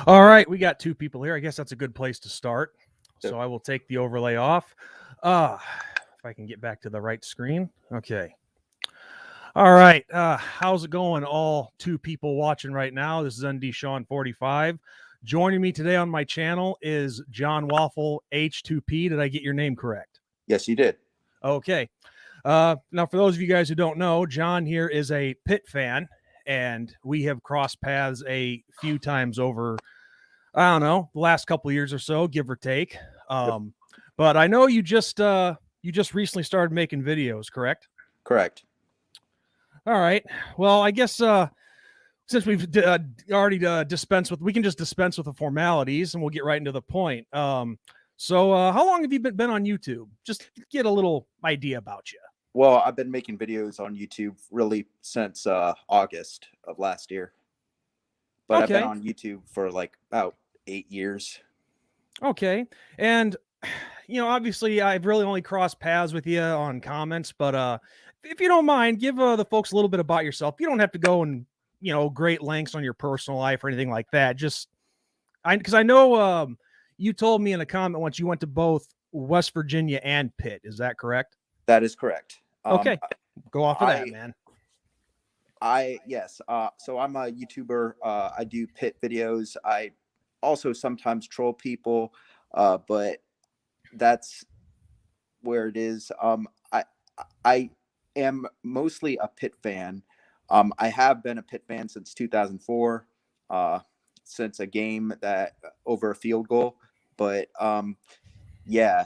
All right, we got two people here. I guess that's a good place to start. Yep. So I will take the overlay off. If I can get back to the right screen. Okay. All right. How's it going, all two people watching right now? This is ND Sean 45. Joining me today on my channel is John Waffle H2P. Did I get your name correct? Yes, you did. Okay. Now, for those of you guys who don't know, John here is a Pitt fan, and we have crossed paths a few times over, I don't know, the last couple of years or so, give or take. Yep. But I know you just recently started making videos, correct? Correct. All right. Well, I guess since we've already dispensed with, we can just dispense with the formalities, and we'll get right into the point. So how long have you been on YouTube? Just get a little idea about you. Well, I've been making videos on YouTube really since August of last year. But I've been Okay. on YouTube for like about 8 years. Okay. And obviously I've really only crossed paths with you on comments, but if you don't mind, give the folks a little bit about yourself. You don't have to go and, great lengths on your personal life or anything like that. Just because I know you told me in a comment once you went to both West Virginia and Pitt. Is that correct? That is correct. Okay. Go off of that, man. Yes. So I'm a YouTuber. I do Pitt videos. I also sometimes troll people, but that's where it is. I am mostly a Pitt fan. I have been a Pitt fan since 2004, since a game that over a field goal. But yeah.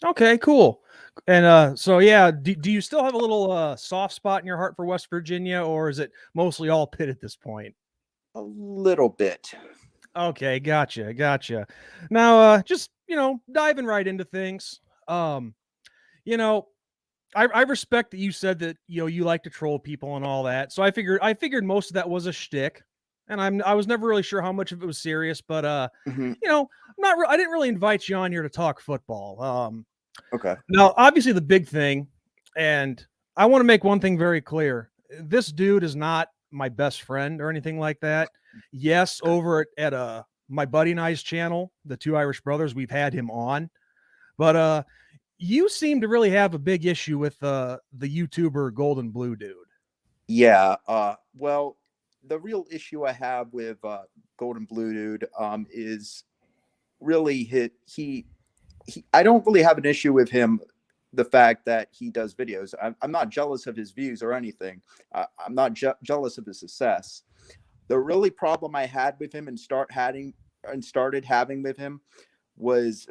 Okay, cool. And so yeah, do you still have a little soft spot in your heart for West Virginia, or is it mostly all Pitt at this point? A little bit. Okay, gotcha. Now, just diving right into things. You know, I respect that you said that you like to troll people and all that. So I figured most of that was a shtick, and I was never really sure how much of it was serious. But Mhm. I didn't really invite you on here to talk football. Okay. Now, obviously, the big thing, and I want to make one thing very clear: this dude is not my best friend or anything like that. Yes, over at my buddy and I's channel, the Two Irish Brothers, we've had him on, but you seem to really have a big issue with the YouTuber Golden Blue dude. Yeah. Well, the real issue I have with Golden Blue Dude is really he I don't really have an issue with him. The fact that he does videos, I'm not jealous of his views or anything. I'm not jealous of his success. The really problem I had with him and started having with him was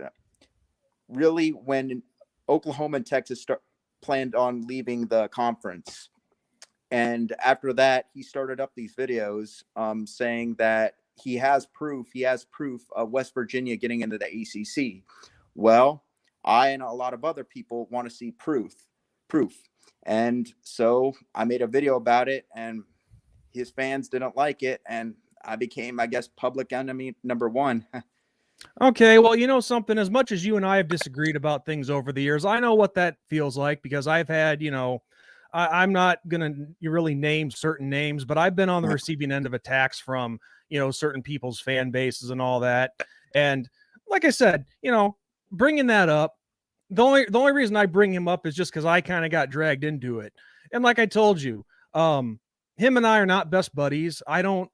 really when Oklahoma and Texas planned on leaving the conference. And after that, he started up these videos saying that he has proof of West Virginia getting into the ACC. Well, I and a lot of other people want to see proof. And so I made a video about it, and his fans didn't like it, and I became, I guess, public enemy number one. Okay, well, you know something, as much as you and I have disagreed about things over the years, I know what that feels like because I've had, I'm not going to really name certain names, but I've been on the receiving end of attacks from, certain people's fan bases and all that. And like I said, bringing that up, the only reason I bring him up is just because I kind of got dragged into it. And like I told you, him and I are not best buddies. I don't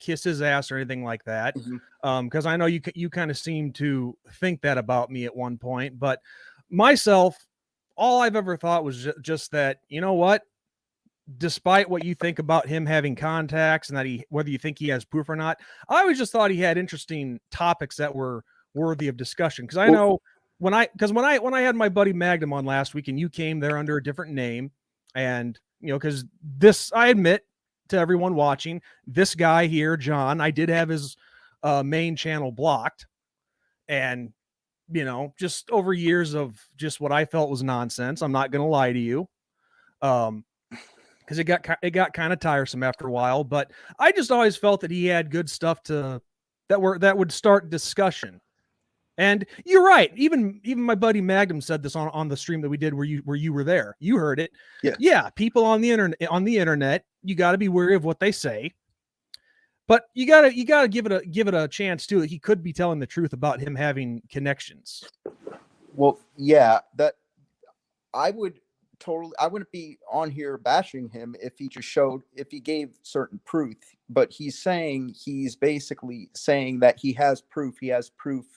kiss his ass or anything like that. Because I know you kind of seem to think that about me at one point, but myself, all I've ever thought was just that, you know what? Despite what you think about him having contacts and that whether you think he has proof or not, I always just thought he had interesting topics that were worthy of discussion. Because I know when I had my buddy Magnum on last week and you came there under a different name, and because this, I admit to everyone watching, this guy here, John, I did have his main channel blocked, and just over years of just what I felt was nonsense. I'm not going to lie to you. Because it got kind of tiresome after a while, but I just always felt that he had good stuff that would start discussion. And you're right. Even my buddy Magnum said this on the stream that we did where you were there. You heard it. Yes. Yeah, people on the internet, you got to be wary of what they say. But you gotta give it a chance too. He could be telling the truth about him having connections. Well, yeah, that I would I wouldn't be on here bashing him if he gave certain proof, but he's basically saying that he has proof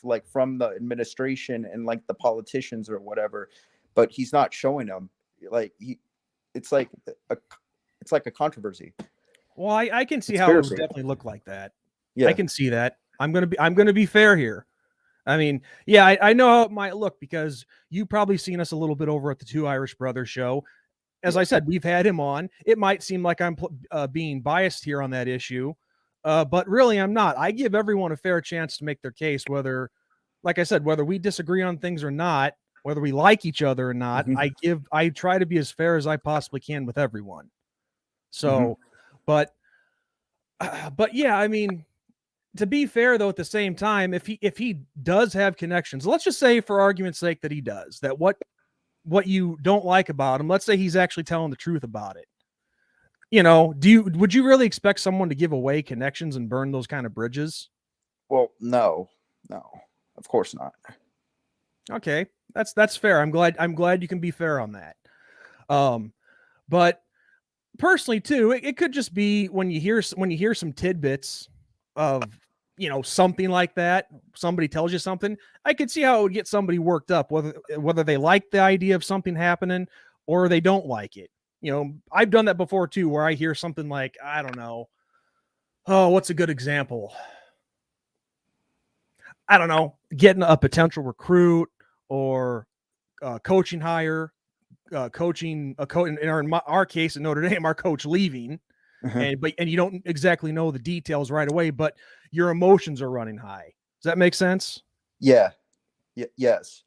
like from the administration and like the politicians or whatever, but he's not showing them. Like it's like a it's like a controversy. Well, I can see how it would Conspiracy. definitely look like that. I Yeah. can see that. I'm gonna be fair here. I mean, yeah, I know how it might look because you probably seen us a little bit over at the Two Irish Brothers show. As I said, we've had him on. It might seem like I'm being biased here on that issue, but really I'm not. I give everyone a fair chance to make their case, whether, like I said, whether we disagree on things or not, whether we like each other or not. Mhm. I try to be as fair as I possibly can with everyone. So, but yeah, I mean, to be fair though, at the same time, if he does have connections, let's just say for argument's sake that he does, that what you don't like about him, let's say he's actually telling the truth about it. You know, would you really expect someone to give away connections and burn those kind of bridges? Well, no, of course not. Okay, that's fair. I'm glad you can be fair on that. But personally too, it could just be when you hear some tidbits of, you know, something like that, somebody tells you something, I could see how it would get somebody worked up, whether they like the idea of something happening or they don't like it. You know, I've done that before too, where I hear something like, I don't know, oh, what's a good example? I don't know, getting a potential recruit or coaching hire, coaching a coach in our case in Notre Dame, our coach leaving, and you don't exactly know the details right away, but your emotions are running high. Does that make sense? Yeah. Yes.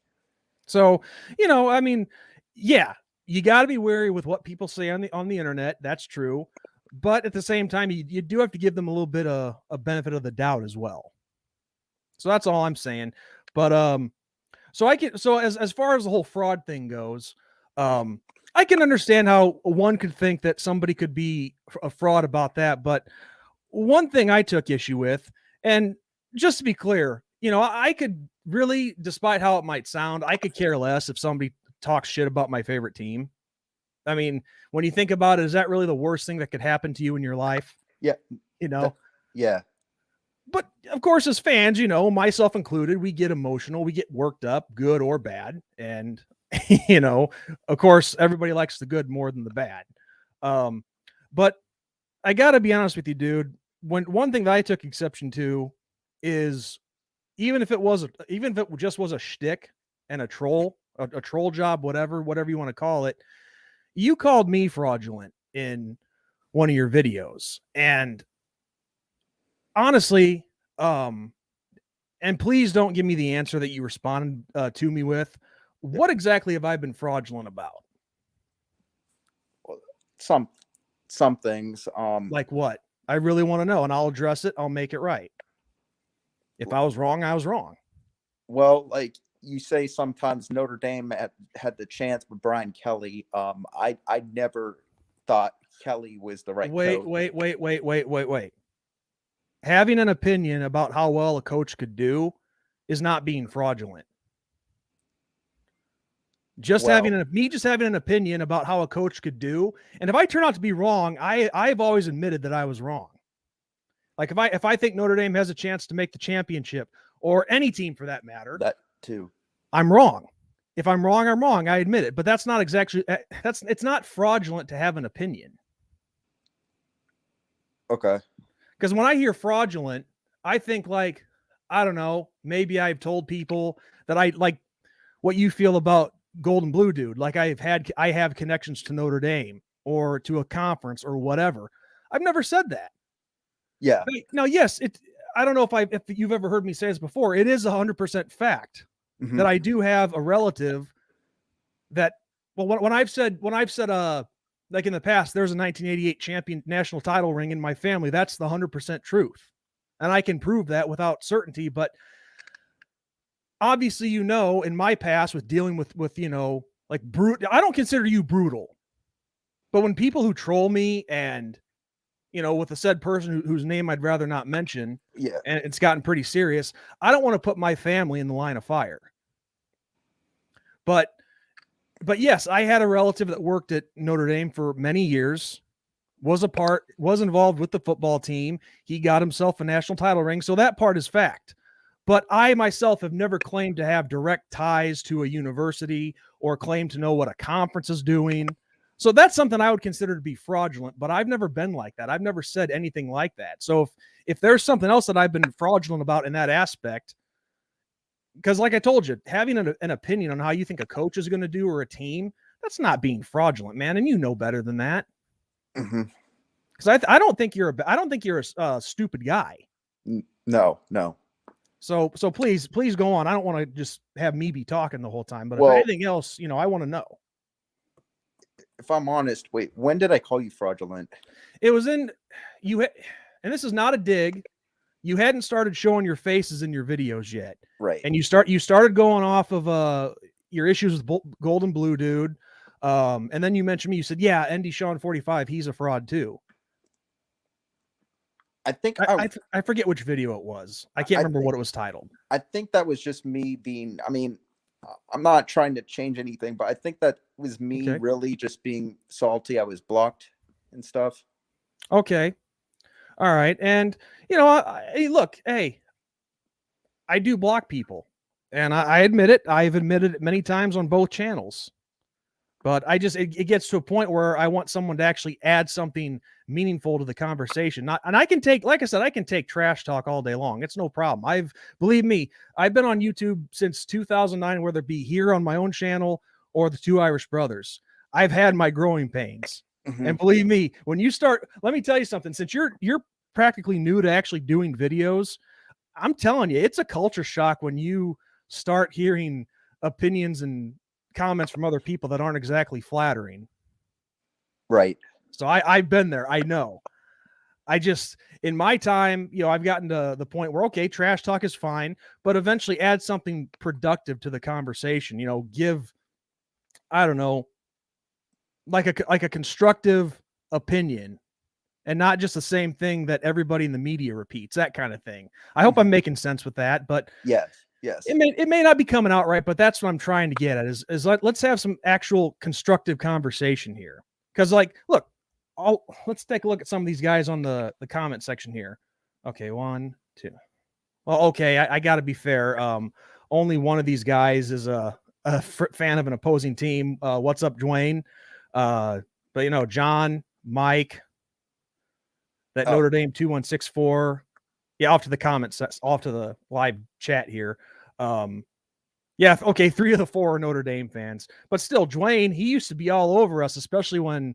So, you know, I mean, yeah, you got to be wary with what people say on the internet. That's true, but at the same time, you do have to give them a little bit of a benefit of the doubt as well. So that's all I'm saying. But so as far as the whole fraud thing goes, I can understand how one could think that somebody could be a fraud about that, but one thing I took issue with, and just to be clear, you know, I could really, despite how it might sound, I could care less if somebody talks shit about my favorite team. I mean, when you think about it, is that really the worst thing that could happen to you in your life? Yeah. You know? Yeah. But of course, as fans, you know, myself included, we get emotional, we get worked up, good or bad. And, you know, of course, everybody likes the good more than the bad. But I got to be honest with you, dude. One thing that I took exception to is even if it just was a shtick and a troll, a troll job, whatever you want to call it, you called me fraudulent in one of your videos. And honestly, and please don't give me the answer that you responded to me with. What exactly have I been fraudulent about? Well, some things. Like what? I really want to know, and I'll address it. I'll make it right. If I was wrong, I was wrong. Well, like you say, sometimes Notre Dame had the chance with Brian Kelly. I never thought Kelly was the right coach. Wait. Having an opinion about how well a coach could do is not being fraudulent. Just having an opinion about how a coach could do, and if I turn out to be wrong, I've always admitted that I was wrong. Like if I think Notre Dame has a chance to make the championship, or any team for that matter, that too, I'm wrong. If I'm wrong, I'm wrong. I admit it, but that's not exactly it's not fraudulent to have an opinion. Okay. Because when I hear fraudulent, I think like, I don't know, maybe I've told people that I like what you feel about Golden Blue Dude. Like I have connections to Notre Dame or to a conference or whatever. I've never said that. Yeah. Now, yes, I don't know if you've ever heard me say this before. It is 100% fact that I do have a relative that, well, when I've said, like in the past, there's a 1988 champion national title ring in my family. That's the 100% truth. And I can prove that without certainty. But obviously, you know, in my past with dealing with, you know, like I don't consider you brutal, but when people who troll me and, with the said person whose name I'd rather not mention, Yeah. and it's gotten pretty serious. I don't want to put my family in the line of fire. But yes, I had a relative that worked at Notre Dame for many years, was involved with the football team. He got himself a national title ring. So that part is fact. But I myself have never claimed to have direct ties to a university or claim to know what a conference is doing. So that's something I would consider to be fraudulent, but I've never been like that. I've never said anything like that. So if there's something else that I've been fraudulent about in that aspect, because like I told you, having an opinion on how you think a coach is going to do or a team, that's not being fraudulent, man. And you know better than that. Mhm. Because I don't think you're a stupid guy. No. So please go on. I don't want to just have me be talking the whole time. But Well, if anything else, I want to know. If I'm honest, wait, when did I call you fraudulent? It was in and this is not a dig. You hadn't started showing your faces in your videos yet, Right. and you started going off of your issues with Golden Blue Dude, and then you mentioned me. You said, "Yeah, ND Sean 45, he's a fraud too." I think I forget which video it was. I can't remember what it was titled. I think that was just me being. I mean, I'm not trying to change anything, but I think that was me really just being salty. I was blocked and stuff. Okay. All right. And, look, hey, I do block people. And I admit it. I've admitted it many times on both channels. But it gets to a point where I want someone to actually add something meaningful to the conversation. And I can take, like I said, I can take trash talk all day long. It's no problem. Believe me, I've been on YouTube since 2009, whether it be here on my own channel or the Two Irish Brothers. I've had my growing pains. Mm-hmm. And believe me, when you start, let me tell you something, since you're practically new to actually doing videos, I'm telling you, it's a culture shock when you start hearing opinions and comments from other people that aren't exactly flattering. Right. So I've been there. I know. I just, in my time, I've gotten to the point where, okay, trash talk is fine, but eventually add something productive to the conversation, give, I don't know, like a constructive opinion and not just the same thing that everybody in the media repeats, that kind of thing. I hope I'm making sense with that, but yes. It may not be coming out right, but that's what I'm trying to get at is let's have some actual constructive conversation here. Because look, let's take a look at some of these guys on the comment section here. Okay, 1, 2. Well, okay, I got to be fair. Only one of these guys is a fan of an opposing team. What's up, Dwayne? But John, Mike, that Notre Dame 2164. Yeah, off to the comments, off to the live chat here. Yeah, okay, 3 of the 4 are Notre Dame fans, but still, Dwayne, he used to be all over us, especially when,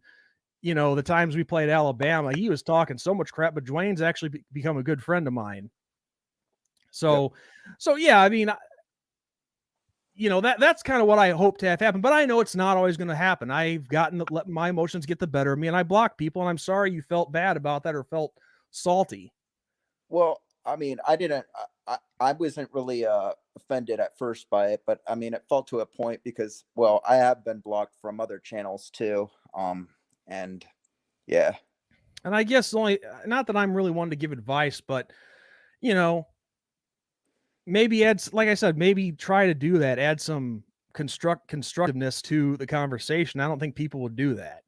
the times we played Alabama. He was talking so much crap, but Dwayne's actually become a good friend of mine. So yeah, I mean, that's kind of what I hope to have happen, but I know it's not always going to happen. I've gotten to let my emotions get the better of me, and I block people, and I'm sorry you felt bad about that or felt salty. Well, I mean, I wasn't really offended at first by it, but I mean, it fell to a point because, well, I have been blocked from other channels too. And yeah. And I guess not that I'm really one to give advice, but maybe like I said, maybe try to do that. Add some constructiveness to the conversation. I don't think people would do that.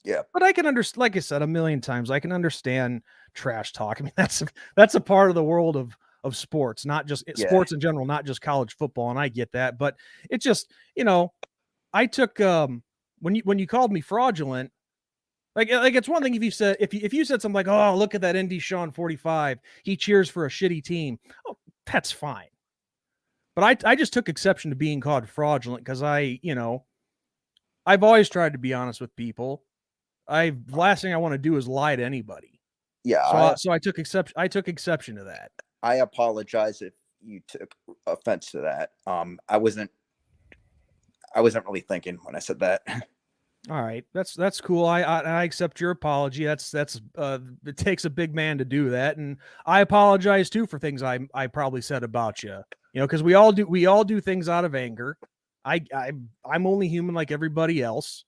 Yeah. But I can understand, like I said a million times, I can understand trash talk. I mean, that's a part of the world of sports, not just sports in general, not just college football. And I get that, but it's just, I took, when you called me fraudulent, like it's one thing if you said something like, oh, look at that ND Sean 45, he cheers for a shitty team. Oh, that's fine. But I just took exception to being called fraudulent because I've always tried to be honest with people. Last thing I want to do is lie to anybody. Yeah. So I took exception to that. I apologize if you took offense to that. I wasn't really thinking when I said that. All right. That's cool. I accept your apology. That's it takes a big man to do that. And I apologize too for things I probably said about you, cause we all do things out of anger. I'm only human like everybody else.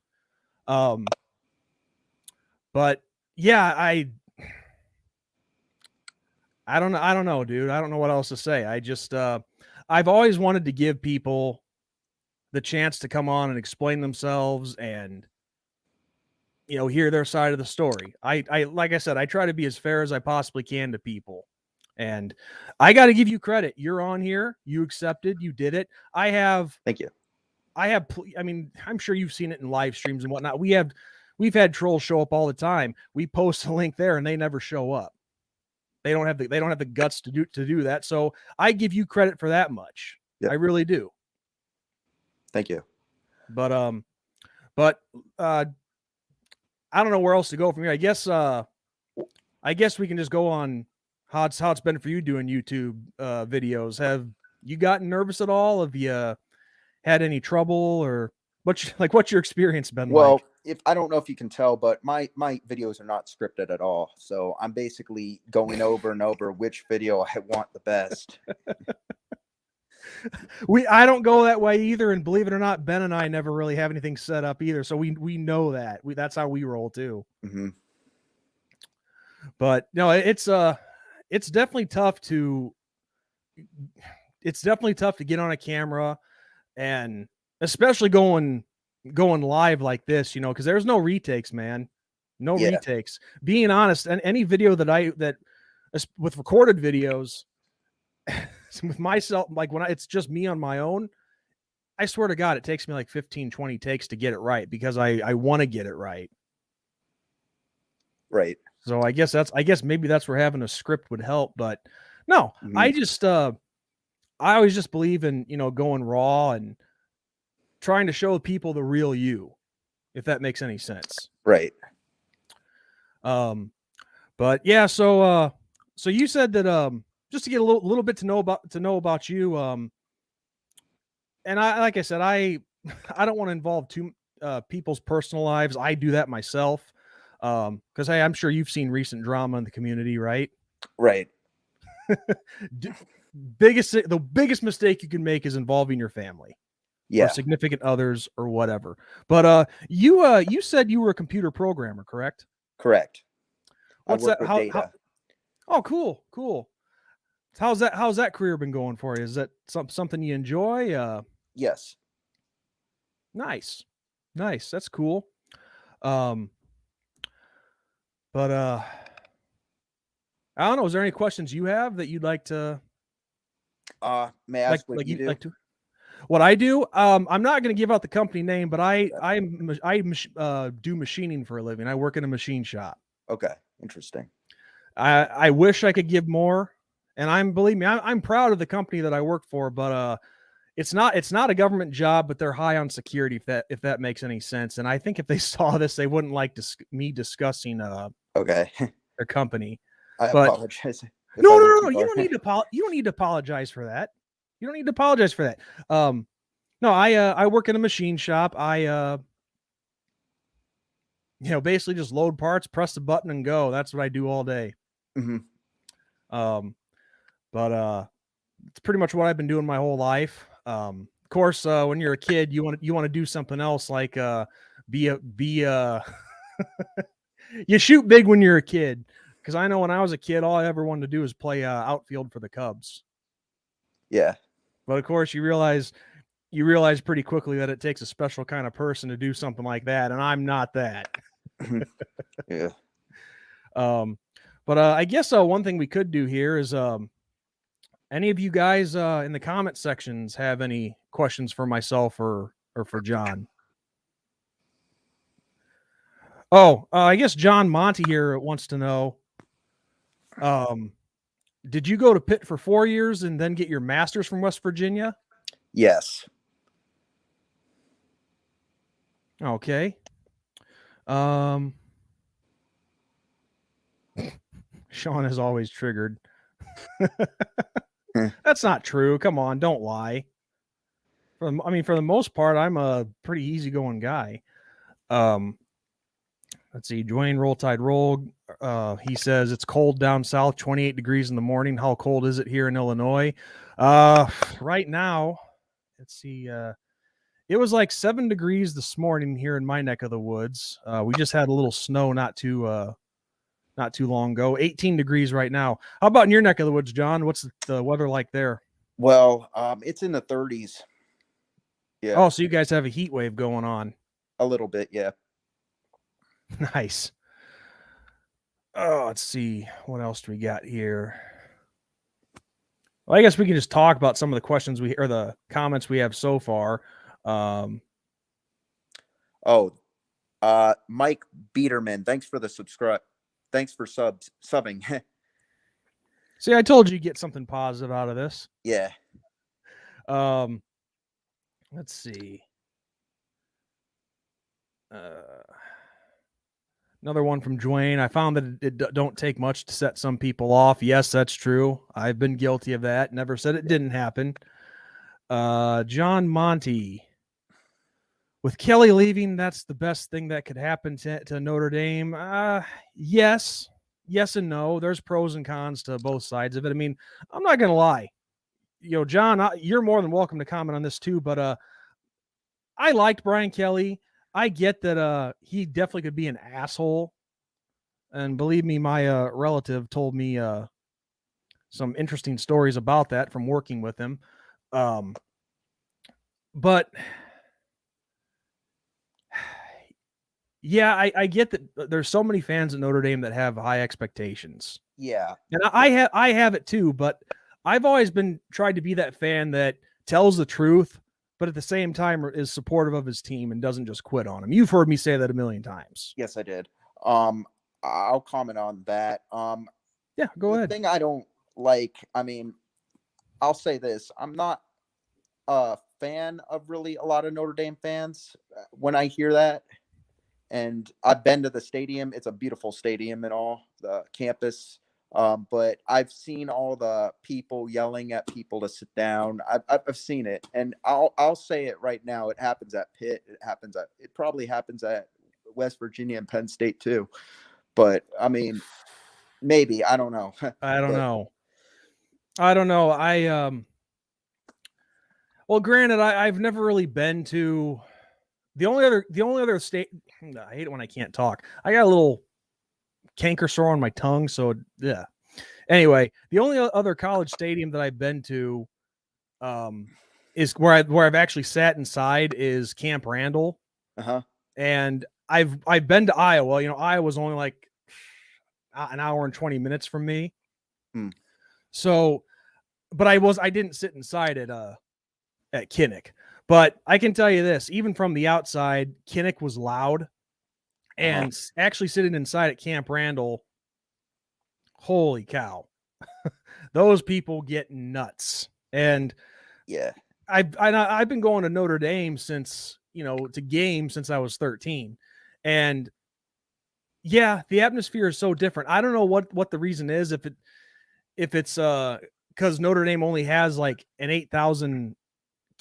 But yeah, I don't know, dude. I don't know what else to say. I just I've always wanted to give people the chance to come on and explain themselves and hear their side of the story. I like I said, I try to be as fair as I possibly can to people. And I got to give you credit. You're on here, you accepted, you did it. Thank you. I mean, I'm sure you've seen it in live streams and whatnot. We've had trolls show up all the time. We post a link there and they never show up. They don't have the guts to do that. So I give you credit for that much. Yep. I really do. Thank you. But I don't know where else to go from here. I guess we can just go on how it's been for you doing YouTube videos. Have you gotten nervous at all? Have you had any trouble, or what's your experience been Well, like? if I don't know if you can tell, but my videos are not scripted at all. So I'm basically going over and over which video I want the best. I don't go that way either, and believe it or not, Ben and I never really have anything set up either. So we know that. That's how we roll too. Mm-hmm. But no, it's definitely tough to get on a camera, and especially going live like this, because there's no retakes, man. No retakes. Being honest, and any video that with recorded videos with myself, like when it's just me on my own, I swear to God, it takes me like 15, 20 takes to get it right because I want to get it right. Right. So I guess maybe that's where having a script would help, but no, Mm-hmm. I always just believe in, going raw and trying to show people the real you, if that makes any sense. Right. But yeah, so you said that, just to get a little bit to know about you. And like I said, I don't want to involve people's personal lives. I do that myself. Cause hey, I'm sure you've seen recent drama in the community, right? Right. The biggest mistake you can make is involving your family. Yeah. Or significant others or whatever. But you said you were a computer programmer, correct? Correct. What's that? Oh, cool. How's that career been going for you? Is that something you enjoy? Yes. Nice. That's cool. But I don't know. Is there any questions you have that you'd like to? May I ask what you do? Like to? What I do? I'm not going to give out the company name, but I do machining for a living. I work in a machine shop. Okay, interesting. I wish I could give more, and believe me, I'm proud of the company that I work for, but it's not a government job, but they're high on security, if that makes any sense. And I think if they saw this, they wouldn't like me discussing okay their company. I apologize. No. You don't need to apologize for that. You don't need to apologize for that. No, I work in a machine shop. I basically just load parts, press the button, and go. That's what I do all day. Mm-hmm. But it's pretty much what I've been doing my whole life. Of course, when you're a kid, you want to do something else, like be you shoot big when you're a kid. Because I know when I was a kid, all I ever wanted to do was play outfield for the Cubs. Yeah. But of course, you realize pretty quickly that it takes a special kind of person to do something like that, and I'm not that. Yeah. But I guess one thing we could do here is any of you guys in the comment sections have any questions for myself or for John? Oh, I guess John Monty here wants to know, did you go to Pitt for 4 years and then get your master's from West Virginia? Yes. Okay. Sean is always triggered. That's not true. Come on, don't lie. For the most part, I'm a pretty easygoing guy. Let's see. Dwayne Roll Tide Roll. He says it's cold down south, 28 degrees in the morning. How cold is it here in Illinois? Right now, let's see. It was like 7 degrees this morning here in my neck of the woods. We just had a little snow not too not too long ago. 18 degrees right now. How about in your neck of the woods, John? What's the weather like there? Well, it's in the 30s. Yeah, Oh, so you guys have a heat wave going on. a little bit. Yeah. Nice. Oh, let's see. What else do we got here? Well, I guess we can just talk about some of the questions or the comments we have so far. Um, Oh, Mike Biederman, thanks for the subscribe. Thanks for subbing. See, I told you you'd get something positive out of this. Yeah. Let's see. Another one from Dwayne. I found that it don't take much to set some people off. Yes, that's true. I've been guilty of that. Never said it didn't happen. John Monty. With Kelly leaving, that's the best thing that could happen to Notre Dame. Yes and no. There's pros and cons to both sides of it. I mean, I'm not going to lie. John, you're more than welcome to comment on this too, but I liked Brian Kelly. I get that he definitely could be an asshole. And believe me, my relative told me some interesting stories about that from working with him. But yeah, I get that there's so many fans at Notre Dame that have high expectations. Yeah. And I have it too, but I've always been tried to be that fan that tells the truth, but at the same time is supportive of his team and doesn't just quit on him. You've heard me say that a million times. Yes, I did. I'll comment on that. Yeah, go ahead. The thing I don't like, I mean, I'll say this. I'm not a fan of really a lot of Notre Dame fans when I hear that. And I've been to the stadium. It's a beautiful stadium and all, the campus. But I've seen all the people yelling at people to sit down. I've seen it, and I'll say it right now. It happens at Pitt. It probably happens at West Virginia and Penn State too. But I mean, maybe I don't know. I don't know. Well, granted, I've never really been to the only other state. I hate it when I can't talk. I got a little canker sore on my tongue, so yeah. Anyway, the only other college stadium that I've been to, is where I've actually sat inside is Camp Randall, and I've been to Iowa. Iowa's only like an hour and 20 minutes from me, so. But I didn't sit inside at Kinnick. But I can tell you this, even from the outside, Kinnick was loud. And actually sitting inside at Camp Randall, holy cow. Those people get nuts. And yeah, I've been going to Notre Dame since, to games since I was 13. And yeah, the atmosphere is so different. I don't know what the reason is, if it's because Notre Dame only has like an 8,000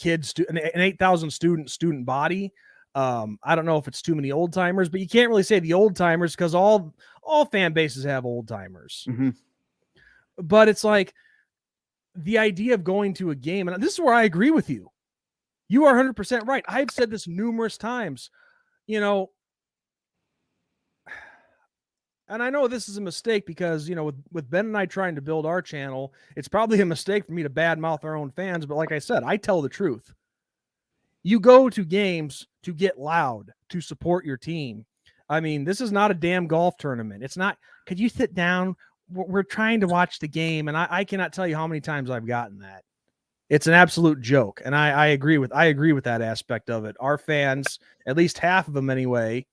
an 8,000 student body. I don't know if it's too many old timers, but you can't really say the old timers because all fan bases have old timers. But it's like the idea of going to a game, and this is where I agree with you. You are 100% right. I've said this numerous times, and I know this is a mistake because, with Ben and I trying to build our channel, it's probably a mistake for me to badmouth our own fans. But like I said, I tell the truth. You go to games to get loud, to support your team. I mean, this is not a damn golf tournament. It's not, could you sit down? We're trying to watch the game. And I cannot tell you how many times I've gotten that. It's an absolute joke. And I agree with that aspect of it. Our fans, at least half of them anyway,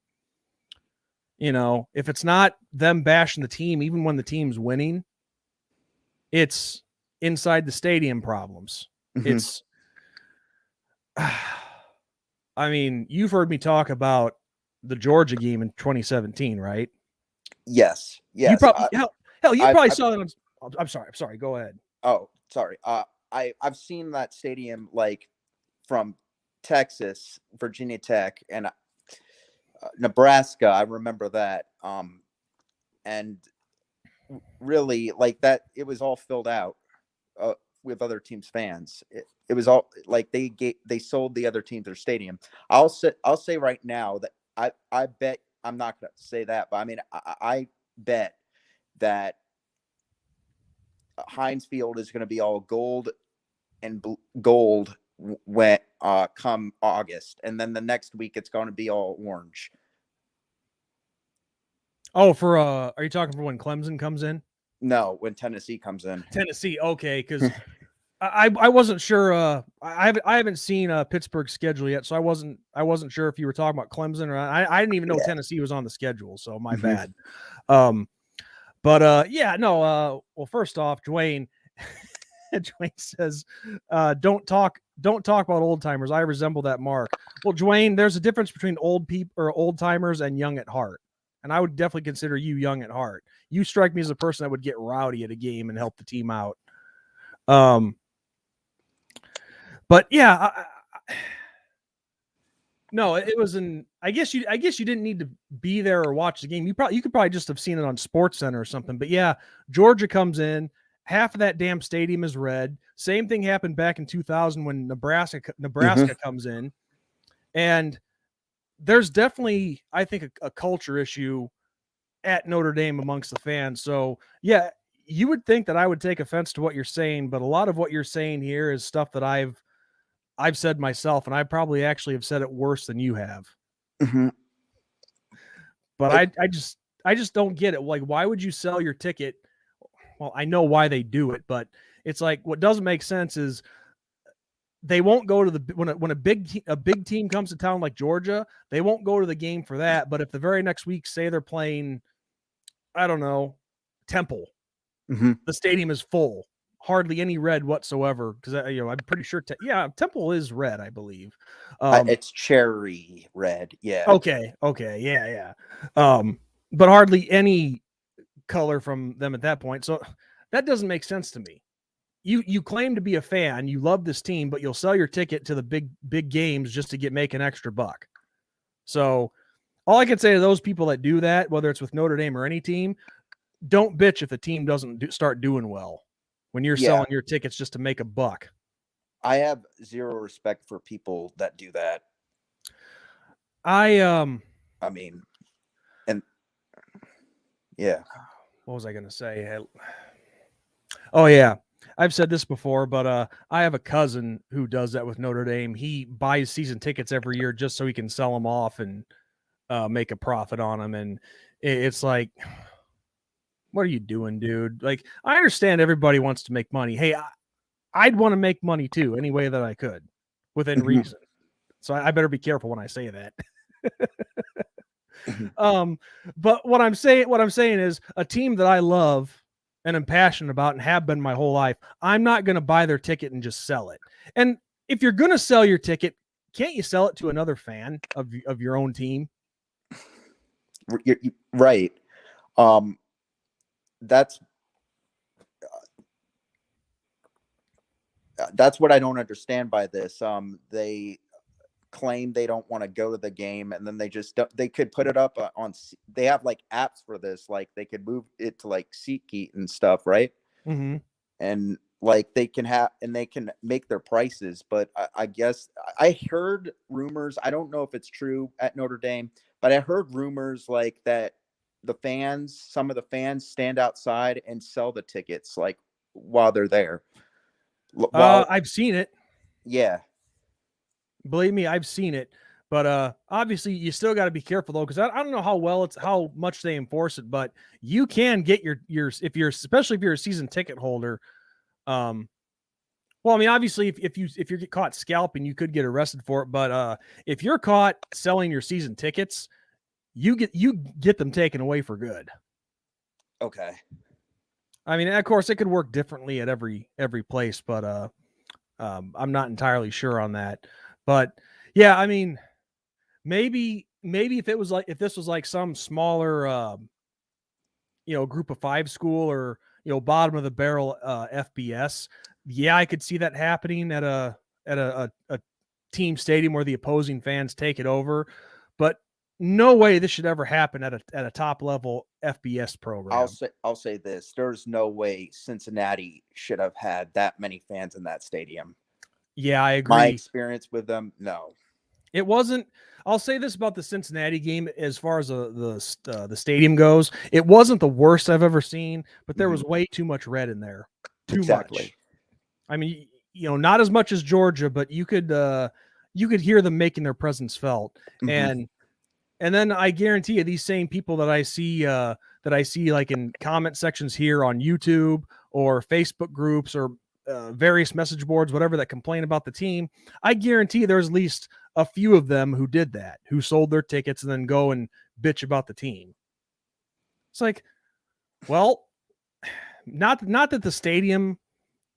if it's not them bashing the team, even when the team's winning, it's inside the stadium problems. It's, I mean, you've heard me talk about the Georgia game in 2017, right? Yes. You probably, you probably saw that. I'm sorry. Go ahead. Oh, sorry. I've seen that stadium like from Texas, Virginia Tech, and Nebraska. I remember that. And really like that, it was all filled out with other teams' fans. It was all like they sold the other team their stadium. I'll say right now that I bet, I'm not going to say that, but I mean, I bet that Heinz Field is going to be all gold and gold when come August, and then the next week it's going to be all orange. Oh, for are you talking for when Clemson comes in? No, when Tennessee comes in. Tennessee, okay, because I wasn't sure. I haven't seen Pittsburgh's schedule yet, so I wasn't sure if you were talking about Clemson or I didn't even know Tennessee was on the schedule, so my bad. But yeah, no. Well, first off, Dwayne says, don't talk about old timers. I resemble that mark. Well, Dwayne, there's a difference between old people or old timers and young at heart. And I would definitely consider you young at heart. You strike me as a person that would get rowdy at a game and help the team out. But yeah, no, it was I guess you didn't need to be there or watch the game. You could probably just have seen it on Sports Center or something. But yeah, Georgia comes in, half of that damn stadium is red. Same thing happened back in 2000 when Nebraska comes in, and there's definitely, I think, a culture issue at Notre Dame amongst the fans. So yeah, you would think that I would take offense to what you're saying, but a lot of what you're saying here is stuff that I've said myself, and I probably actually have said it worse than you have. But I just don't get it. Like, why would you sell your ticket? Well, I know why they do it, but it's like, what doesn't make sense is they won't go to the when a big team comes to town like Georgia, they won't go to the game for that. But if the very next week, say they're playing, I don't know, Temple, the stadium is full, hardly any red whatsoever. Because I'm pretty sure, Temple is red, I believe. It's cherry red, yeah. Okay, yeah. But hardly any color from them at that point. So that doesn't make sense to me. You claim to be a fan, you love this team, but you'll sell your ticket to the big games just to make an extra buck. So all I can say to those people that do that, whether it's with Notre Dame or any team, don't bitch if the team doesn't start doing well when you're selling your tickets just to make a buck. I have zero respect for people that do that. I mean, and yeah. What was I going to say? Oh yeah. I've said this before, but I have a cousin who does that with Notre Dame. He buys season tickets every year just so he can sell them off and make a profit on them. And it's like, what are you doing, dude? Like, I understand everybody wants to make money. Hey, I'd want to make money too, any way that I could, within reason. So I better be careful when I say that. But what I'm saying is, a team that I love and am passionate about and have been my whole life, I'm not going to buy their ticket and just sell it. And if you're going to sell your ticket, can't you sell it to another fan of your own team? You're right. That's what I don't understand by this. They claim they don't want to go to the game, and then they could put it up on. They have like apps for this, like they could move it to like SeatGeek and stuff, right? And like they can make their prices. But I guess I heard rumors. I don't know if it's true at Notre Dame, but I heard rumors like that some of the fans stand outside and sell the tickets like while they're there. I've seen it. Yeah. Believe me, I've seen it. But obviously you still got to be careful though, because I don't know how much they enforce it, but you can get your especially if you're a season ticket holder. Well, I mean, obviously if you get caught scalping, you could get arrested for it. But if you're caught selling your season tickets, you get them taken away for good. Okay. I mean, of course, it could work differently at every place, but I'm not entirely sure on that. But yeah, I mean, maybe if this was like some smaller, group of 5 school or bottom of the barrel FBS, yeah, I could see that happening at a team stadium where the opposing fans take it over. But no way this should ever happen at a top level FBS program. I'll say this: there's no way Cincinnati should have had that many fans in that stadium. Yeah, I agree. My experience with them, no. It wasn't. I'll say this about the Cincinnati game as far as the stadium goes. It wasn't the worst I've ever seen, but there was way too much red in there. Too Exactly. much. I mean, not as much as Georgia, but you could hear them making their presence felt. And then I guarantee you, these same people that I see like in comment sections here on YouTube or Facebook groups or various message boards, whatever, that complain about the team, I guarantee there's at least a few of them who did that, who sold their tickets and then go and bitch about the team. It's like, well, not that the stadium,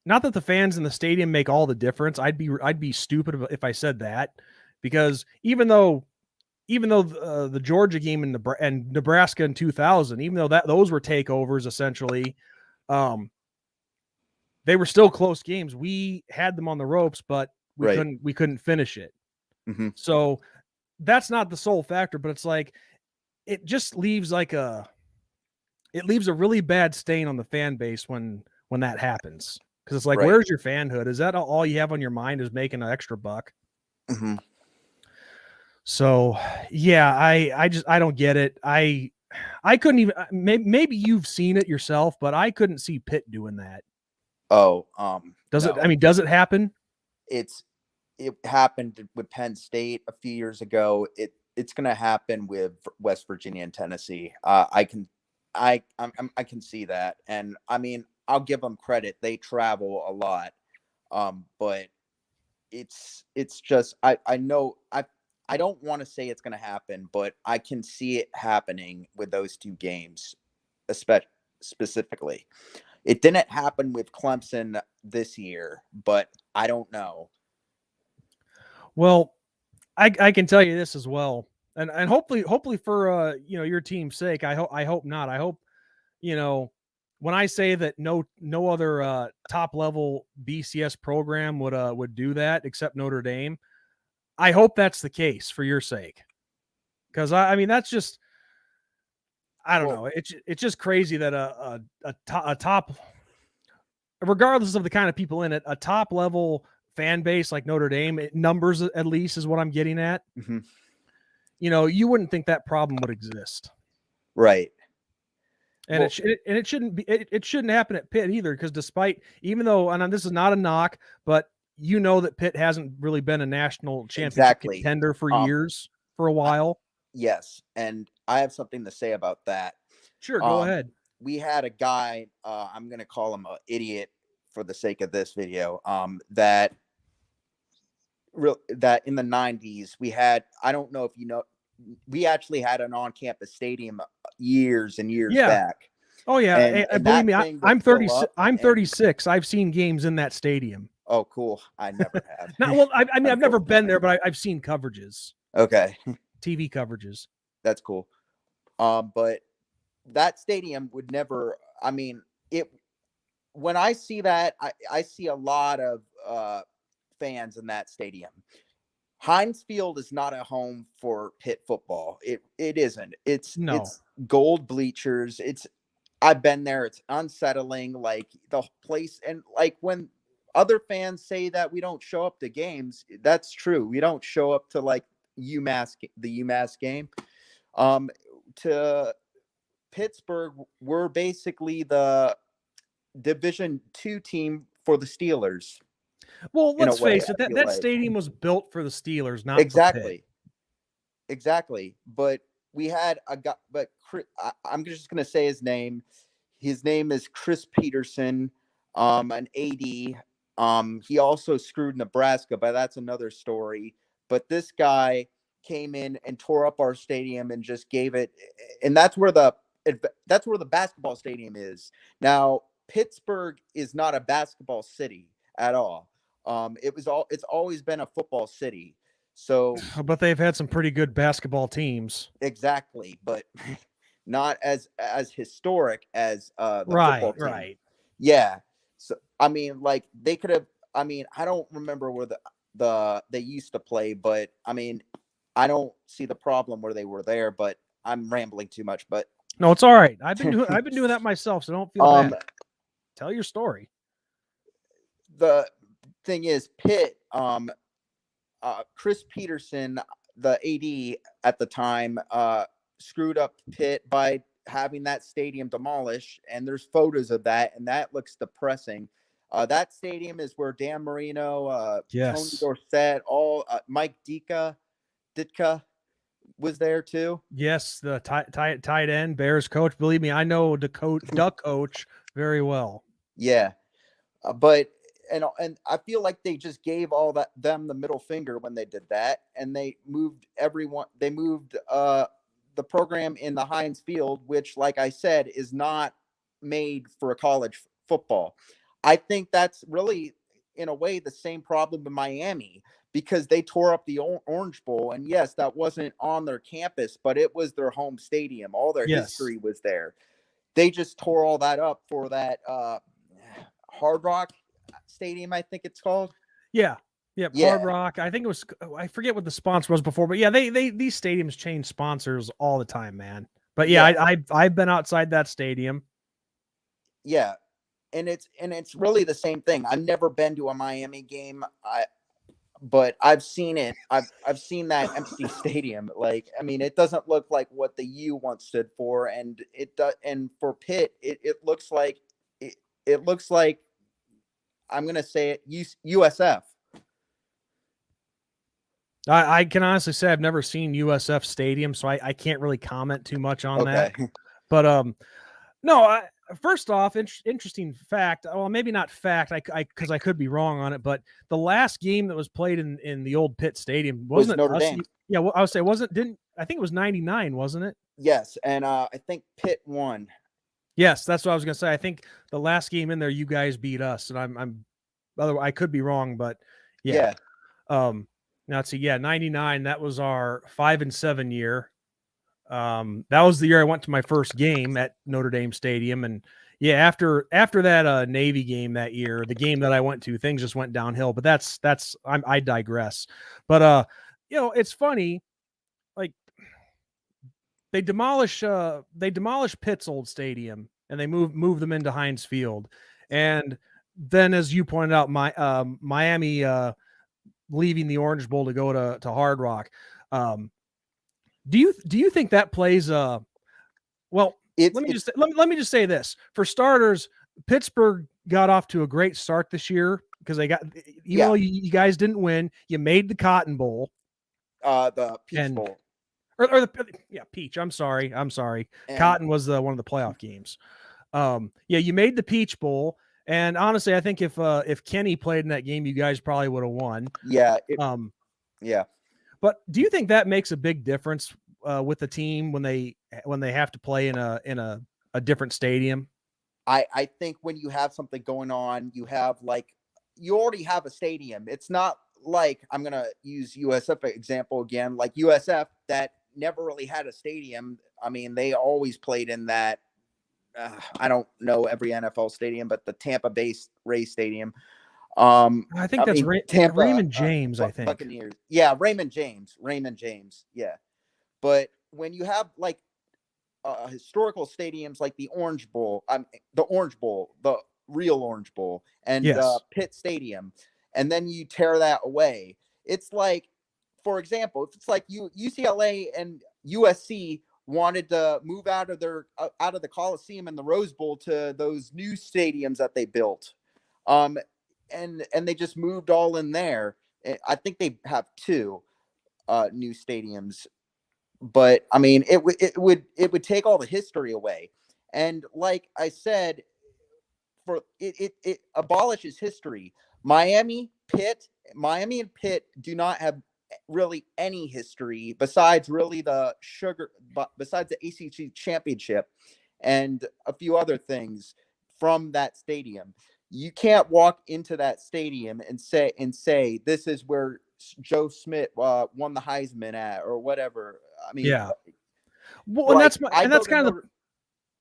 not that the fans in the stadium make all the difference. I'd be stupid if I said that, because even though the Georgia game and Nebraska in 2000, even though those were takeovers essentially, they were still close games. We had them on the ropes, but we couldn't finish it. So that's not the sole factor, but it's like, it just leaves a really bad stain on the fan base when that happens. Because it's like, where's your fanhood? Is that all you have on your mind, is making an extra buck? So yeah, I don't get it. I couldn't even, maybe you've seen it yourself, but I couldn't see Pitt doing that. Does it happen? It happened with Penn State a few years ago. It's going to happen with West Virginia and Tennessee. I can see that. And I mean, I'll give them credit. They travel a lot. But it's just, I know, I don't want to say it's going to happen, but I can see it happening with those two games, specifically. It didn't happen with Clemson this year, but I don't know. Well, I can tell you this as well, and hopefully for your team's sake, I hope not. I hope, when I say that no other top level BCS program would do that except Notre Dame, I hope that's the case for your sake, because I mean, that's just, I don't know. It's just crazy that a top, regardless of the kind of people in it, a top level fan base like Notre Dame, numbers at least is what I'm getting at. You wouldn't think that problem would exist, right? And it shouldn't be. It shouldn't happen at Pitt either, because even though, and this is not a knock, but that Pitt hasn't really been a national championship contender for years, for a while. Yes, and I have something to say about that. Sure, go ahead. We had a guy, I'm going to call him an idiot for the sake of this video, that in the 90s we had, I don't know if you know, we actually had an on-campus stadium years and years back. Oh yeah, and believe me, I'm 36. I've seen games in that stadium. Oh, cool. I never have. I mean, I've never been there, but I've seen coverages. Okay. TV coverages. That's cool. But that stadium would never, I mean, when I see that, I see a lot of fans in that stadium. Heinz Field is not a home for Pitt football. It isn't. It's gold bleachers. I've been there. It's unsettling, like the place. And like when other fans say that we don't show up to games, that's true. We don't show up to like the UMass game. To Pittsburgh, we're basically the Division II team for the Steelers. Well, let's face it, that stadium was built for the Steelers, not exactly. For Pitt. Exactly. But we had a guy, but I'm just going to say his name. His name is Chris Peterson, an AD. He also screwed Nebraska, but that's another story. But this guy came in and tore up our stadium and just gave it, and that's where the basketball stadium is. Now, Pittsburgh is not a basketball city at all. It's always been a football city. So, but they've had some pretty good basketball teams. Exactly, but not as historic as the football team. Right. Yeah. So I mean, like they could have. I mean, I don't remember where they used to play, but I mean, I don't see the problem where they were there. But I'm rambling too much. But no, it's all right. I've been doing that myself, so don't feel bad. Tell your story. The thing is, Pitt. Chris Peterson, the AD at the time, screwed up Pitt by having that stadium demolished, and there's photos of that, and that looks depressing. That stadium is where Dan Marino, Tony Yes. Dorsett, all Mike Ditka was there too. Yes, the tight end Bears coach. Believe me, I know the duck coach very well. Yeah, but and I feel like they just gave all that them the middle finger when they did that, and they moved everyone. They moved the program in the Heinz Field, which, like I said, is not made for a college football. I think that's really, in a way, the same problem in Miami because they tore up the Orange Bowl, and yes, that wasn't on their campus, but it was their home stadium. All their Yes. history was there. They just tore all that up for that Hard Rock Stadium, I think it's called. Yeah. Yep. Yeah. Hard Rock. I think it was. I forget what the sponsor was before, but yeah, they these stadiums change sponsors all the time, man. But yeah, I've been outside that stadium. Yeah, and it's really the same thing. I've never been to a Miami game. But I've seen it. I've seen that empty stadium. Like, I mean, it doesn't look like what the U once stood for, and it does. And for Pitt, it looks like it looks like I'm gonna say it USF. I can honestly say I've never seen USF Stadium, so I can't really comment too much on that. But no. First off, interesting fact. Well, maybe not fact. Because I could be wrong on it, but the last game that was played in the old Pitt Stadium wasn't Notre it Dame. Yeah, well, I would say I think it was 99, wasn't it? Yes, and I think Pitt won. Yes, that's what I was gonna say. I think the last game in there, you guys beat us, and I'm otherwise I could be wrong, but yeah. Now let's see. Yeah, 99. That was our 5-7 year. That was the year I went to my first game at Notre Dame Stadium, and yeah, after that Navy game that year, the game that I went to, things just went downhill. But I digress. But it's funny, like they demolish Pitt's old stadium and they move them into Heinz Field, and then as you pointed out, Miami leaving the Orange Bowl to go to Hard Rock. Do you think that plays well, let me just say this. For starters, Pittsburgh got off to a great start this year because they got, though you guys didn't win, you made the Cotton Bowl. The Peach Bowl. Or Peach. I'm sorry. Cotton was one of the playoff games. You made the Peach Bowl. And honestly, I think if Kenny played in that game, you guys probably would have won. Yeah. But do you think that makes a big difference with the team when they have to play in a different stadium? I think when you have something going on, you already have a stadium. It's not like, I'm gonna use USF example again, like USF that never really had a stadium. I mean, they always played in that. I don't know every NFL stadium, but the Tampa Bay Rays Stadium. I think that's Tampa, Raymond James. I think Buccaneers. Yeah, Raymond James. Yeah, but when you have like historical stadiums like the Orange Bowl, the real Orange Bowl, and Pitt Stadium, and then you tear that away, it's like, for example, if it's like UCLA and USC wanted to move out of the Coliseum and the Rose Bowl to those new stadiums that they built. And they just moved all in there. I think they have 2 new stadiums, but I mean, it would take all the history away. And like I said, for it abolishes history. Miami and Pitt do not have really any history besides the ACC championship and a few other things from that stadium. You can't walk into that stadium and say this is where Joe Smith won the Heisman at or whatever. I mean, well, and that's kind of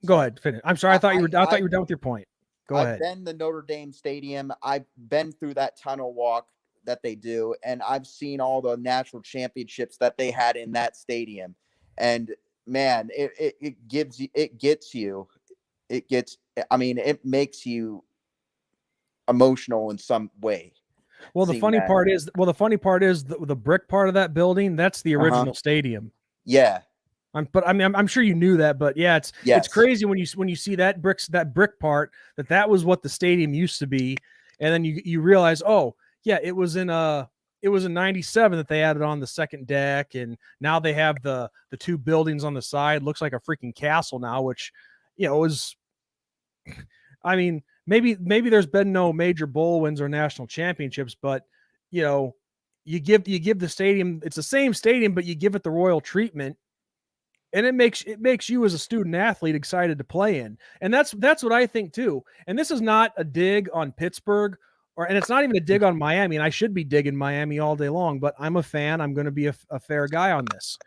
go ahead, finish. I'm sorry, I thought you were done with your point. Go ahead. I've been to Notre Dame Stadium. I've been through that tunnel walk that they do, and I've seen all the national championships that they had in that stadium. And man, it makes you emotional in some way. Well, the seeing funny that. part is, the brick part of that building. That's the original stadium. Yeah. I'm sure you knew that, but yeah, it's Yes. crazy when you see that brick part that was what the stadium used to be, and then you realize, oh yeah, it was in '97 that they added on the second deck, and now they have the two buildings on the side. Looks like a freaking castle now, which is. I mean, maybe there's been no major bowl wins or national championships, but you give the stadium, it's the same stadium, but you give it the royal treatment, and it makes you as a student athlete excited to play in. And that's what I think too. And this is not a dig on Pittsburgh, and it's not even a dig on Miami. And I should be digging Miami all day long, but I'm a fan. I'm going to be a fair guy on this.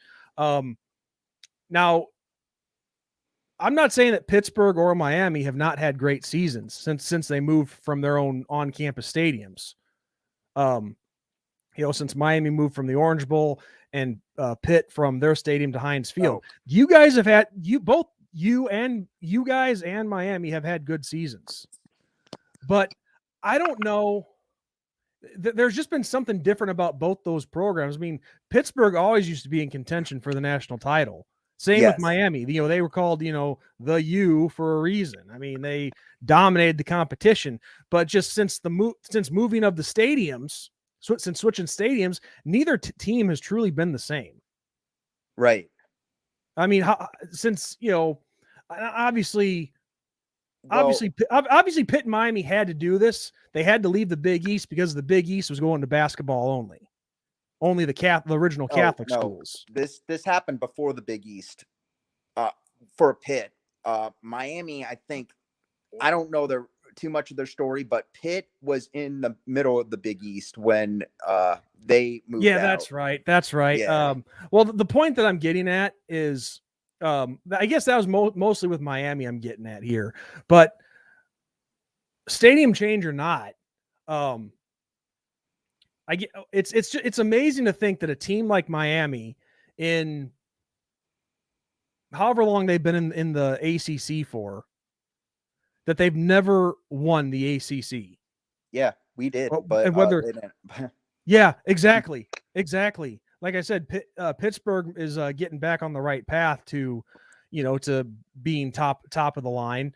Now, I'm not saying that Pittsburgh or Miami have not had great seasons since they moved from their own on-campus stadiums. Since Miami moved from the Orange Bowl and Pitt from their stadium to Heinz Field. You guys have had you guys and Miami have had good seasons. But I don't know. There's just been something different about both those programs. I mean, Pittsburgh always used to be in contention for the national title. Same with Miami. They were called, the U for a reason. I mean, they dominated the competition, but just since moving of the stadiums, since switching stadiums, neither team has truly been the same. Right. I mean, obviously Pitt and Miami had to do this. They had to leave the Big East because the Big East was going to basketball only. Only the original Catholic schools. This happened before the Big East for Pitt. Miami, I think, I don't know too much of their story, but Pitt was in the middle of the Big East when they moved out. That's right. That's right. Yeah. Well, the point that I'm getting at is, I guess that was mostly with Miami I'm getting at here, but stadium change or not, it's amazing to think that a team like Miami, in however long they've been in the ACC for, that they've never won the ACC. Yeah, we did, but they didn't. Yeah, exactly. Like I said, Pittsburgh is getting back on the right path to being top of the line.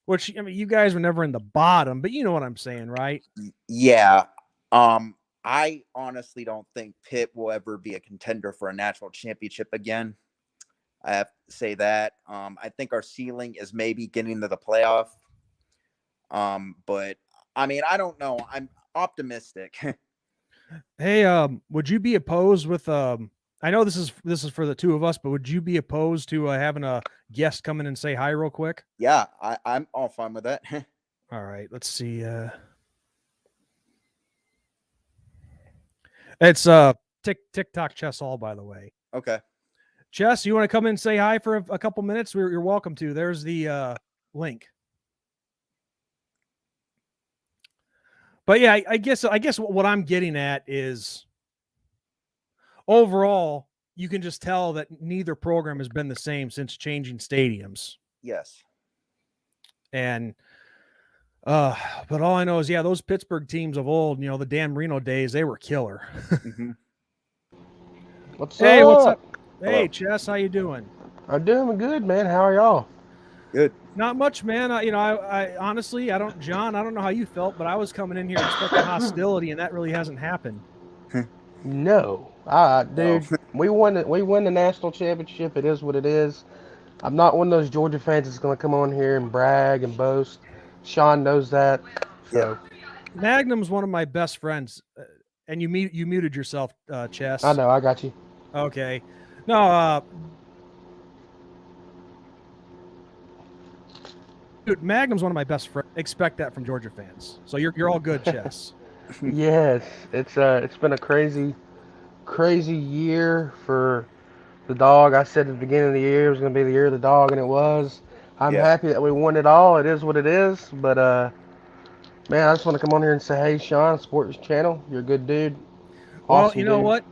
Which, I mean, you guys were never in the bottom, but you know what I'm saying, right? Yeah. I honestly don't think Pitt will ever be a contender for a national championship again. I have to say that. I think our ceiling is maybe getting to the playoff. But I mean, I don't know. I'm optimistic. Hey, would you be opposed with I know this is for the two of us, but would you be opposed to having a guest come in and say hi real quick? Yeah, I'm all fine with that. All right, let's see. It's TikTok Chess Hall, by the way. Okay. Chess, you want to come in and say hi for a couple minutes? You're welcome to. There's the link. But yeah, I guess what I'm getting at is, overall, you can just tell that neither program has been the same since changing stadiums. Yes. And but all I know is, yeah, those Pittsburgh teams of old, the Dan Marino days, they were killer. Mm-hmm. What's up? Hey, hello. Chess, how you doing? I'm doing good, man. How are y'all? Good. Not much, man. I honestly, I don't know how you felt, but I was coming in here expecting hostility, and that really hasn't happened. No, dude, we won the national championship. It is what it is. I'm not one of those Georgia fans that's going to come on here and brag and boast. Sean knows that. So, Magnum's one of my best friends, and you muted yourself, Chess. I know, I got you. Okay, no, dude, Magnum's one of my best friends. Expect that from Georgia fans. So you're all good, Chess. Yes, it's been a crazy year for the dog. I said at the beginning of the year it was going to be the year of the dog, and it was. I'm happy that we won it all. It is what it is. But man, I just want to come on here and say, hey, Sean, support this channel. You're a good dude. Well, awesome you know dude. what?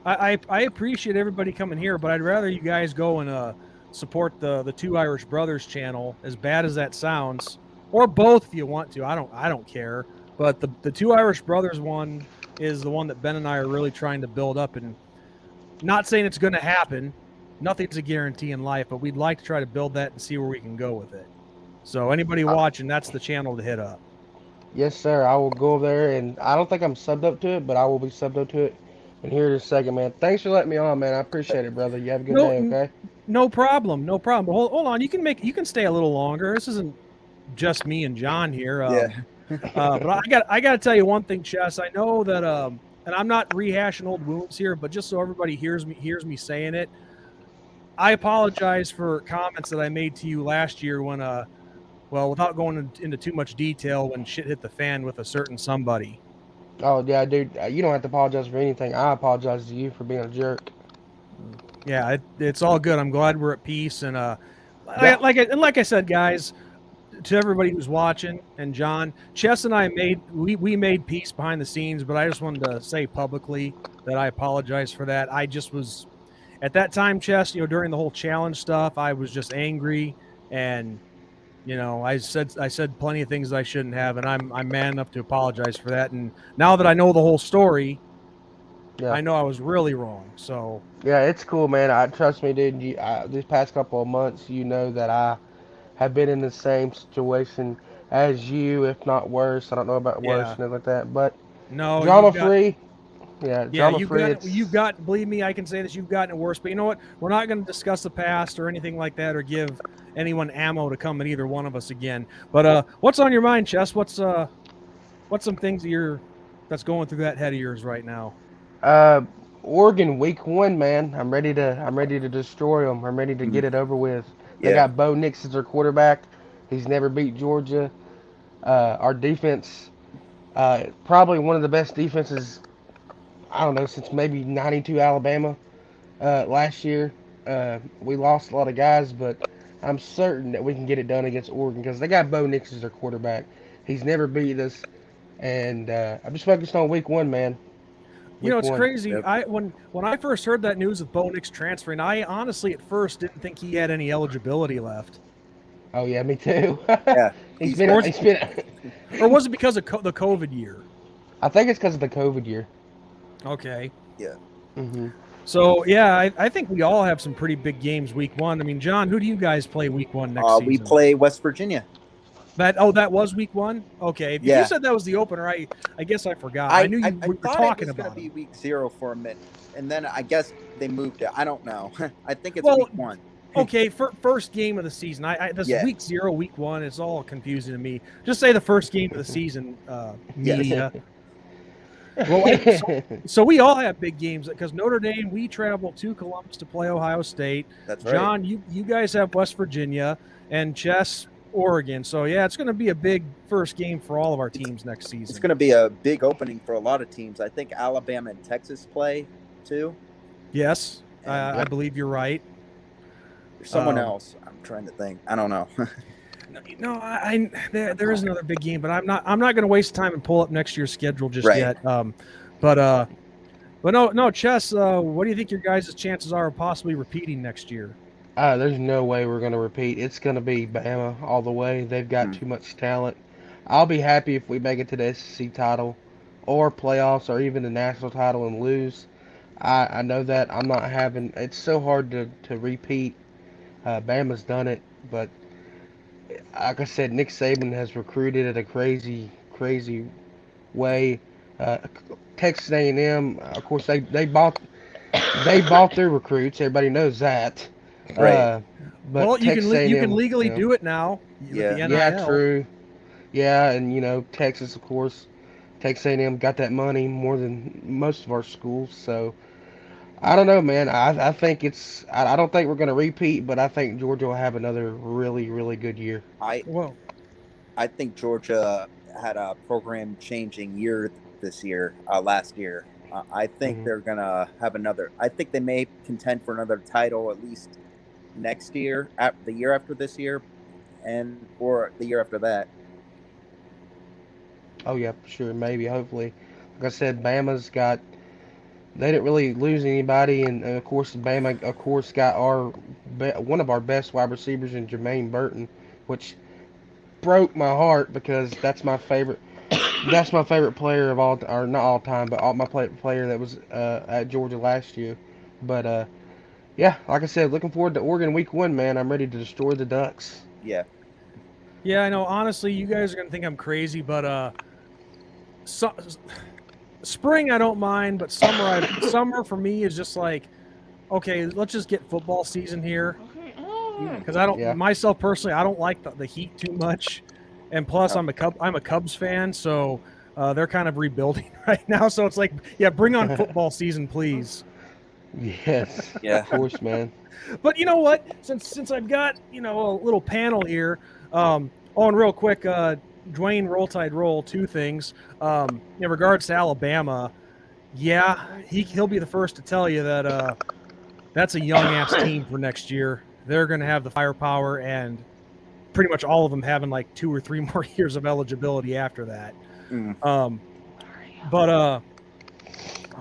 I appreciate everybody coming here, but I'd rather you guys go and support the Two Irish Brothers channel, as bad as that sounds, or both if you want to. I don't care. But the two Irish brothers one is the one that Ben and I are really trying to build up, and not saying it's going to happen. Nothing's a guarantee in life, but we'd like to try to build that and see where we can go with it. So anybody watching, that's the channel to hit up. Yes, sir. I will go over there, and I don't think I'm subbed up to it, but I will be subbed up to it. And here in a second, man. Thanks for letting me on, man. I appreciate it, brother. You have a good day, okay? No problem, no problem. But hold on, you can stay a little longer. This isn't just me and John here. Yeah. But I got to tell you one thing, Chess. I know that and I'm not rehashing old wounds here, but just so everybody hears me saying it, I apologize for comments that I made to you last year when well, without going into too much detail, when shit hit the fan with a certain somebody. Oh, yeah, dude. You don't have to apologize for anything. I apologize to you for being a jerk. Yeah, it's all good. I'm glad we're at peace, and like I said, guys, to everybody who's watching, and John, Chess and I we made peace behind the scenes, but I just wanted to say publicly that I apologize for that. I just was at that time, Chess, during the whole challenge stuff, I was just angry, and I said plenty of things I shouldn't have, and I'm man enough to apologize for that. And now that I know the whole story, Yeah. I know I was really wrong. So yeah, it's cool, man. Trust me, dude. These past couple of months, you know that I have been in the same situation as you, if not worse. I don't know about worse and like that, but no, drama free. Yeah, drama free. You've got. Believe me, I can say this. You've gotten it worse. But you know what? We're not going to discuss the past or anything like that, or give anyone ammo to come at either one of us again. But what's on your mind, Chess? What's some things that's going through that head of yours right now? Oregon week 1, man. I'm ready to destroy them. I'm ready to get it over with. They got Bo Nix as their quarterback. He's never beat Georgia. Our defense, probably one of the best defenses, I don't know, since maybe '92 Alabama last year. We lost a lot of guys, but I'm certain that we can get it done against Oregon because they got Bo Nix as their quarterback. He's never beat us, and I'm just focused on week 1, man. It's crazy. Yep. When I first heard that news of Bo Nix transferring, I honestly at first didn't think he had any eligibility left. Oh yeah, me too. Yeah, he's been. Or was it because of the COVID year? I think it's because of the COVID year. Okay. Yeah. Mm-hmm. So yeah, I think we all have some pretty big games week 1. I mean, John, who do you guys play week 1 next season? We play West Virginia. That was week 1. Okay, if you said that was the opener, I guess I forgot. I knew you were talking about it. It was going to be week 0 for a minute, and then I guess they moved it. I don't know. I think it's week 1. Okay, first game of the season. Week 0, week 1. It's all confusing to me. Just say the first game of the season, media. Well, so we all have big games because Notre Dame, we travel to Columbus to play Ohio State. That's right. John, you guys have West Virginia, and Chess, Oregon. So yeah, it's going to be a big first game for all of our teams next season. It's going to be a big opening for a lot of teams. I think Alabama and Texas play too. Yes, I believe you're right. There's someone else. I'm trying to think. I don't know. No, there is another big game, but I'm not going to waste time and pull up next year's schedule just yet. But no, Chess. What do you think your guys' chances are of possibly repeating next year? There's no way we're going to repeat. It's going to be Bama all the way. They've got too much talent. I'll be happy if we make it to the SEC title or playoffs or even the national title and lose. I know that I'm not having. It's so hard to repeat. Bama's done it, but like I said, Nick Saban has recruited at a crazy way. Texas A&M, of course, they bought their recruits. Everybody knows that. Right. But you can legally do it now. Yeah, true. Yeah, and Texas, of course, Texas A&M got that money more than most of our schools. So I don't know, man. I think I don't think we're going to repeat, but I think Georgia will have another really, really good year. I think Georgia had a program-changing year last year. I think they're going to have another. I think they may contend for another title at least next year, the year after this year, or the year after that. Oh, yeah, sure, maybe, hopefully. Like I said, Bama's got. They didn't really lose anybody, and of course, Bama, of course, got one of our best wide receivers in Jermaine Burton, which broke my heart because that's my favorite That's my favorite player of all, or not all time, but my player that was at Georgia last year. But yeah, like I said, looking forward to Oregon week 1, man. I'm ready to destroy the Ducks. Yeah. Yeah, I know. Honestly, you guys are gonna think I'm crazy, but so, spring I don't mind, but summer for me is just like, okay, let's just get football season here. Because I don't Yeah. myself personally, I don't like the heat too much, and plus I'm a Cubs fan, so they're kind of rebuilding right now. So it's like, yeah, bring on football season, please. Yes. Yeah. Of course, man. But you know what? Since I've got a little panel here, and real quick, Dwayne Roll Tide Roll, two things. In regards to Alabama, yeah, he'll be the first to tell you that that's a young ass team for next year. They're going to have the firepower, and pretty much all of them having like 2 or 3 more years of eligibility after that. What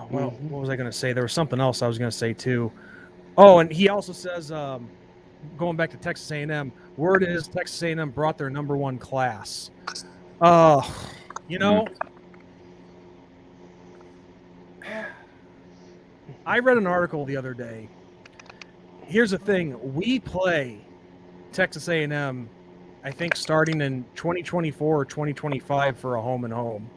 was I going to say? There was something else I was going to say too. Oh, and he also says, going back to Texas A&M, word is Texas A&M brought their number 1 class. You know, I read an article the other day. Here's the thing: we play Texas A&M, I think, starting in 2024 or 2025 for a home and home.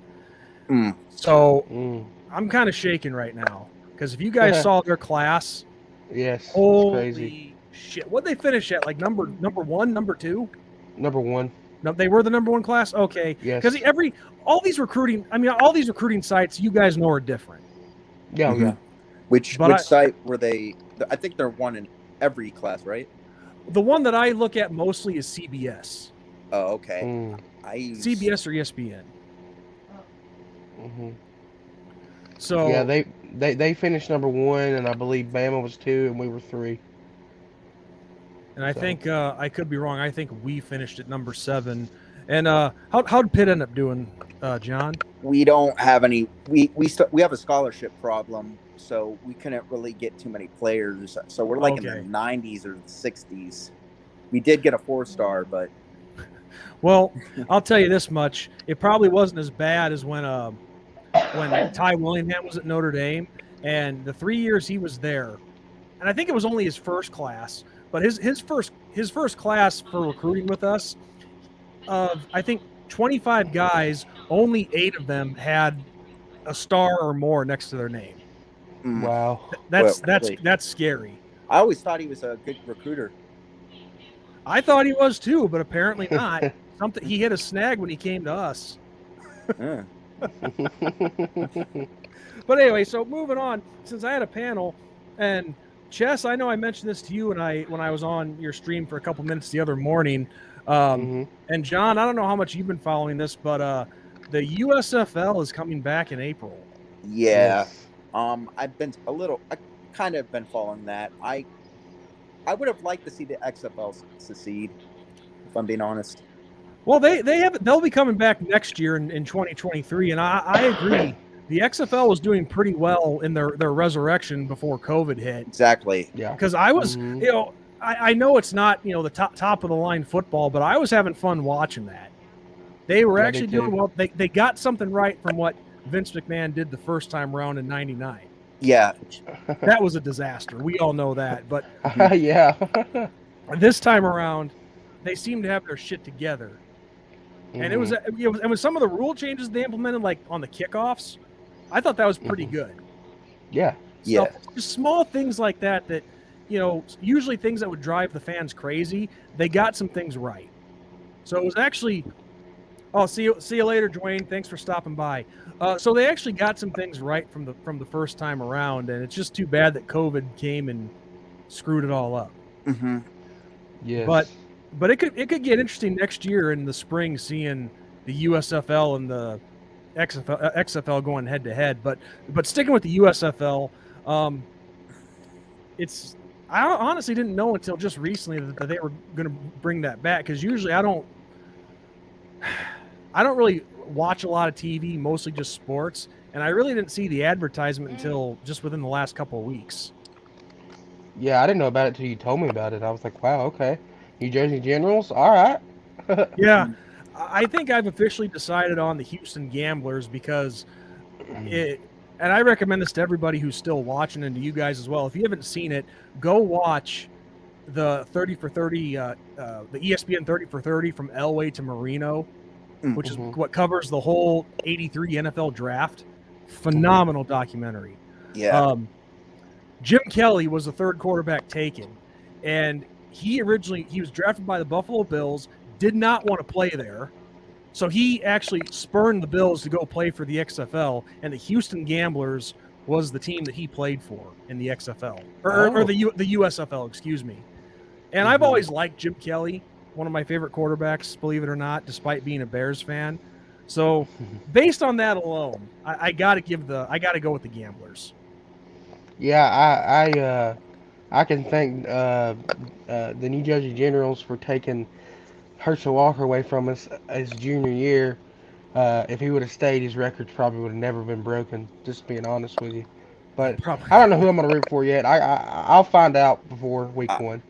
So I'm kind of shaking right now because if you guys saw their class, yes, holy crazy shit! What they finish at? Like number 1, number 2? Number 1. No, they were the number 1 class. Okay, Yes. Because all these recruiting sites, you guys know, are different. Yeah, yeah. Which site were they? I think they're one in every class, right? The one that I look at mostly is CBS. Oh, okay. CBS or ESPN. So yeah, they finished number 1, and I believe Bama was 2, and we were 3. And I think I could be wrong. I think we finished at number 7. And how'd Pitt end up doing, John? We don't have any. We have a scholarship problem, so we couldn't really get too many players. So we're like in the 90s or the 60s. We did get a 4-star, but well, I'll tell you this much: it probably wasn't as bad as when Ty Willingham was at Notre Dame, and the 3 years he was there, and I think it was only his first class. But his first class for recruiting with us, I think 25 guys, only 8 of them had a star or more next to their name. Wow, that's scary. I always thought he was a good recruiter. I thought he was too, but apparently not. He hit a snag when he came to us. But anyway, so moving on, since I had a panel, and Chess, I know I mentioned this to you when I was on your stream for a couple minutes the other morning. And John, I don't know how much you've been following this, but the USFL is coming back in April. Yeah. I kind of been following that. I would have liked to see the XFL succeed, if I'm being honest. Well, they'll be coming back next year in 2023, and I agree. The XFL was doing pretty well in their resurrection before COVID hit. Exactly. Yeah. Because I was, I know it's not, the top of the line football, but I was having fun watching that. They were actually doing well. They got something right from what Vince McMahon did the first time around in '99. Yeah. That was a disaster. We all know that. But yeah. This time around, they seem to have their shit together. And it was some of the rule changes they implemented, like on the kickoffs, I thought that was pretty good. Yeah. Just small things like that, usually things that would drive the fans crazy, they got some things right. So it was actually, see you later, Dwayne. Thanks for stopping by. So they actually got some things right from the first time around, and it's just too bad that COVID came and screwed it all up. Mm-hmm. Yes. But it could get interesting next year in the spring, seeing the USFL and the XFL going head to head. But sticking with the USFL, I honestly didn't know until just recently that they were going to bring that back, because usually I don't really watch a lot of TV, mostly just sports, and I really didn't see the advertisement until just within the last couple of weeks. Yeah, I didn't know about it until you told me about it. I was like, wow, okay. New Jersey Generals, all right. Yeah. I think I've officially decided on the Houston Gamblers because it, and I recommend this to everybody who's still watching and to you guys as well. If you haven't seen it, go watch the 30 for 30, the ESPN 30 for 30 from Elway to Marino, which is what covers the whole 83 NFL draft. Phenomenal documentary. Yeah. Jim Kelly was the third quarterback taken, and he was drafted by the Buffalo Bills, did not want to play there. So he actually spurned the Bills to go play for the XFL, and the Houston Gamblers was the team that he played for in the XFL or the USFL, excuse me. And I've always liked Jim Kelly, one of my favorite quarterbacks, believe it or not, despite being a Bears fan. So based on that alone, I got to go with the Gamblers. Yeah, I can thank the New Jersey Generals for taking Herschel Walker away from us his junior year. If he would have stayed, his records probably would have never been broken. Just being honest with you, but Probably. I don't know who I'm gonna root for yet. I'll find out before week one.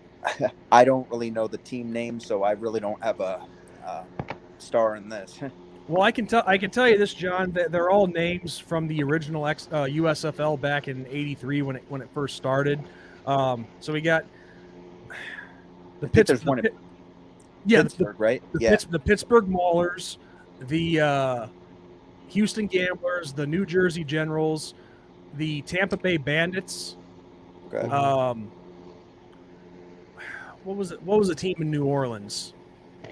I don't really know the team name, so I really don't have a star in this. Well, I can tell you this, John. That they're all names from the original USFL back in '83 when it first started. So we got the Pittsburgh, Pittsburgh, right? The Pittsburgh Maulers, the Houston Gamblers, the New Jersey Generals, the Tampa Bay Bandits. Okay. What was the team in New Orleans?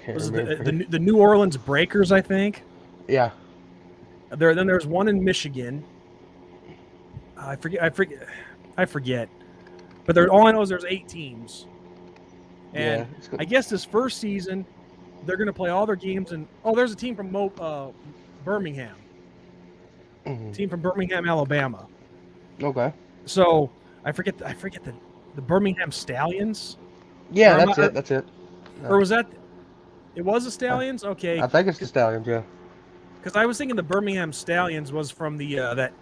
Was it the New Orleans Breakers, I think? Yeah. Then there's one in Michigan. I forget. But all I know is there's 8 teams. And I guess this first season, they're going to play all their games in. Oh, there's a team from Birmingham. Team from Birmingham, Alabama. Okay. So I forget the Birmingham Stallions. Yeah, that's it. No. Or was that? It was the Stallions? Okay. I think it's the Stallions, yeah. Because I was thinking the Birmingham Stallions was from the that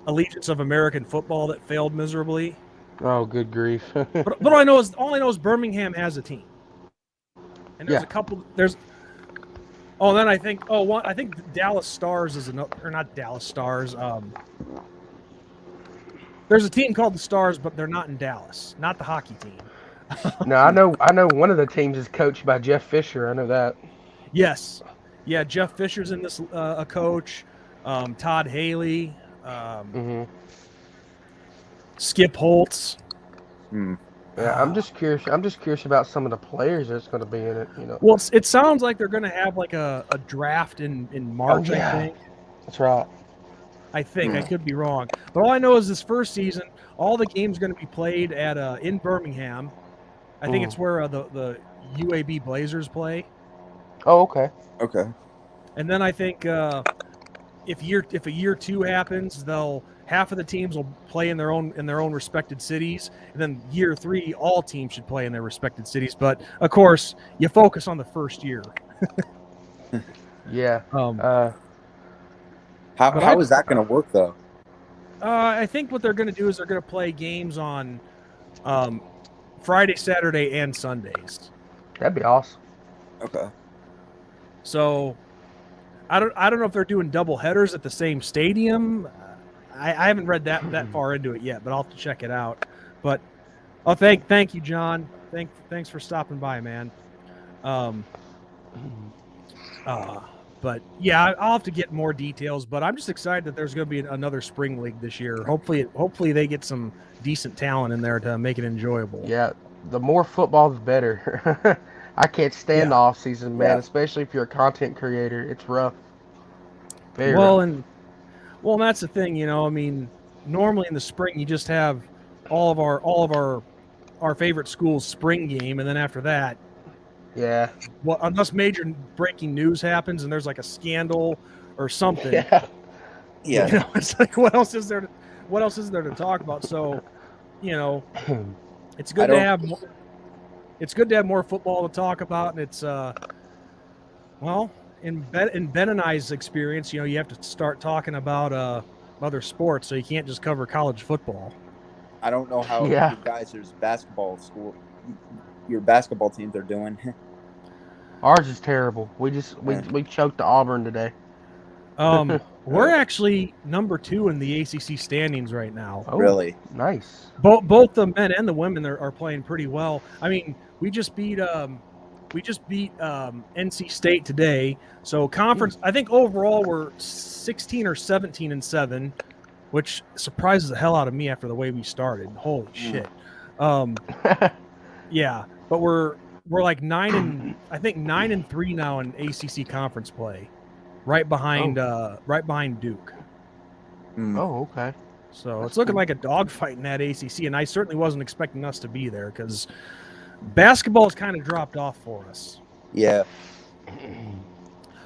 Allegiance of American Football that failed miserably. Oh, good grief! but all I know is Birmingham has a team, and there's a couple. Then I think I think Dallas Stars is or not Dallas Stars. There's a team called the Stars, but they're not in Dallas. Not the hockey team. No, I know one of the teams is coached by Jeff Fisher. I know that. Yes. Yeah, Jeff Fisher's in this a coach. Todd Haley. Skip Holtz. Yeah, I'm just curious about some of the players that's going to be in it. You know. Well, it sounds like they're going to have like a draft in March. Oh, yeah. I think. That's right. I think I could be wrong, but all I know is this first season, all the games are going to be played at in Birmingham. I think it's where the UAB Blazers play. Oh, okay. Okay. And then I think if a year 2 happens, half of the teams will play in their own respected cities, and then year 3, all teams should play in their respected cities. But of course, you focus on the first year. Yeah. How is that going to work though? I think what they're going to do is they're going to play games on Friday, Saturday, and Sundays. That'd be awesome. Okay. So I don't know if they're doing double headers at the same stadium. I haven't read that far into it yet, but I'll have to check it out. But thank you, John. Thanks for stopping by, man. But yeah, I'll have to get more details. But I'm just excited that there's going to be another spring league this year. Hopefully they get some decent talent in there to make it enjoyable. Yeah, the more football, the better. I can't stand the off season, man. Especially if you're a content creator, it's rough. Very rough. And that's the thing, you know. I mean, normally in the spring you just have all of our favorite schools' spring game, and then after that, well, unless major breaking news happens and there's like a scandal or something, you know, it's like what else is there to talk about? So, you know, it's good to have more football to talk about, and it's well, in Ben and I's experience, you know, you have to start talking about other sports, so you can't just cover college football. I don't know how you guys' your basketball teams are doing. Ours is terrible. We choked the Auburn today. We're actually number 2 in the ACC standings right now. Oh, Really? nice. Both the men and the women are playing pretty well. I mean, we just beat NC State today. So conference, I think overall we're 16 or 17-7, which surprises the hell out of me after the way we started. Holy shit. Yeah, but we're like 9-3 now in ACC conference play, right behind Duke. Oh, okay. So it's looking like a dogfight in that ACC, and I certainly wasn't expecting us to be there because basketball has kind of dropped off for us. Yeah.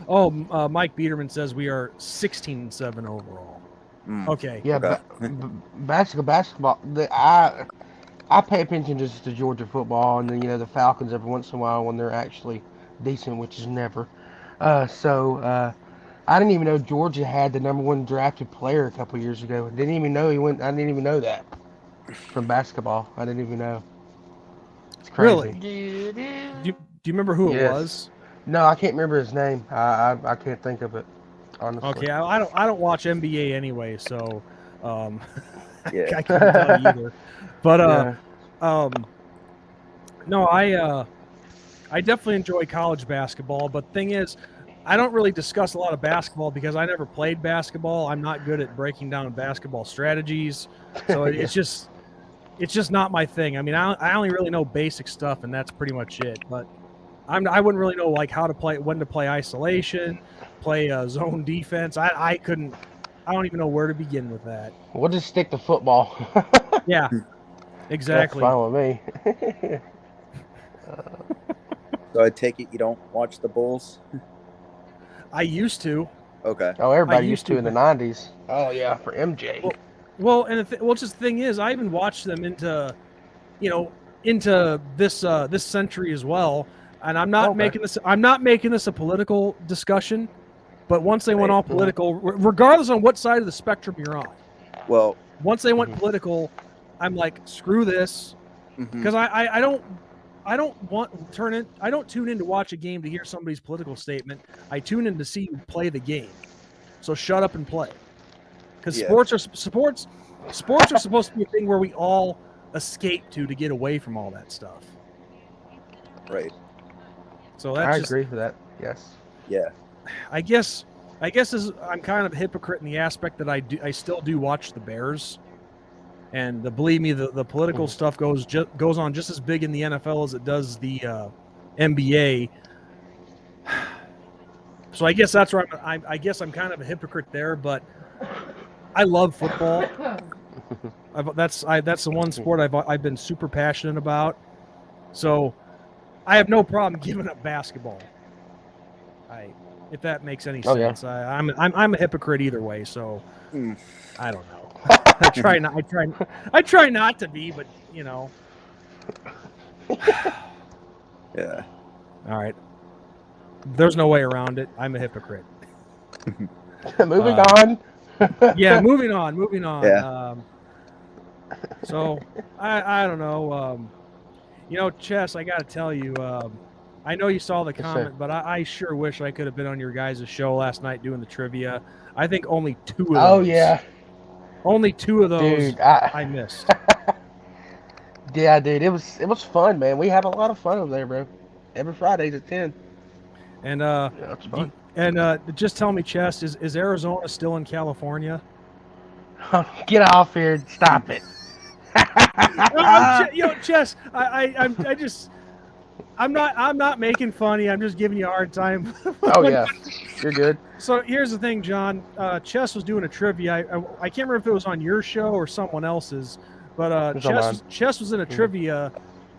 Oh, Mike Biederman says we are 16-7 overall. Okay. Yeah, Okay. basketball. I pay attention just to Georgia football, and then the Falcons every once in a while when they're actually decent, which is never. I didn't even know Georgia had the #1 drafted player a couple years ago. Didn't even know he went. I didn't even know that from basketball. I didn't even know. It's crazy. Really? Do you remember who it was? No, I can't remember his name. I can't think of it. Honestly. Okay, I don't watch NBA anyway, so Yeah. I can't tell you either. But no, I definitely enjoy college basketball. But thing is, I don't really discuss a lot of basketball because I never played basketball. I'm not good at breaking down basketball strategies, so it's just not my thing. I mean, I only really know basic stuff, and that's pretty much it. But I wouldn't really know like how to play, when to play isolation, play zone defense. I don't even know where to begin with that. We'll just stick to football. Yeah, exactly. That's fine with me. So I take it you don't watch the Bulls? I used to. Okay. Oh, everybody I used to in the '90s. Oh yeah, for MJ. Well, and just the thing is, I even watched them into this century as well. And I'm not making this a political discussion, but once they went all political, regardless on what side of the spectrum you're on, Well, once they went political, I'm like, screw this, because I don't tune in to watch a game to hear somebody's political statement. I tune in to see you play the game. So shut up and play. Because sports are supposed to be a thing where we all escape to get away from all that stuff. right. So that's I agree with that. Yes. Yeah. I guess I'm kind of a hypocrite in the aspect that I still do watch the Bears, and believe me, the political stuff goes on just as big in the NFL as it does the NBA. So I guess that's where I guess I'm kind of a hypocrite there, but I love football. That's the one sport I've been super passionate about. So I have no problem giving up basketball. If that makes any sense. Yeah. I'm a hypocrite either way, so I don't know. I try not to be, but Yeah. All right. There's no way around it. I'm a hypocrite. Moving on. Yeah, moving on. Yeah. So I don't know. Chess, I got to tell you, I know you saw the comment, but I sure wish I could have been on your guys' show last night doing the trivia. I think only 2 of those. Oh, yeah. Only 2 of those Dude, I missed. Yeah, dude, it was fun, man. We have a lot of fun over there, bro. Every Fridays at 10. And that's fun. Just tell me, Chess, is Arizona still in California? Get off here and stop it. Chess, I'm not making funny. I'm just giving you a hard time. Oh yeah, you're good. So here's the thing, John. Chess was doing a trivia. I can't remember if it was on your show or someone else's, but Chess was in a trivia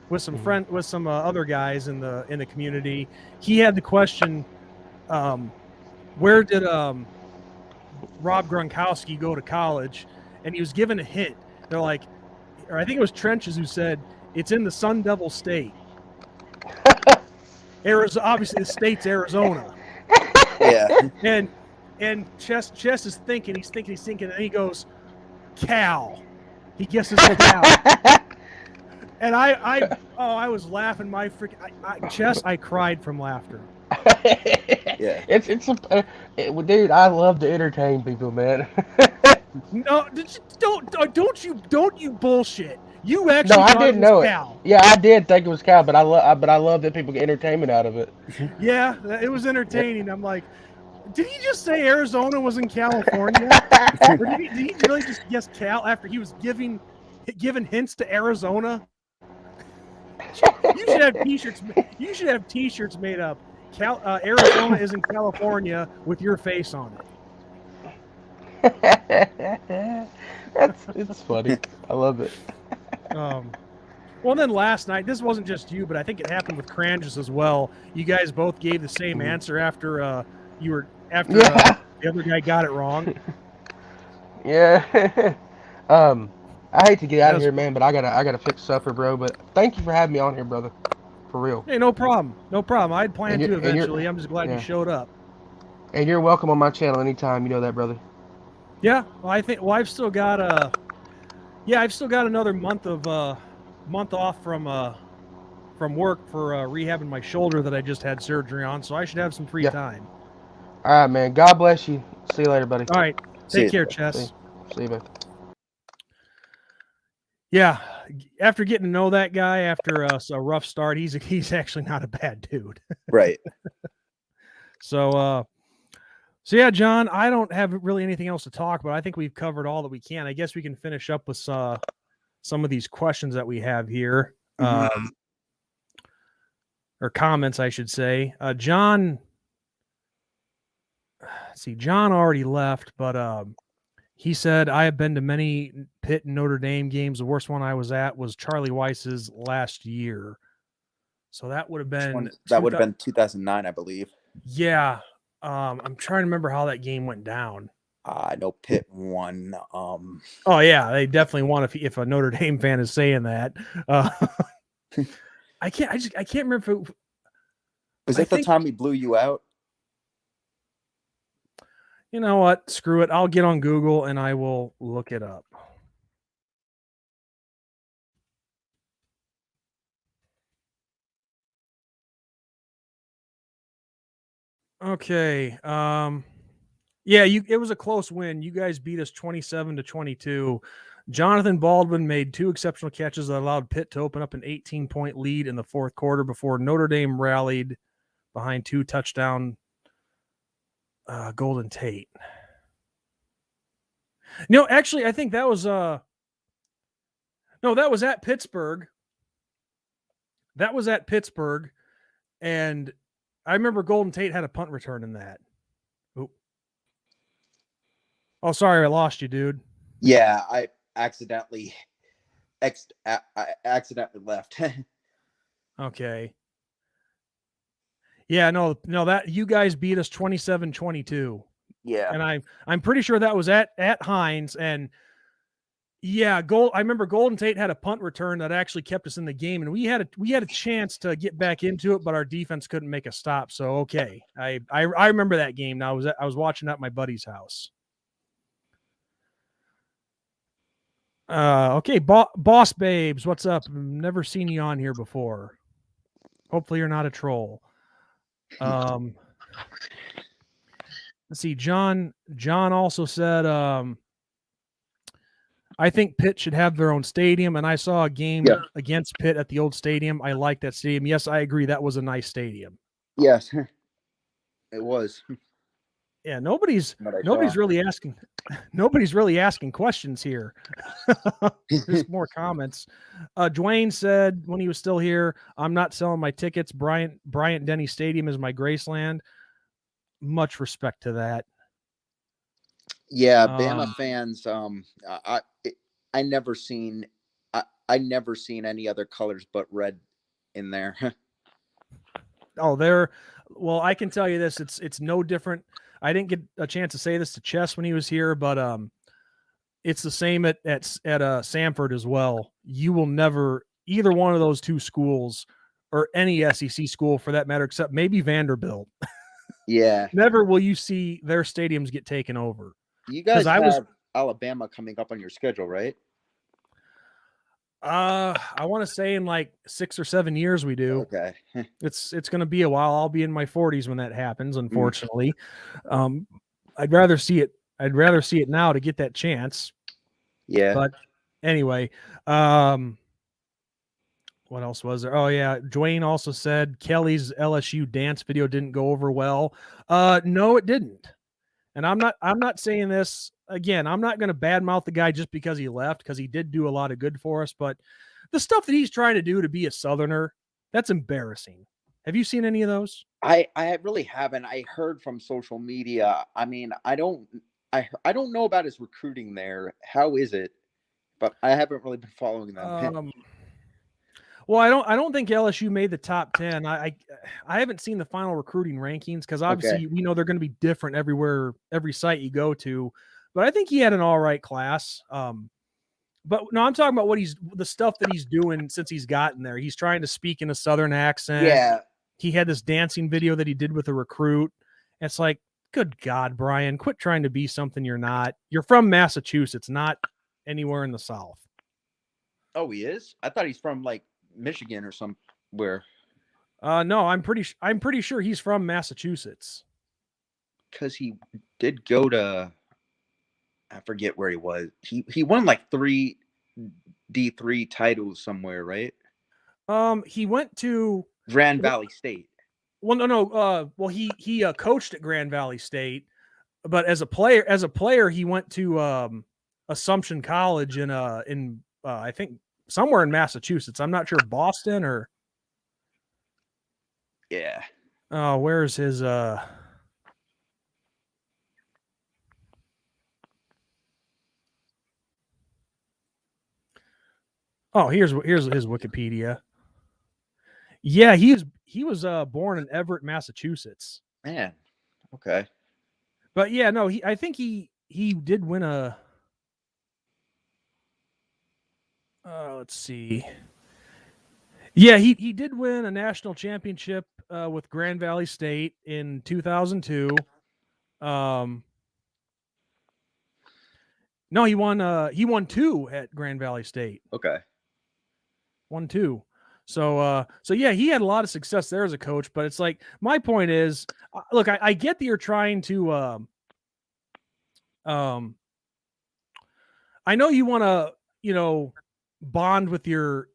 with some other guys in the community. He had the question, where did Rob Gronkowski go to college? And he was given a hint. They're like, or I think it was Trenches who said it's in the Sun Devil State. Arizona, obviously the state's Arizona. Yeah. And Chess is thinking, and he goes, Cal. He guesses Cal. And Oh, I was laughing my freaking Chess. I cried from laughter. Yeah. Dude, I love to entertain people, man. No, don't you bullshit. You No, actually I thought it didn't was know it. Cal. Yeah, I did think it was Cal, but I love that people get entertainment out of it. Yeah, it was entertaining. I'm like, did he just say Arizona was in California? Or did he really just guess Cal after he was giving hints to Arizona? You should have t-shirts. You should have t-shirts made up. Arizona is in California with your face on It's funny. I love it. it. Well, then last night, this wasn't just you, but I think it happened with Cranges as well. You guys both gave the same answer after Yeah. the other guy got it wrong. Yeah. I hate to get out of Was, here, man, but I gotta fix supper, bro. But thank you for having me on here, brother. For real. hey, no problem, no problem. I'd planned to And you're eventually. I'm just glad you yeah. showed up. And you're welcome on my channel anytime. You know that, brother. Yeah, well, I've still got I've still got another month off from work for rehabbing my shoulder that I just had surgery on, so I should have some free Yeah. time. All right, man. God bless you. See you later, buddy. All right, See take you. care, See Chess. you, man. Yeah, after getting to know that guy after a rough start, he's actually not a bad dude. Right. So yeah, John, I don't have really anything else to talk about. I think we've covered all that we can. I guess we can finish up with some of these questions that we have here, or comments, I should say. John, let's see, John already left, but he said, I have been to many Pitt and Notre Dame games. The worst one I was at was Charlie Weiss's last year. So that would have been 2009, I believe. Yeah. I'm trying to remember how that game went down. I know Pitt won. Oh yeah, they definitely won if a Notre Dame fan is saying that. I can't remember if it was it the time we blew you out? You know what? Screw it. I'll get on Google and I will look it up. Okay. Yeah, it was a close win. You guys beat us 27-22. Jonathan Baldwin made 2 exceptional catches that allowed Pitt to open up an 18-point lead in the fourth quarter before Notre Dame rallied behind 2 touchdown Golden Tate. No, actually, I think that was that was at Pittsburgh. That was at Pittsburgh, and I remember Golden Tate had a punt return in that. Oh, sorry, I lost you, dude. Yeah, I accidentally left. Okay. Yeah, no, that you guys beat us 27-22. Yeah. And I'm pretty sure that was at Hines, and yeah, I remember Golden Tate had a punt return that actually kept us in the game, and we had a chance to get back into it, but our defense couldn't make a stop. So okay. I remember that game. Now I was watching at my buddy's house. Okay, Boss Babes, what's up? Never seen you on here before. Hopefully you're not a troll. Let's see. John also said, I think Pitt should have their own stadium, and I saw a game against Pitt at the old stadium. I like that stadium. Yes, I agree. That was a nice stadium. Yes, it was. Yeah, nobody's really asking. Nobody's really asking questions here. Just more comments. Dwayne said when he was still here, I'm not selling my tickets. Bryant Denny Stadium is my Graceland. Much respect to that. Yeah, Bama fans. I never seen any other colors but red in there. Well, I can tell you this. It's no different. I didn't get a chance to say this to Chess when he was here, but it's the same at Samford as well. You will never, either one of those 2 schools or any SEC school for that matter, except maybe Vanderbilt. Yeah. Never will you see their stadiums get taken over. You guys have Alabama coming up on your schedule, right? I want to say in like 6 or 7 years we do. Okay. It's going to be a while. I'll be in my 40s when that happens, unfortunately. I'd rather see it. I'd rather see it now to get that chance. Yeah. But anyway, what else was there? Oh yeah, Dwayne also said Kelly's LSU dance video didn't go over well. No, it didn't. And I'm not saying this again. I'm not going to badmouth the guy just because he left, because he did do a lot of good for us. But the stuff that he's trying to do to be a Southerner, that's embarrassing. Have you seen any of those? I really haven't. I heard from social media. I mean, I don't know about his recruiting there. How is it? But I haven't really been following them. Well, I don't think LSU made the top 10. I haven't seen the final recruiting rankings, because obviously we know they're going to be different everywhere, every site you go to. But I think he had an all right class. But no, I'm talking about the stuff that he's doing since he's gotten there. He's trying to speak in a Southern accent. Yeah. He had this dancing video that he did with a recruit. It's like, good God, Brian, quit trying to be something you're not. You're from Massachusetts, not anywhere in the South. Oh, he is? I thought he's from like Michigan or somewhere. No, I'm pretty sure he's from Massachusetts. Because he did go to, I forget where he was. He won like 3 D3 titles somewhere, right? He went to Grand Valley State. Well, no. Well, he coached at Grand Valley State, but as a player, he went to Assumption College in I think somewhere in Massachusetts. I'm not sure, Boston or. Yeah. Oh, where's his Oh, here's his Wikipedia. Yeah, he was born in Everett, Massachusetts. Man. Okay. But yeah, no, I think he did win a let's see. Yeah, he did win a national championship with Grand Valley State in 2002. No, he won 2 at Grand Valley State. Okay. 1, 2. So yeah, he had a lot of success there as a coach, but it's like, my point is, look, I get that you're trying to I know you want to, bond with your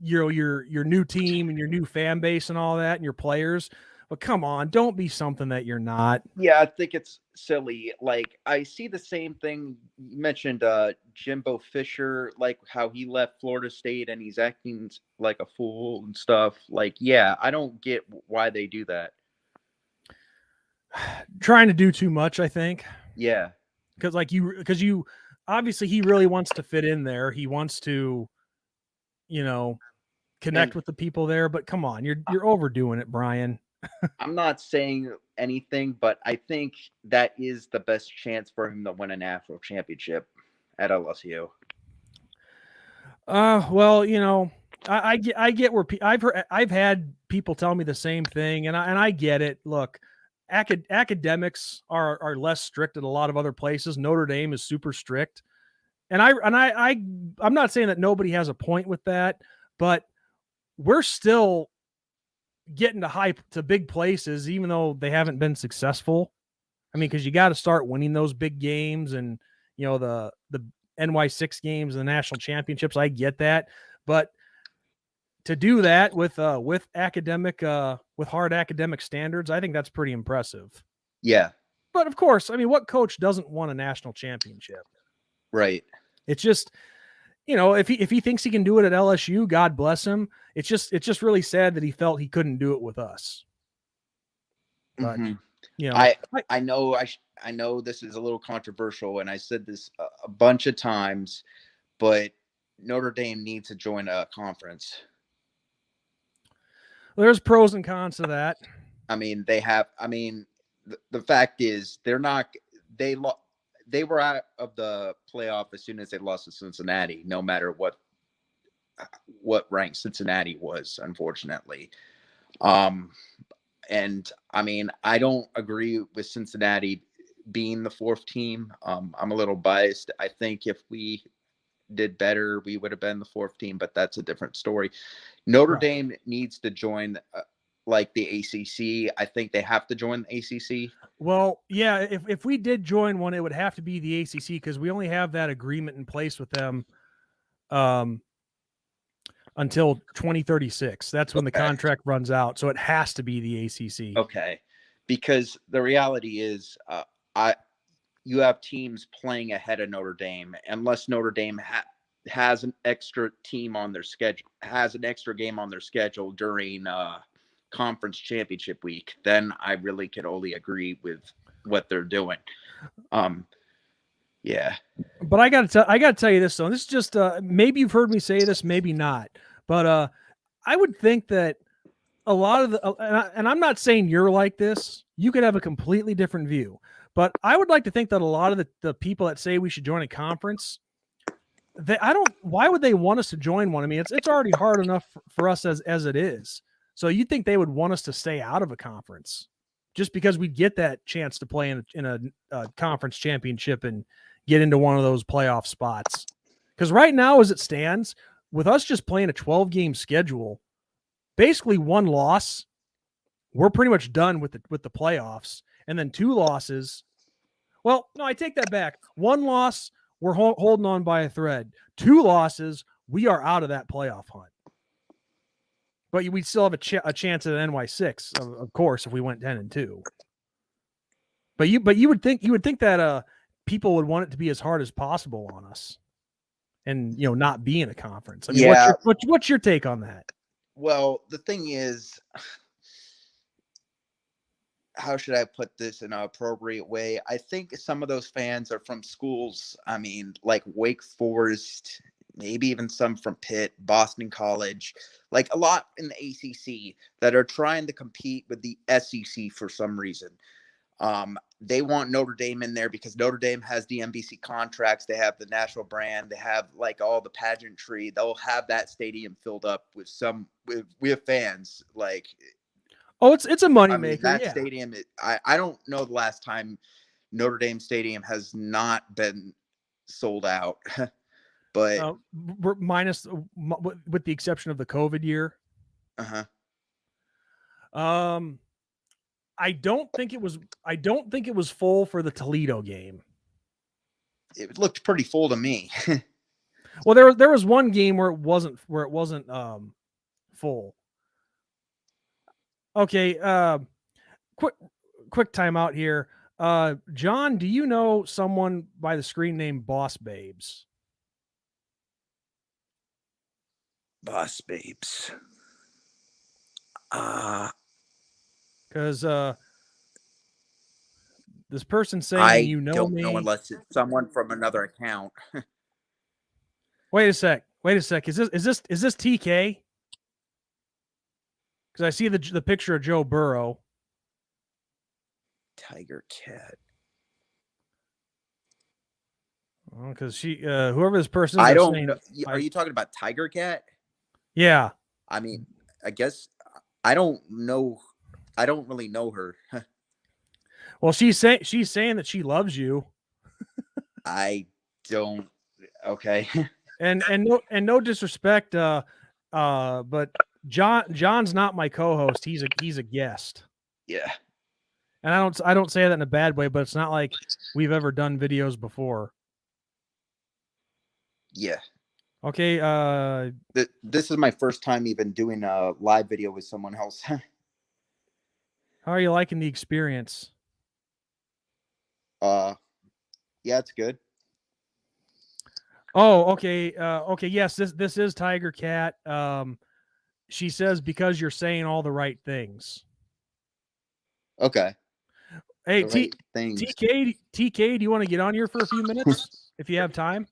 new team and your new fan base and all that and your players, but come on, don't be something that you're not. Yeah, I think it's silly. Like, I see the same thing. You mentioned Jimbo Fisher, like how he left Florida State and he's acting like a fool and stuff. Like, yeah, I don't get why they do that. Trying to do too much, I think. Yeah. Because you obviously, he really wants to fit in there. He wants to, connect with the people there, but come on, you're overdoing it, Brian. I'm not saying anything, but I think that is the best chance for him to win a national championship at LSU. Well, I get where I've had people tell me the same thing, and I get it. Look, academics are less strict at a lot of other places. Notre Dame is super strict, and I'm not saying that nobody has a point with that, but we're still getting to big places, even though they haven't been successful. I mean, because you got to start winning those big games, and the NY6 games and the national championships. I get that, but to do that with hard academic standards, I think that's pretty impressive. Yeah. But of course, I mean, what coach doesn't want a national championship? Right. It's just, if he thinks he can do it at LSU, God bless him. It's just really sad that he felt he couldn't do it with us. But I know this is a little controversial, and I said this a bunch of times, but Notre Dame needs to join a conference. There's pros and cons to that. I mean, the fact is they were out of the playoff as soon as they lost to Cincinnati, no matter what rank Cincinnati was, unfortunately. And I mean, I don't agree with Cincinnati being the 4th team. I'm a little biased. I think if we did better, we would have been the fourth team, but that's a different story. Notre Right. Dame needs to join like the ACC. I think they have to join the ACC. Well, yeah, if we did join one, it would have to be the ACC because we only have that agreement in place with them until 2036. That's when the contract runs out. So it has to be the ACC. Okay. Because the reality is you have teams playing ahead of Notre Dame unless Notre Dame has an extra team on their schedule, has an extra game on their schedule during conference championship week, then I really could only agree with what they're doing. Yeah. But I got to tell you this though. This is just maybe you've heard me say this, maybe not. But I would think that a lot of the and I'm not saying you're like this. You could have a completely different view. But I would like to think that a lot of the people that say we should join a conference, why would they want us to join one? I mean, it's already hard enough for us as it is. So you think they would want us to stay out of a conference just because we get that chance to play in a conference championship and get into one of those playoff spots? Because right now, as it stands, with us just playing a 12-game schedule, basically one loss, we're pretty much done with the playoffs. And then 2 losses. Well, no, I take that back. 1 loss, we're holding on by a thread. 2 losses, we are out of that playoff hunt. But we'd still have a chance at an NY6, of course, if we went 10-2. But you would think that people would want it to be as hard as possible on us, and not be in a conference. I mean, yeah. what's your take on that? Well, the thing is, how should I put this in an appropriate way? I think some of those fans are from schools, I mean, like Wake Forest, maybe even some from Pitt, Boston College, like a lot in the ACC that are trying to compete with the SEC for some reason. They want Notre Dame in there because Notre Dame has the NBC contracts. They have the national brand. They have like all the pageantry. They'll have that stadium filled up with fans. Like, oh, it's a moneymaker. That yeah. stadium. I don't know the last time Notre Dame Stadium has not been sold out, but minus with the exception of the COVID year. I don't think it was full for the Toledo game. It looked pretty full to me. Well, there was one game where it wasn't full. Okay, quick timeout here. John, do you know someone by the screen name Boss Babes? Boss Babes. Because this person saying I don't know unless it's someone from another account. Wait a sec. Is this TK? Because I see the picture of Joe Burrow. Tiger Cat. Because whoever this person is, I don't know. Are you talking about Tiger Cat? Yeah. I mean, I guess I don't know. I don't really know her. Well, she's saying that she loves you. I don't. Okay. and no disrespect, but John's not my co-host. He's a guest. Yeah. And I don't say that in a bad way, but it's not like we've ever done videos before. Yeah. Okay. This is my first time even doing a live video with someone else. How are you liking the experience? Yeah, it's good. Oh, okay. Okay. Yes, this is Tiger Cat. She says because you're saying all the right things. Okay. Hey, TK, do you want to get on here for a few minutes if you have time?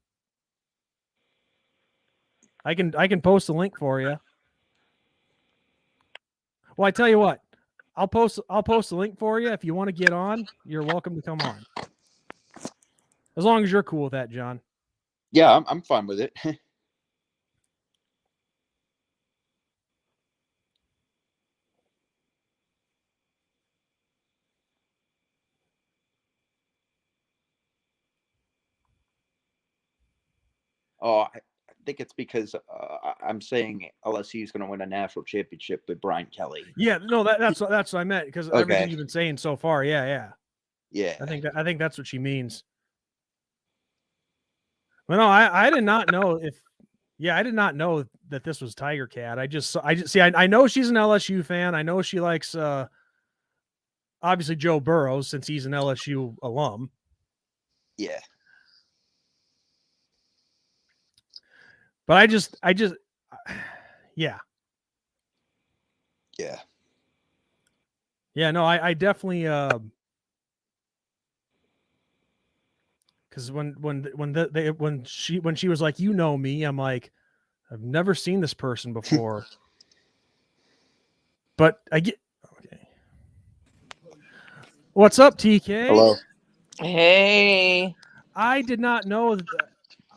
I can post a link for you. Well, I tell you what, I'll post a link for you if you want to get on. You're welcome to come on, as long as you're cool with that, John. Yeah, I'm fine with it. Oh, I think it's because I'm saying LSU is going to win a national championship with Brian Kelly. Yeah, no, that's what I meant because everything you've been saying so far. Yeah. Yeah. I think that's what she means. Well, no, I did not know I did not know that this was Tiger Cat. I just see. I know she's an LSU fan. I know she likes obviously Joe Burrows since he's an LSU alum. Yeah. But I just yeah. Yeah. Yeah, no, I definitely because when she was like, you know me, I'm like, I've never seen this person before. But I get okay. What's up, TK? Hello. Hey. I did not know that.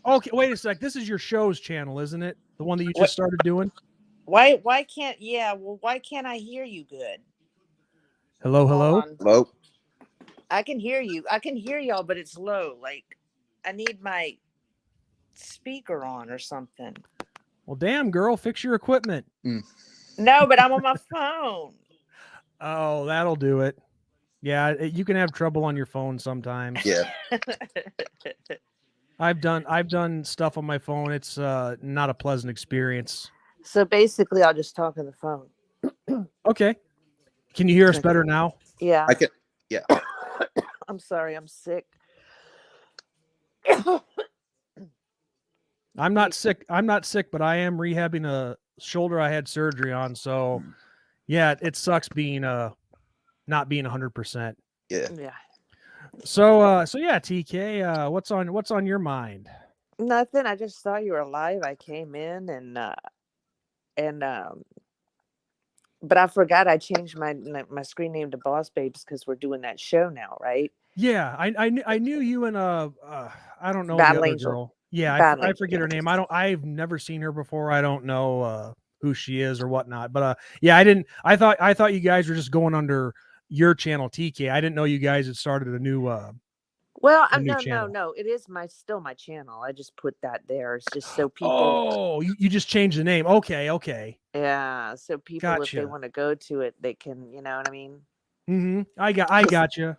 Okay, wait a sec. This is your show's channel, isn't it? The one that you What? just started doing? Why can't why can't I hear you good? Hello, Hold hello. on. Hello. I can hear you. I can hear y'all, but it's low. Like I need my speaker on or something. Well, damn, girl, fix your equipment. No, but I'm on my phone. Oh, that'll do it. Yeah, you can have trouble on your phone sometimes. Yeah. I've done stuff on my phone. It's not a pleasant experience. So basically I'll just talk on the phone. Okay. Can you hear us better now? Yeah. I can. Yeah. I'm sorry, I'm sick. I'm not sick, but I am rehabbing a shoulder I had surgery on. So yeah, it sucks being not being 100%. Yeah. Yeah. So yeah, TK, what's on your mind? Nothing. I just saw you were live. I came in and but I forgot I changed my screen name to Boss Babes because we're doing that show now, right? Yeah, I knew you and I don't know Battle the other Angel. girl. Yeah, Battle I Angel, forget yeah. her name. I've never seen her before. I don't know who she is or whatnot. But yeah, I thought you guys were just going under your channel, TK. I didn't know you guys had started a new Well, new no. channel. It is still my channel. I just put that there. It's just so people. Oh, you just changed the name. Okay. Yeah, so people, if they Gotcha. want to go to it, they can. You know what I mean? Mm-hmm. I got you.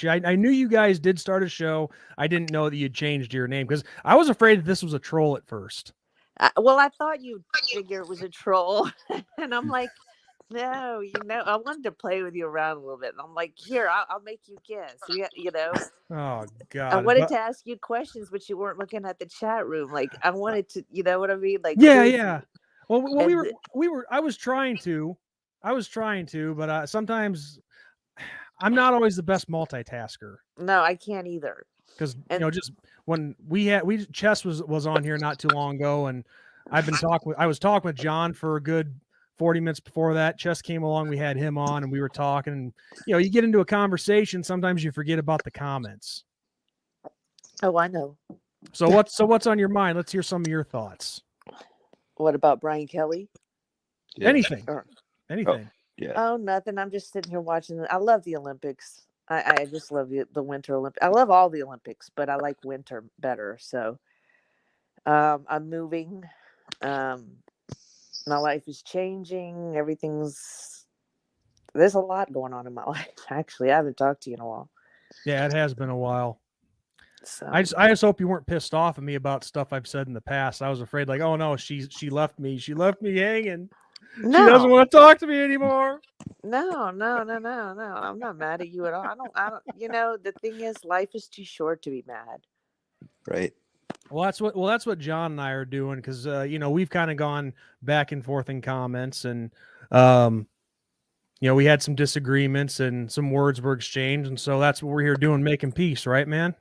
I knew you guys did start a show. I didn't know that you'd changed your name because I was afraid that this was a troll at first. Well, I thought you'd figure it was a troll, and I'm like, no, I wanted to play with you around a little bit. And I'm like, here, I'll make you guess. You know. Oh God! I wanted to ask you questions, but you weren't looking at the chat room. Like I wanted to, you know what I mean? Like yeah. Well, and we were. I was trying to, but sometimes I'm not always the best multitasker. No, I can't either. Because just when Chess was on here not too long ago, and I was talking with John for a good 40 minutes before that. Chess came along, we had him on, and we were talking. And you get into a conversation, sometimes you forget about the comments. Oh, I know. So what's on your mind? Let's hear some of your thoughts. What about Brian Kelly? Yeah. Anything. Anything. Yeah. Oh, nothing. I'm just sitting here watching. I love the Olympics. I just love the Winter Olympics. I love all the Olympics, but I like winter better. So I'm moving. My life is changing. There's a lot going on in my life. Actually, I haven't talked to you in a while. Yeah, it has been a while. So I just hope you weren't pissed off at me about stuff I've said in the past. I was afraid, like, oh no, she left me. She left me hanging. no, She doesn't want to talk to me anymore. no. I'm not mad at you at all. I don't. The thing is, life is too short to be mad. Right. Well, that's what John and I are doing because we've kind of gone back and forth in comments, and we had some disagreements and some words were exchanged, and so that's what we're here doing, making peace, right, man?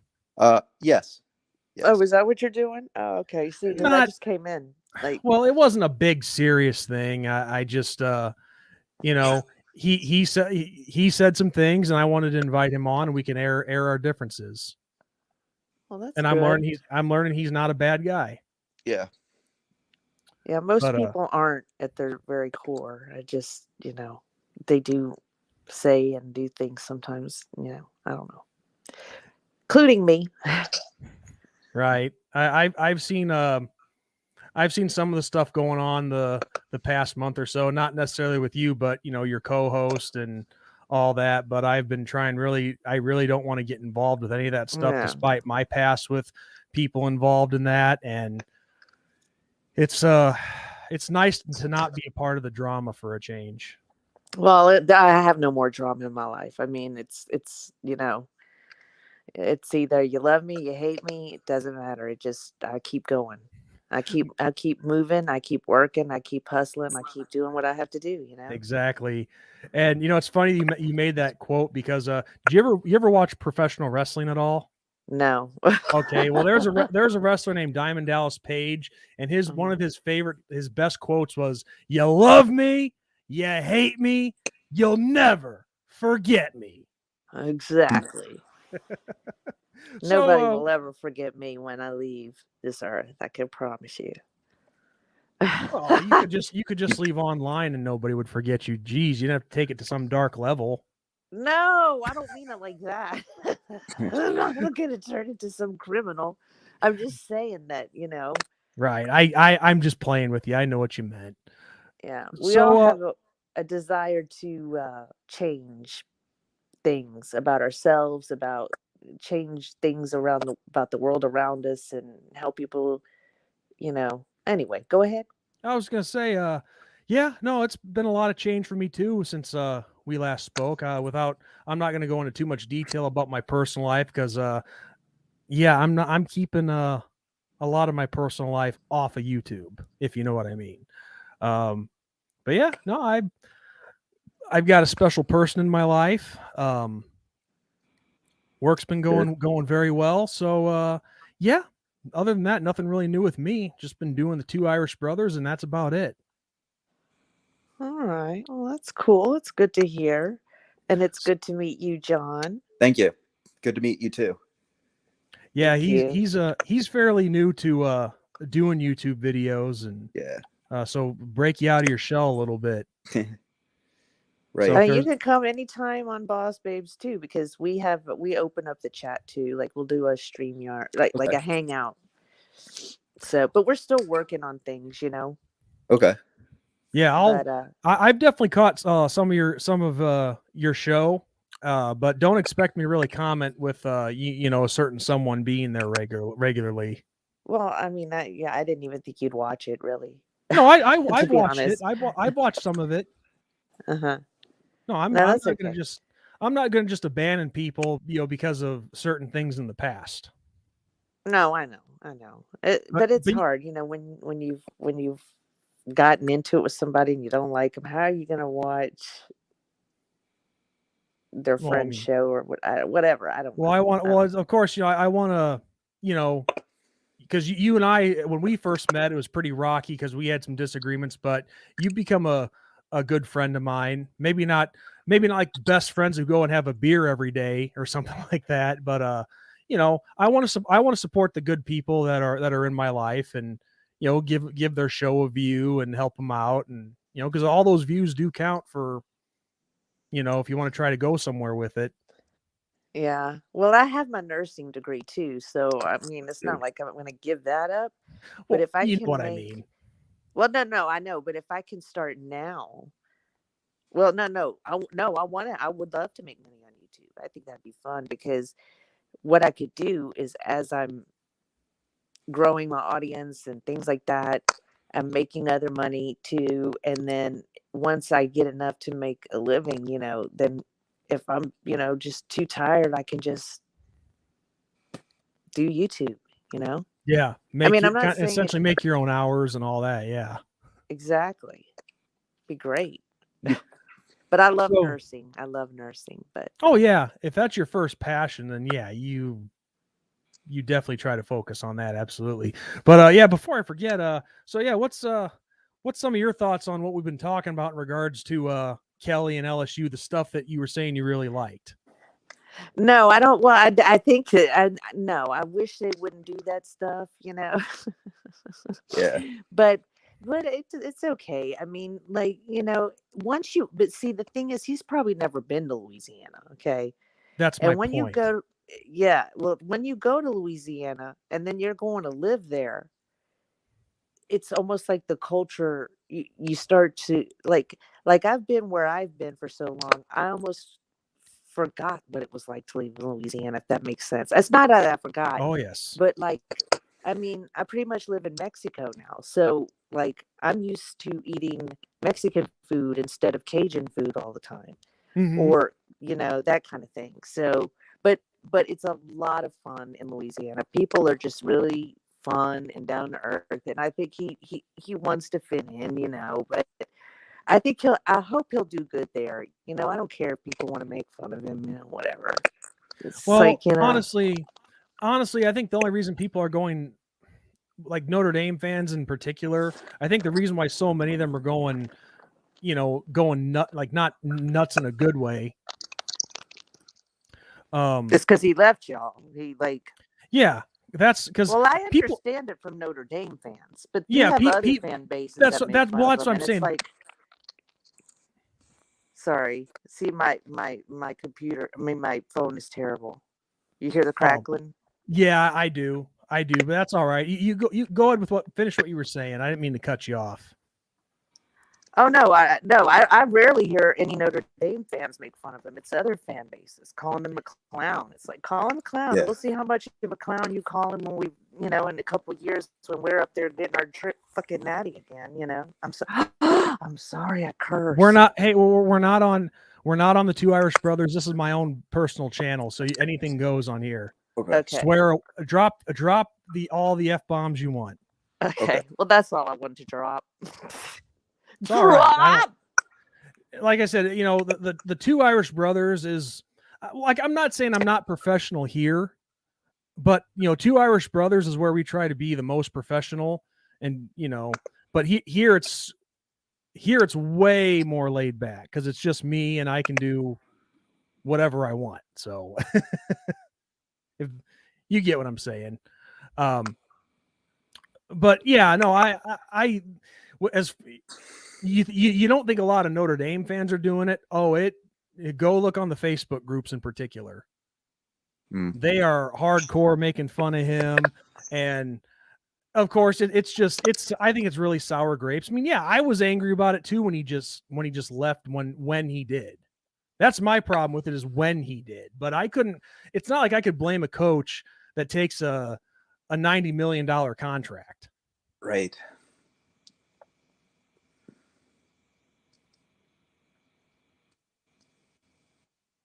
Yes. Oh, is that what you're doing? Oh, okay. See, because I just came in. Like, well, it wasn't a big serious thing. I just he said some things, and I wanted to invite him on, and we can air our differences. well, that's and good. I'm learning he's not a bad guy. Yeah. Yeah, most people aren't at their very core. I just, they do say and do things sometimes, I don't know. Including me. Right. I've seen some of the stuff going on the past month or so, not necessarily with you, but your co-host and all that. But I've been trying I really don't want to get involved with any of that stuff, Yeah. despite my past with people involved in that. And it's nice to not be a part of the drama for a change. Well, I have no more drama in my life. I mean, it's it's either you love me, you hate me. It doesn't matter. I keep going. I keep moving. I keep working. I keep hustling. I keep doing what I have to do. Exactly. And it's funny you made that quote because did you ever watch professional wrestling at all? No. Okay, well there's a wrestler named Diamond Dallas Page, and one of his best quotes was, "You love me, you hate me, you'll never forget me." Exactly. So, Nobody will ever forget me when I leave this earth. I can promise you. well, you could just leave online and nobody would forget you. Geez, you'd have to take it to some dark level. No, I don't mean it like that. I'm not going to turn into some criminal. I'm just saying that, Right. I'm just playing with you. I know what you meant. Yeah. We So, all have a desire to change things about ourselves, change things about the world around us and help people, Anyway, go ahead. I was gonna say, yeah, no, it's been a lot of change for me too since we last spoke. I'm not gonna go into too much detail about my personal life because, yeah, I'm keeping a lot of my personal life off of YouTube, if you know what I mean. But yeah, no, I've got a special person in my life. Work's been going very well. So, yeah. Other than that, nothing really new with me. Just been doing the Two Irish Brothers, and that's about it. All right. Well, that's cool. It's good to hear. And it's good to meet you, John. Thank you. Good to meet you too. Yeah, Thank he's fairly new to doing YouTube videos, and yeah. So break you out of your shell a little bit. Right. So I mean, you can come anytime on Boss Babes too, because we open up the chat too. Like we'll do a StreamYard, like a hangout. So, but we're still working on things, Okay. Yeah, I've definitely caught some of your show, but don't expect me to really comment with a certain someone being there regularly. Well, I mean, I didn't even think you'd watch it, really. No, I've be watched honest. it. I've watched some of it. Uh-huh. No, I'm No, not that's gonna okay. I'm not gonna just abandon people, because of certain things in the past. No, I know. But it's hard, when you've gotten into it with somebody and you don't like them. How are you gonna watch their friend's show or whatever? I don't know. Of course, I want to, because you and I, when we first met, it was pretty rocky because we had some disagreements, but you become a good friend of mine. Maybe not like best friends who go and have a beer every day or something like that. But, I want to support the good people that are in my life and, give their show a view and help them out. And, because all those views do count for, if you want to try to go somewhere with it. Yeah. Well, I have my nursing degree too, so I mean, it's not like I'm going to give that up. But if I you can know what I mean. Well, no, I know, but if I can start now, well, I would love to make money on YouTube. I think that'd be fun because what I could do is as I'm growing my audience and things like that, I'm making other money too, and then once I get enough to make a living, then if I'm, just too tired, I can just do YouTube, Yeah. I mean, I'm not saying essentially make your own hours and all that. Yeah. Exactly. Be great. But I love nursing. But oh yeah, if that's your first passion, then yeah, you definitely try to focus on that. Absolutely. But yeah, before I forget, so yeah, what's some of your thoughts on what we've been talking about in regards to Kelly and LSU, the stuff that you were saying you really liked? No, I don't. Well, I think no, I wish they wouldn't do that stuff, Yeah. But it's okay. I mean, like, but see, the thing is, he's probably never been to Louisiana. Okay. That's And my when point. yeah. Well, when you go to Louisiana and then you're going to live there, it's almost like the culture you start to like I've been where I've been for so long. I almost forgot what it was like to live in Louisiana, if that makes sense. It's not that I forgot, Oh yes. but like I mean, I pretty much live in Mexico now. So like I'm used to eating Mexican food instead of Cajun food all the time. Mhm. Or, that kind of thing. So, but it's a lot of fun in Louisiana. People are just really fun and down to earth, and I think he wants to fit in. But I hope he'll do good there. I don't care if people want to make fun of him, whatever. It's Well, like, honestly, I think the only reason people are going, like Notre Dame fans in particular, I think the reason why so many of them are going, going not nuts in a good way. It's because he left y'all. Yeah, that's because Well, I people. understand it from Notre Dame fans, but you Yeah, have other fan bases that's that make that's fun well, of that's them, what I'm and it's saying. like, sorry, see my computer. I mean, my phone is terrible. You hear the crackling? Yeah, I do, but that's all right. You go ahead with finish what you were saying. I didn't mean to cut you off. Oh no, I rarely hear any Notre Dame fans make fun of him. It's other fan bases calling him a clown. It's like, call him a clown. Yeah. We'll see how much of a clown you call him when we, in a couple of years when we're up there getting our trip fucking natty again. I'm so I'm sorry I cursed. We're not. Hey, we're not on. We're not on the Two Irish Brothers. This is my own personal channel, so anything goes on here. Okay. Swear, drop all the F-bombs you want. Okay. Well, that's all I wanted to drop. It's all right. Like I said, the Two Irish Brothers is like, I'm not saying I'm not professional here, but Two Irish Brothers is where we try to be the most professional, and but here it's way more laid back because it's just me and I can do whatever I want. So if you get what I'm saying. But yeah, no, I as you don't think a lot of Notre Dame fans are doing it. Go look on the Facebook groups in particular. They are hardcore making fun of him, and of course it's I think it's really sour grapes. I mean, yeah, I was angry about it too when he just left when he did. That's my problem with it, is when he did. But it's not like I could blame a coach that takes a $90 million contract. Right.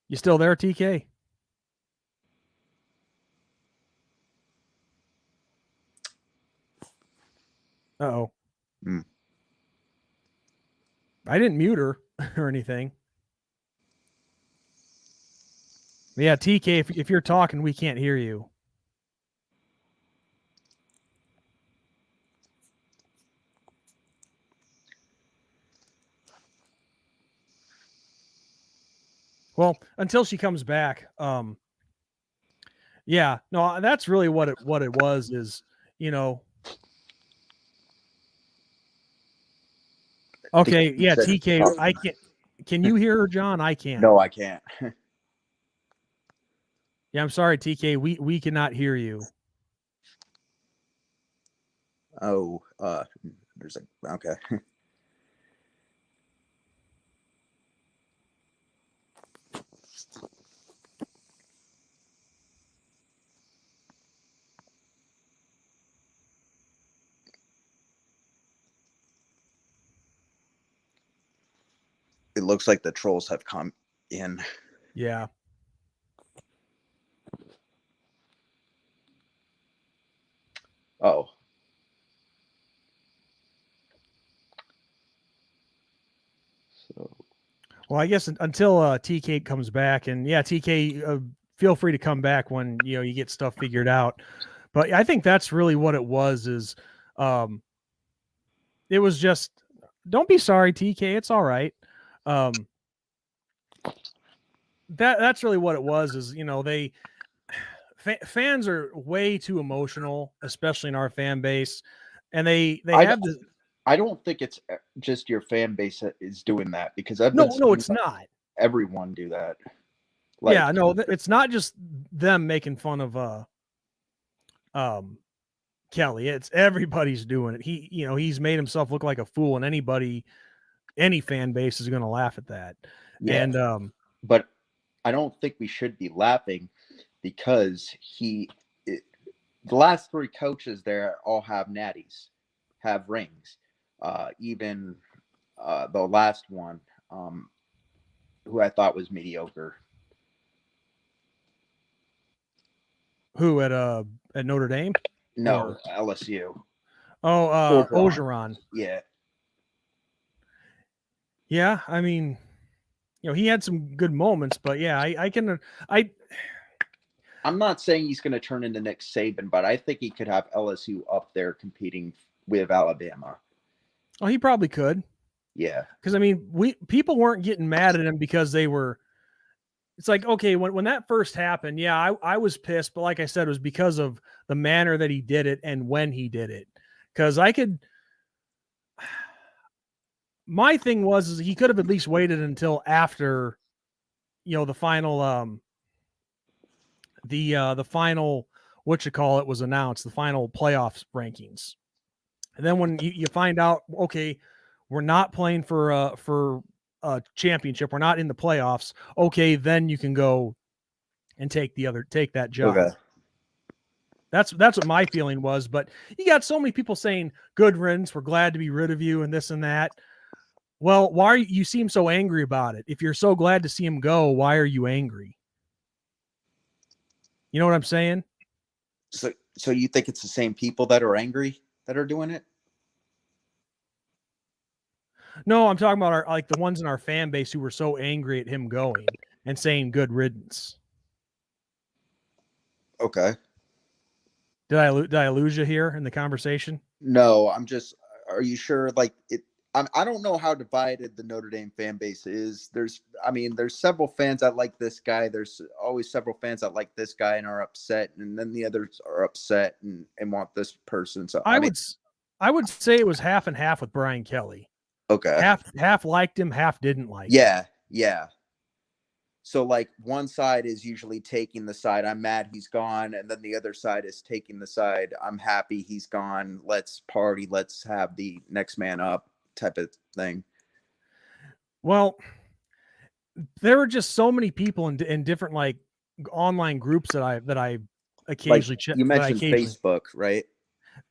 You still there, TK? Uh-oh. I didn't mute her or anything. But yeah, TK, if you're talking, we can't hear you. Well, until she comes back, yeah, no, that's really what it was, is, okay, yeah, TK, I can't. Can you hear her, John? I can't. No, I can't. Yeah, I'm sorry, TK. We cannot hear you. Oh, there's okay. It looks like the trolls have come in. Yeah. Oh. So. Well, I guess until TK comes back, and yeah, TK, feel free to come back when you get stuff figured out. But I think that's really what it was. Is it was just, don't be sorry, TK. It's all right. That's really what it was. Is fans are way too emotional, especially in our fan base, and they have this. I don't think it's just your fan base that is doing that, because No, it's not. Everyone do that. Like, yeah, no, it's not just them making fun of Kelly. It's everybody's doing it. He's made himself look like a fool, and any fan base is going to laugh at that. yeah. And But I don't think we should be laughing because the last 3 coaches there all have natties, have rings. Even the last one, who I thought was mediocre. who at Notre Dame? No, LSU. Oh, Orgeron. Orgeron. Yeah. Yeah, I mean, he had some good moments, but yeah, I'm not saying he's going to turn into Nick Saban, but I think he could have LSU up there competing with Alabama. Oh, he probably could. Yeah. Because I mean, people weren't getting mad at him because they were. It's like, okay, when that first happened, yeah, I was pissed, but like I said, it was because of the manner that he did it and when he did it. Because my thing is he could have at least waited until after, the final, the final, was announced, the final playoffs rankings. And then when you find out, okay, we're not playing for a championship, we're not in the playoffs. Okay, then you can go and take that job. Okay. That's what my feeling was. But you got so many people saying, "Good riddance, we're glad to be rid of you," and this and that. Well, why you seem so angry about it? If you're so glad to see him go, why are you angry? You know what I'm saying? So you think it's the same people that are angry that are doing it? No, I'm talking about the ones in our fan base who were so angry at him going and saying "good riddance." Okay. Did I lose you here in the conversation? No, are you sure? Like I don't know how divided the Notre Dame fan base is. There's several fans that like this guy. There's always several fans that like this guy and are upset, and then the others are upset and want this person. So I would say it was half and half with Brian Kelly. Okay. Half liked him, half didn't like him. Yeah, yeah. So like one side is usually taking the side, I'm mad he's gone, and then the other side is taking the side, I'm happy he's gone. Let's party, let's have the next man up type of thing. Well, there were just so many people in different like online groups that I occasionally check. You mentioned Facebook, right?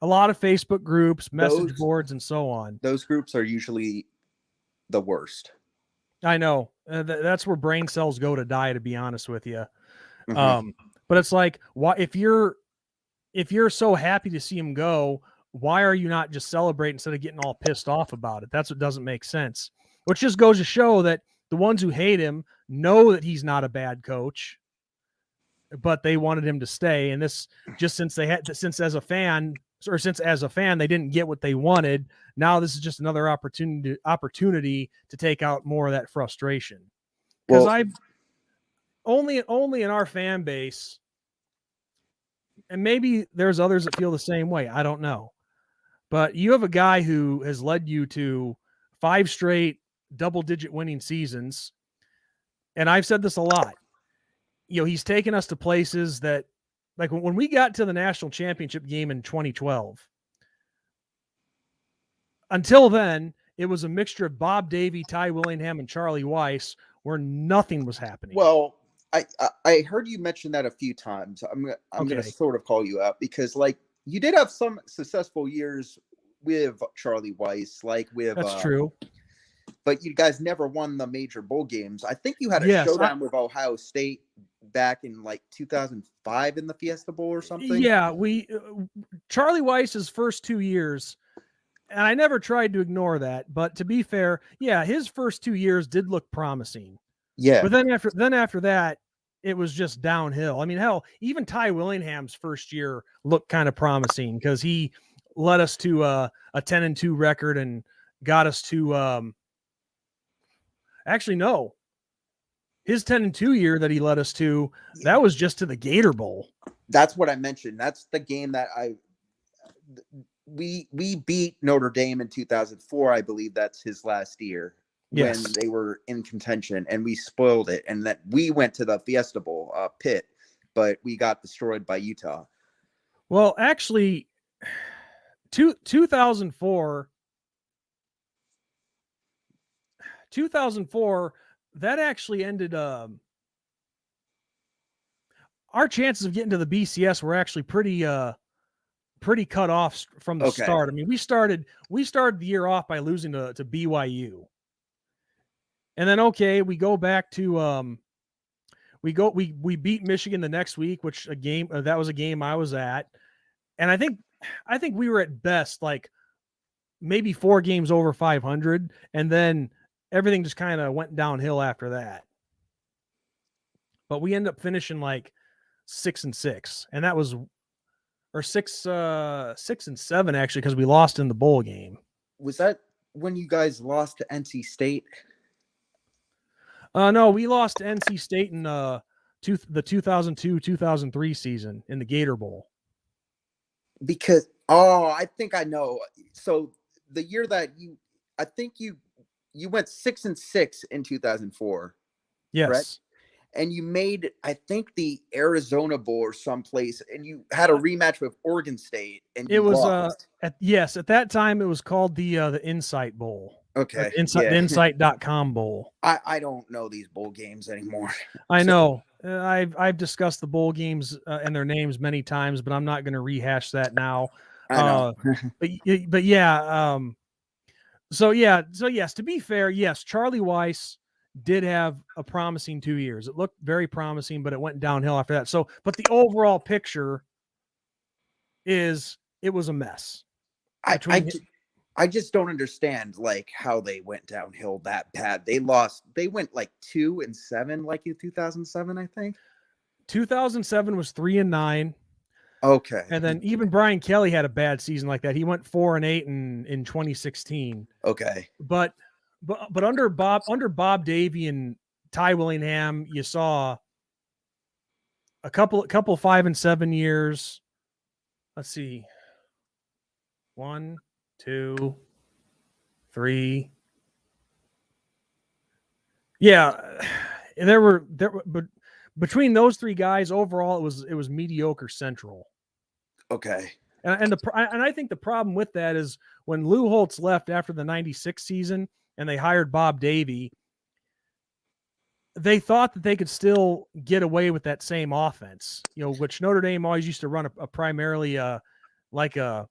A lot of Facebook groups, message boards, and so on. Those groups are usually the worst. I know. That's where brain cells go to die, to be honest with you. Mm-hmm. But it's like, why if you're so happy to see him go, why are you not just celebrating instead of getting all pissed off about it? That's what doesn't make sense. Which just goes to show that the ones who hate him know that he's not a bad coach, but they wanted him to stay. And this just since as a fan they didn't get what they wanted. Now this is just another opportunity to take out more of that frustration. Because I've only in our fan base, and maybe there's others that feel the same way. I don't know. But you have a guy who has led you to 5 straight double-digit winning seasons. And I've said this a lot. He's taken us to places that, like when we got to the national championship game in 2012, until then, it was a mixture of Bob Davie, Ty Willingham, and Charlie Weiss, where nothing was happening. Well, I heard you mention that a few times. I'm going to sort of call you out because, like, you did have some successful years with Charlie Weiss, That's true. But you guys never won the major bowl games. I think you had a showdown with Ohio State back in like 2005 in the Fiesta Bowl or something. Yeah, Charlie Weiss's first 2 years, and I never tried to ignore that. But to be fair, yeah, his first 2 years did look promising. Yeah, but then after that, it was just downhill. I mean, hell, even Ty Willingham's first year looked kind of promising because he led us to a 10-2 record and got us to actually no. His 10-2 year that he led us to, that was just to the Gator Bowl. That's what I mentioned. That's the game that we beat Notre Dame in 2004. I believe that's his last year. when Yes. they were in contention, and we spoiled it. And that we went to the Fiesta Bowl, Pitt, but we got destroyed by Utah. Well, actually, 2004, that actually ended. Our chances of getting to the BCS were actually pretty cut off from the Okay. start. I mean, we started the year off by losing to BYU. And then we go back to we beat Michigan the next week, which that was a game I was at. And I think we were at best like maybe 4 games over 500, and then everything just kind of went downhill after that. But we ended up finishing like 6-6, and that was or 6-7 actually, because we lost in the bowl game. Was that when you guys lost to NC State? No, we lost to NC State in the 2002-2003 season in the Gator Bowl. Because I think I know. So the year that I think you went 6-6 in 2004. Yes. Correct? And you made, I think, the Arizona Bowl or someplace, and you had a rematch with Oregon State, and it was lost. At that time it was called the Insight Bowl. Okay. The Insight.com Bowl. I don't know these bowl games anymore. I know. I've discussed the bowl games and their names many times, but I'm not going to rehash that now. I know. But yeah. So yes, to be fair, yes, Charlie Weiss did have a promising 2 years. It looked very promising, but it went downhill after that. So, but the overall picture is it was a mess. I just don't understand like how they went downhill that bad. They went like 2-7 like in 2007, I think. 2007 was 3-9. Okay. And then even Brian Kelly had a bad season like that. He went 4-8 in 2016. Okay. But under Bob Davie and Ty Willingham, you saw a couple 5-7 years. Let's see. 1, 2, 3. Yeah, but between those 3 guys, overall it was mediocre central. Okay. And I think the problem with that is when Lou Holtz left after the 96 season and they hired Bob Davie, they thought that they could still get away with that same offense, which Notre Dame always used to run a primarily like a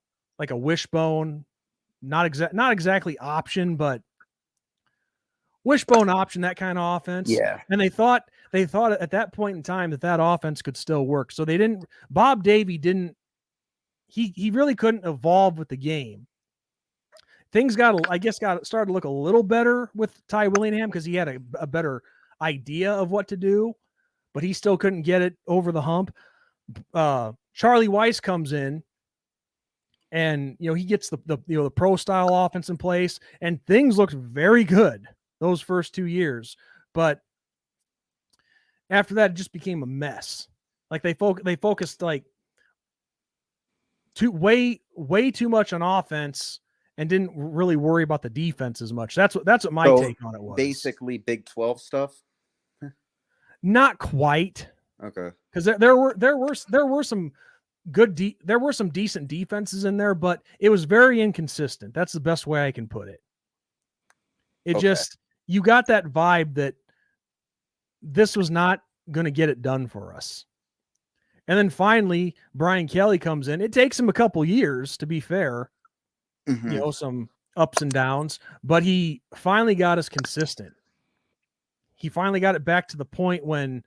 wishbone, not exactly option, but wishbone option, that kind of offense. Yeah. And they thought at that point in time that offense could still work. So Bob Davie didn't, he really couldn't evolve with the game. Things started to look a little better with Ty Willingham because he had a better idea of what to do, but he still couldn't get it over the hump. Charlie Weiss comes in, and he gets the pro style offense in place, and things looked very good those first 2 years. But after that, it just became a mess. Like they focused like way too much on offense and didn't really worry about the defense as much. That's what my take on it was. Basically Big 12 stuff. Not quite. Okay. Because there were some good there were some decent defenses in there, but it was very inconsistent. That's the best way I can put it. It just, you got that vibe that this was not going to get it done for us. And then finally, Brian Kelly comes in. It takes him a couple years, to be fair. Mm-hmm. Some ups and downs, but he finally got us consistent. He finally got it back to the point when,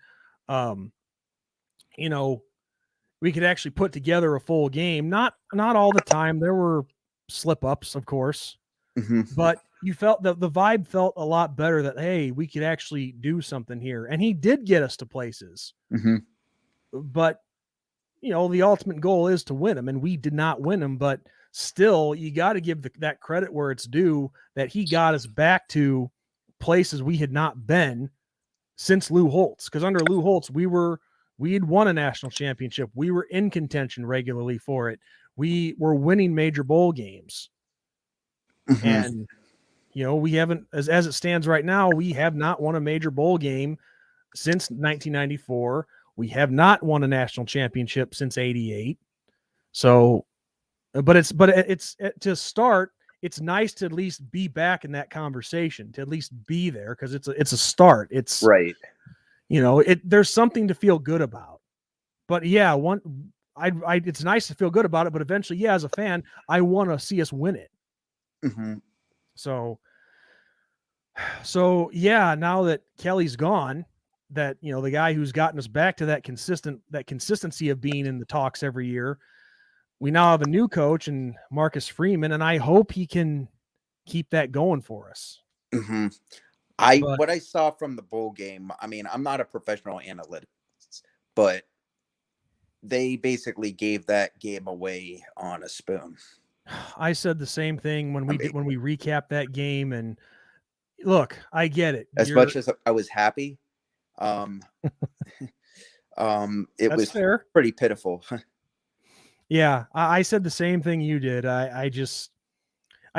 we could actually put together a full game. Not all the time. There were slip ups, of course, but you felt that the vibe felt a lot better that, hey, we could actually do something here. And he did get us to places, but the ultimate goal is to win them, and we did not win them, but still you got to give that credit where it's due, that he got us back to places we had not been since Lou Holtz. Because under Lou Holtz, we had won a national championship. We were in contention regularly for it. We were winning major bowl games. And we haven't, as it stands right now, we have not won a major bowl game since 1994. We have not won a national championship since '88. So, but it's to start. It's nice to at least be back in that conversation, to at least be there, because it's a start. It's Right. There's something to feel good about. But yeah, it's nice to feel good about it, but eventually, yeah, as a fan, I want to see us win it. Mm-hmm. So yeah, now that Kelly's gone, that the guy who's gotten us back to that consistency of being in the talks every year, we now have a new coach and Marcus Freeman, and I hope he can keep that going for us. Mm-hmm. What I saw from the bowl game, I mean, I'm not a professional analyst, but they basically gave that game away on a spoon. I said the same thing when we recapped that game, and look, I get it. As much as I was happy, it was fair. Pretty pitiful. Yeah, I said the same thing you did. I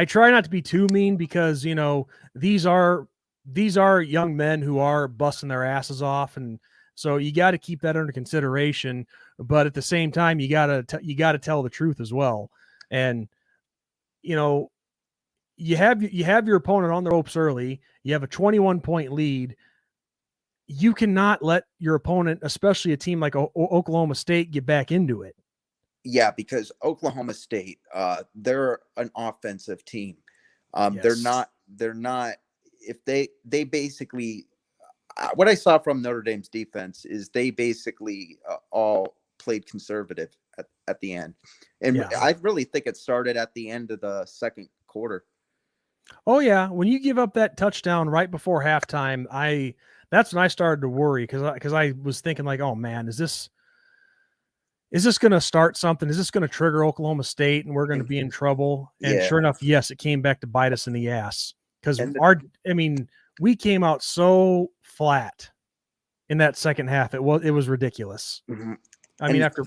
try not to be too mean, because these are young men who are busting their asses off, and so you got to keep that under consideration. But at the same time, you got to tell the truth as well. And you have your opponent on the ropes early. You have a 21-point lead. You cannot let your opponent, especially a team like Oklahoma State, get back into it. Yeah, because Oklahoma State, they're an offensive team. Yes. They're not. If they basically, what I saw from Notre Dame's defense is they basically all played conservative at the end, and yeah. I really think it started at the end of the second quarter. Oh yeah, when you give up that touchdown right before halftime, that's when I started to worry, because I was thinking like, oh man, is this going to start something? Is this going to trigger Oklahoma State and we're going to be in trouble? And sure enough, yes, it came back to bite us in the ass, because we came out so flat in that second half. It was ridiculous. Mm-hmm. I mean, after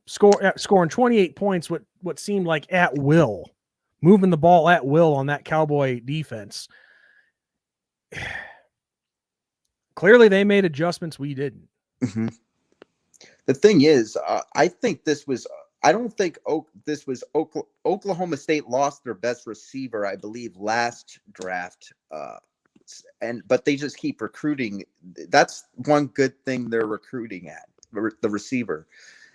scoring 28 points, what seemed like at will, moving the ball at will on that Cowboy defense. Clearly, they made adjustments we didn't. Mm-hmm. The thing is, I think this was. I don't think this was Oklahoma State lost their best receiver, I believe, last draft, but they just keep recruiting. That's one good thing they're recruiting at, the receiver,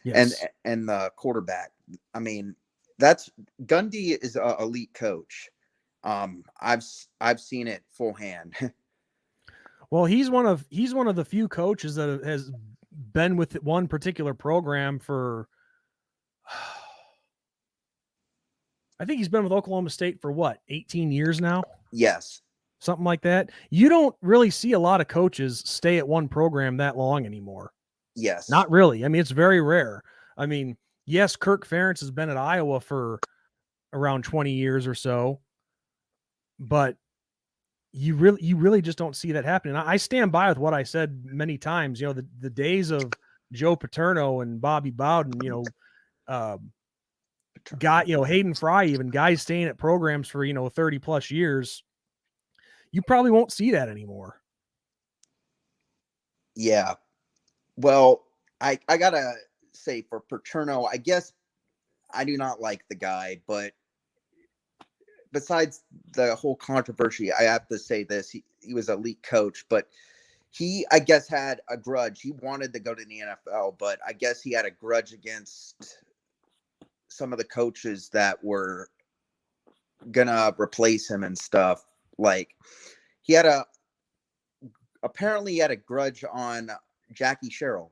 yes. and the quarterback. I mean, Gundy is an elite coach. I've seen it full hand. Well, he's one of the few coaches that has been with one particular program for, I think he's been with Oklahoma State for 18 years now? Yes. Something like that. You don't really see a lot of coaches stay at one program that long anymore. Yes. Not really. I mean, it's very rare. I mean, yes, Kirk Ferentz has been at Iowa for around 20 years or so, but you really just don't see that happening. I stand by with what I said many times. The days of Joe Paterno and Bobby Bowden, Hayden Fry, even guys staying at programs for 30 plus years, you probably won't see that anymore. Yeah. Well, I gotta say, for Paterno, I guess I do not like the guy, but besides the whole controversy, I have to say this: he was an elite coach, but he, I guess, had a grudge. He wanted to go to the NFL, but I guess he had a grudge against some of the coaches that were gonna replace him and stuff. Like, apparently he had a grudge on Jackie Sherrill.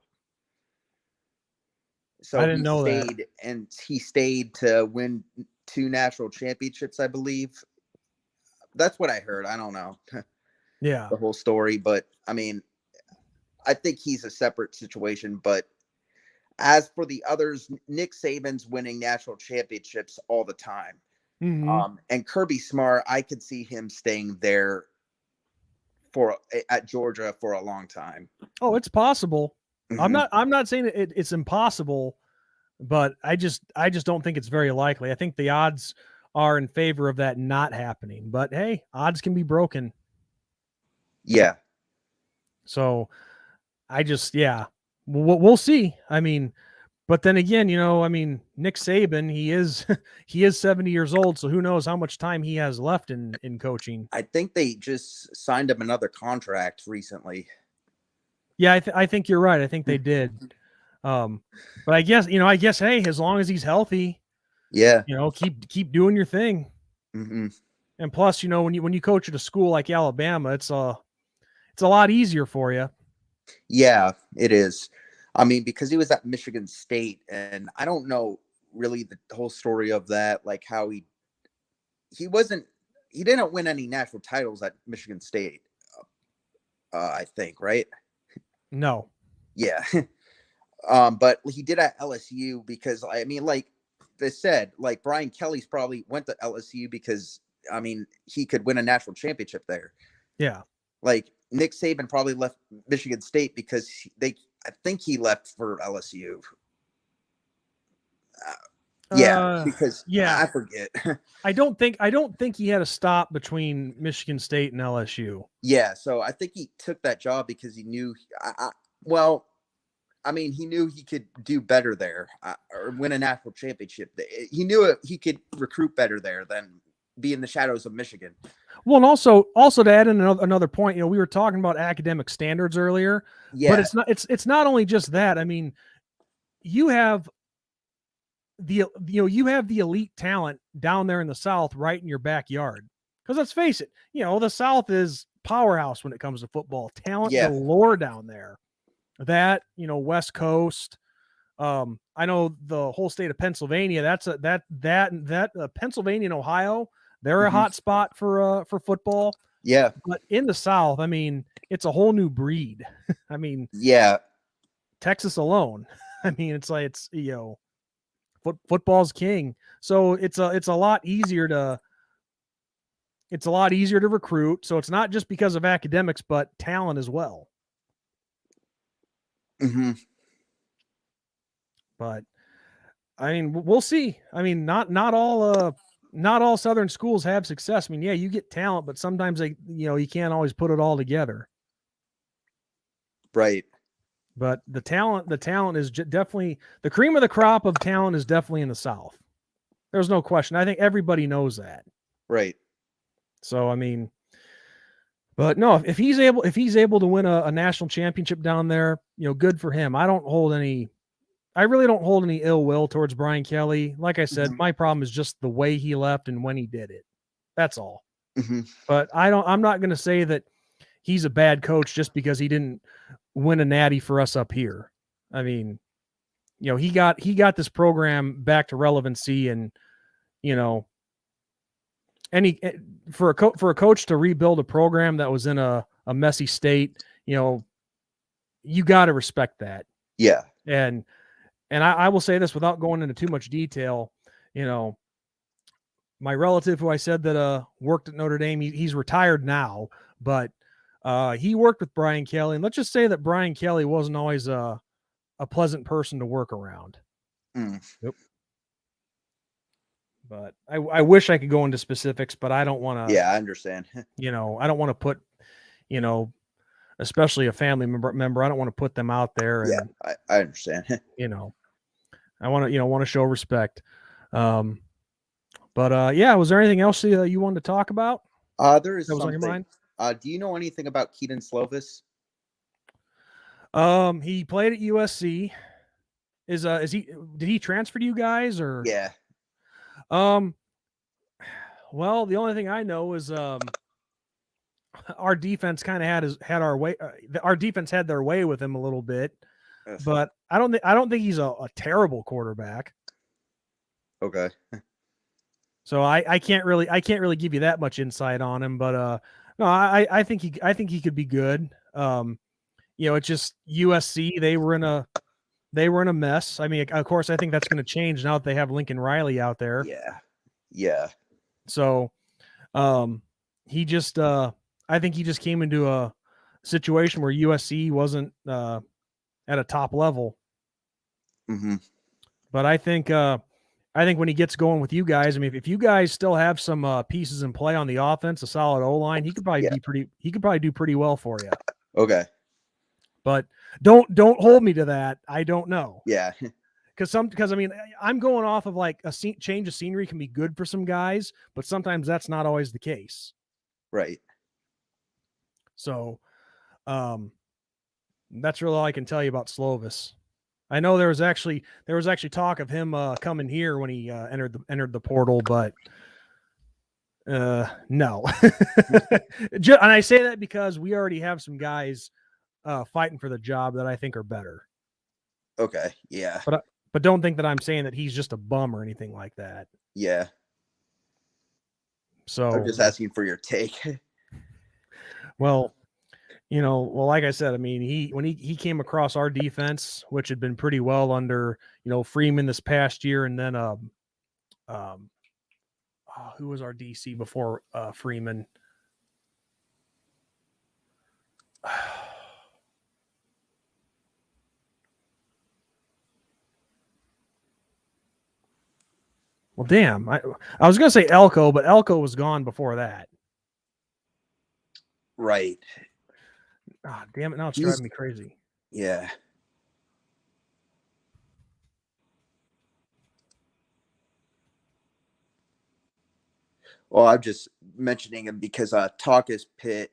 So I didn't know that. And he stayed to win 2 national championships, I believe. That's what I heard. I don't know. Yeah. The whole story, but I mean, I think he's a separate situation. But as for the others, Nick Saban's winning national championships all the time. Mm-hmm. And Kirby Smart, I could see him staying there at Georgia for a long time. Oh, it's possible. Mm-hmm. I'm not saying it's impossible, but I just don't think it's very likely. I think the odds are in favor of that not happening. But hey, odds can be broken. Yeah. So I just, yeah, we'll see. I mean, but then again, I mean, Nick Saban, he is he is 70 years old, so who knows how much time he has left in coaching. I think they just signed him another contract recently. Yeah, I think you're right. I think they did. But I guess, hey, as long as he's healthy, Yeah. keep doing your thing. Mm-hmm. And plus, when you coach at a school like Alabama, it's a lot easier for you. Yeah, it is. I mean, because he was at Michigan State, and I don't know really the whole story of that, like how he didn't win any national titles at Michigan State. I think, right? No. Yeah. But he did at LSU because I mean, like they said, like Brian Kelly's probably went to LSU because I mean he could win a national championship there. Yeah. Like Nick Saban probably left Michigan State because I think he left for LSU. Because I forget. I don't think he had a stop between Michigan State and LSU. Yeah, so I think he took that job because he knew. He knew he could do better there or win a national championship. He knew he could recruit better there than be in the shadows of Michigan. Well, and also to add in another point, we were talking about academic standards earlier, but it's not only just that. I mean, you have the elite talent down there in the South right in your backyard. Because let's face it, the South is powerhouse when it comes to football. Talent galore down there. That, West Coast. I know the whole state of Pennsylvania. That's Pennsylvania and Ohio. They're a hot spot for football. Yeah. But in the South, I mean, it's a whole new breed. I mean, Texas alone. I mean, it's football's king. So it's a lot easier to recruit. So it's not just because of academics, but talent as well. Mm-hmm. But I mean, we'll see. I mean, not all Southern schools have success. I mean, yeah, you get talent, but sometimes you can't always put it all together. Right. But the talent is definitely the cream of the crop of talent is definitely in the South. There's no question. I think everybody knows that. Right. So, I mean, but no, if he's able to win a national championship down there, good for him. I really don't hold any ill will towards Brian Kelly. Like I said, my problem is just the way he left and when he did it. That's all. Mm-hmm. But I'm not going to say that he's a bad coach just because he didn't win a natty for us up here. I mean, he got this program back to relevancy, and for a coach to rebuild a program that was in a messy state, you got to respect that. Yeah. And I will say this without going into too much detail, my relative who I said that worked at Notre Dame, he's retired now, but he worked with Brian Kelly, and let's just say that Brian Kelly wasn't always a pleasant person to work around. Yep. But I wish I could go into specifics, but I don't want to. Yeah, I understand. I don't want to put, especially a family member. I don't want to put them out there. And, yeah, I understand. I want to show respect. But yeah, was there anything else you wanted to talk about? There is something. On your mind? Do you know anything about Keaton Slovis? He played at USC. Did he transfer to you guys or? Yeah. Well, the only thing I know is our defense kind of had our way. Our defense had their way with him a little bit, but I don't think he's a terrible quarterback. Okay. So I can't really give you that much insight on him, but no, I think he could be good. It's just USC. They were in a mess. I mean, of course, I think that's going to change now that they have Lincoln Riley out there. Yeah. Yeah. So, he just, I think he just came into a situation where USC wasn't at a top level. Mm-hmm. But I think I think when he gets going with you guys, I mean, if you guys still have some pieces in play on the offense, a solid O-line, he could probably do pretty well for you. Okay. But don't hold me to that. I don't know. Yeah. Because I mean, I'm going off of like a change of scenery can be good for some guys, but sometimes that's not always the case. Right. So, that's really all I can tell you about Slovis. I know there was actually talk of him coming here when he entered the portal, but no. And I say that because we already have some guys fighting for the job that I think are better. Okay. Yeah. But don't think that I'm saying that he's just a bum or anything like that. Yeah. So I'm just asking for your take. Well, like I said, I mean, when he came across our defense, which had been pretty well under, Freeman this past year, and then who was our DC before Freeman? Well, damn, I was gonna say Elko, but Elko was gone before that. Right. Ah, damn it! Now it's driving me crazy. Yeah. Well, I'm just mentioning him because Talk is Pitt,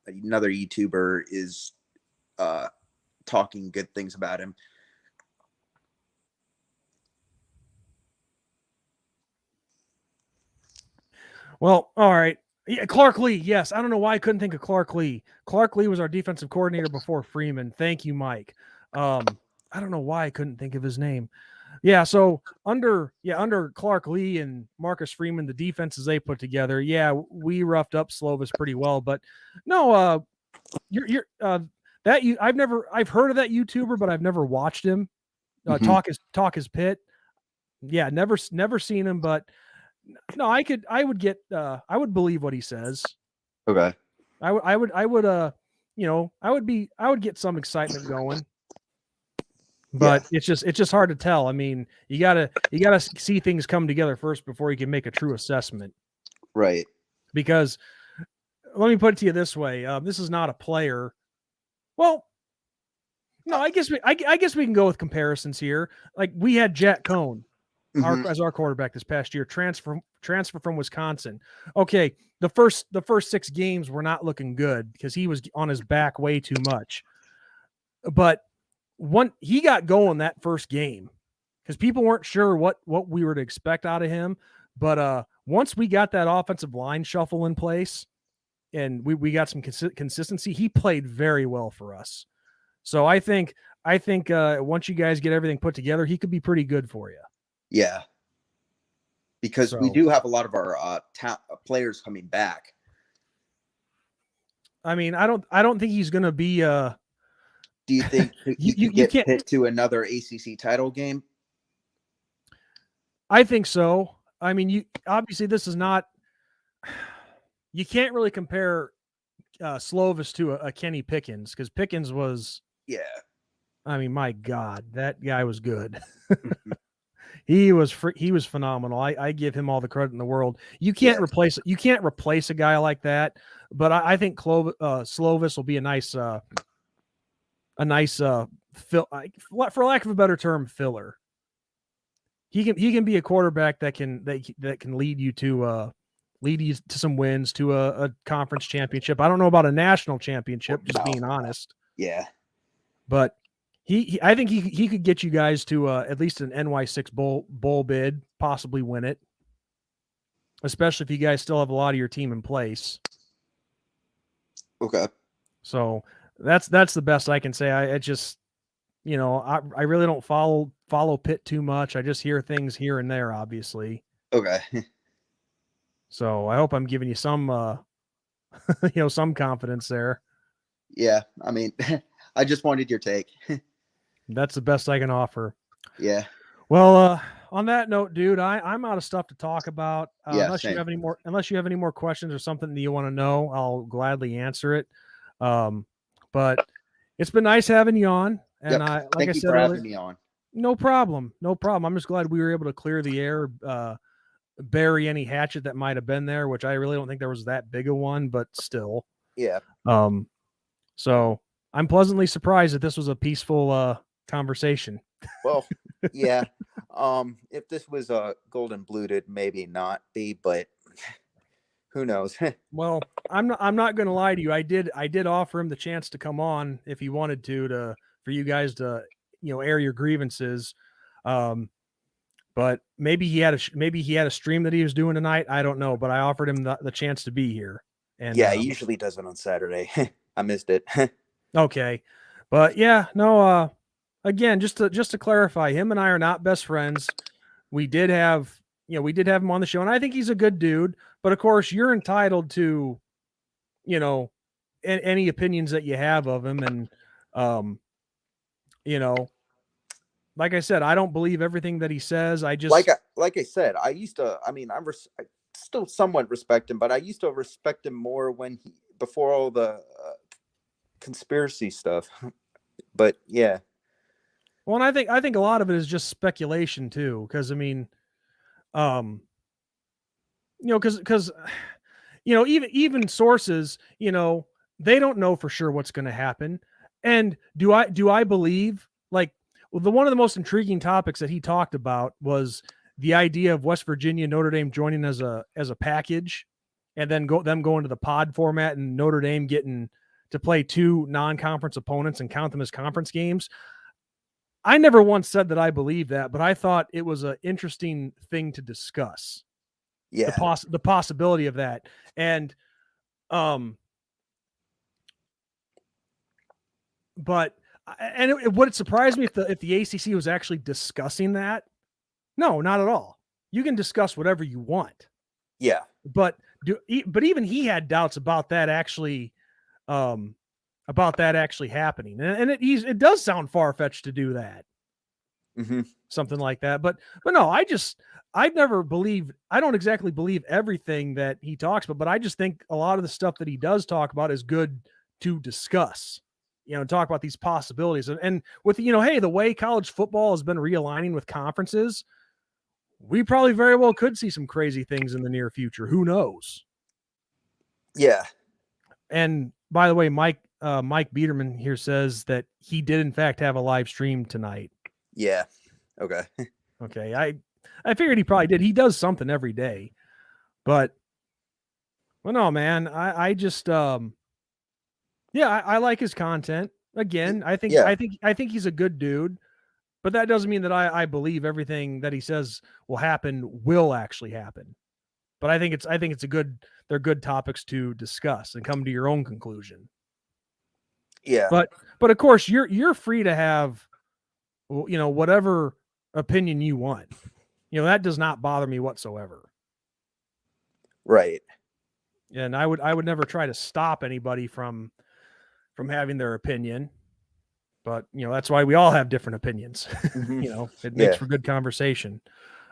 another YouTuber, is talking good things about him. Well, all right. Yeah, Clark Lee. Yes. I don't know why I couldn't think of Clark Lee. Clark Lee was our defensive coordinator before Freeman. Thank you, Mike. I don't know why I couldn't think of his name. Yeah. So under Clark Lee and Marcus Freeman, the defenses they put together, yeah, we roughed up Slovis pretty well, but no, I've heard of that YouTuber, but I've never watched him. Talk is Pitt. Yeah. Never seen him, but no, I would believe what he says. Okay. I would get some excitement going, but it's just hard to tell. I mean, you gotta see things come together first before you can make a true assessment. Right. Because let me put it to you this way. This is not a player. Well, no, I guess we can go with comparisons here. Like we had Jack Cohn. As our quarterback this past year, transfer from Wisconsin. Okay, the first 6 games were not looking good because he was on his back way too much. But he got going that first game because people weren't sure what we were to expect out of him. But once we got that offensive line shuffle in place and we got some consistency, he played very well for us. So I think once you guys get everything put together, he could be pretty good for you. Yeah, because we do have a lot of our players coming back. I mean, I don't think he's going to be. Do you think you get Pitt to another ACC title game? I think so. I mean, obviously this is not. You can't really compare Slovis to a Kenny Pickens because Pickens was. Yeah. I mean, my God, that guy was good. He was phenomenal. I give him all the credit in the world. You can't replace a guy like that. But I think Slovis will be a nice fill, for lack of a better term, filler. He can be a quarterback that can lead you to some wins, to a conference championship. I don't know about a national championship, just being honest. Yeah, but. I think he could get you guys to at least an NY6 bowl bid, possibly win it, especially if you guys still have a lot of your team in place. Okay. So that's the best I can say. I just, I really don't follow Pitt too much. I just hear things here and there, obviously. Okay. So I hope I'm giving you some, some confidence there. Yeah. I mean, I just wanted your take. That's the best I can offer. Yeah. Well, on that note, dude, I'm out of stuff to talk about. Unless you have any more questions or something that you want to know, I'll gladly answer it. But it's been nice having you on. And yep. Thank you for having me on. No problem. No problem. I'm just glad we were able to clear the air, bury any hatchet that might have been there, which I really don't think there was that big a one, but still. Yeah. So I'm pleasantly surprised that this was a peaceful conversation. Well, yeah. If this was a golden bluted, maybe not be, but who knows? Well, I'm not going to lie to you. I did offer him the chance to come on if he wanted to for you guys to, air your grievances. But maybe he had a stream that he was doing tonight. I don't know, but I offered him the chance to be here. And yeah, he usually does it on Saturday. I missed it. Okay. But yeah, no, again, just to clarify, him and I are not best friends. We did have him on the show, and I think he's a good dude, but of course you're entitled to, any opinions that you have of him. And, like I said, I don't believe everything that he says. I just, like I said, I used to, I mean, I still somewhat respect him, but I used to respect him more before all the conspiracy stuff. But yeah. Well, and I think a lot of it is just speculation too, because I mean, because even sources, they don't know for sure what's going to happen. And do I believe, like, one of the most intriguing topics that he talked about was the idea of West Virginia, Notre Dame joining as a package, and then going to the pod format, and Notre Dame getting to play 2 non-conference opponents and count them as conference games. I never once said that I believe that, but I thought it was an interesting thing to discuss. Yeah. The possibility of that. And, but, and would it surprise me if the ACC was actually discussing that? No, not at all. You can discuss whatever you want. Yeah. But even he had doubts about that actually happening. And it does sound far-fetched to do that. Mm-hmm. Something like that. But no, I don't exactly believe everything that he talks about, but I just think a lot of the stuff that he does talk about is good to discuss, talk about these possibilities. And with, hey, the way college football has been realigning with conferences, we probably very well could see some crazy things in the near future. Who knows? Yeah. And by the way, Mike Biederman here says that he did in fact have a live stream tonight. Yeah. Okay. Okay. I figured he probably did. He does something every day, but well, no, man, I just, I like his content. Again, I think he's a good dude, but that doesn't mean that I believe everything that he says will actually happen. But I think they're good topics to discuss and come to your own conclusion. Yeah. But of course you're free to have, whatever opinion you want. That does not bother me whatsoever. Right. And I would never try to stop anybody from having their opinion. But, that's why we all have different opinions. Mm-hmm. It makes for good conversation.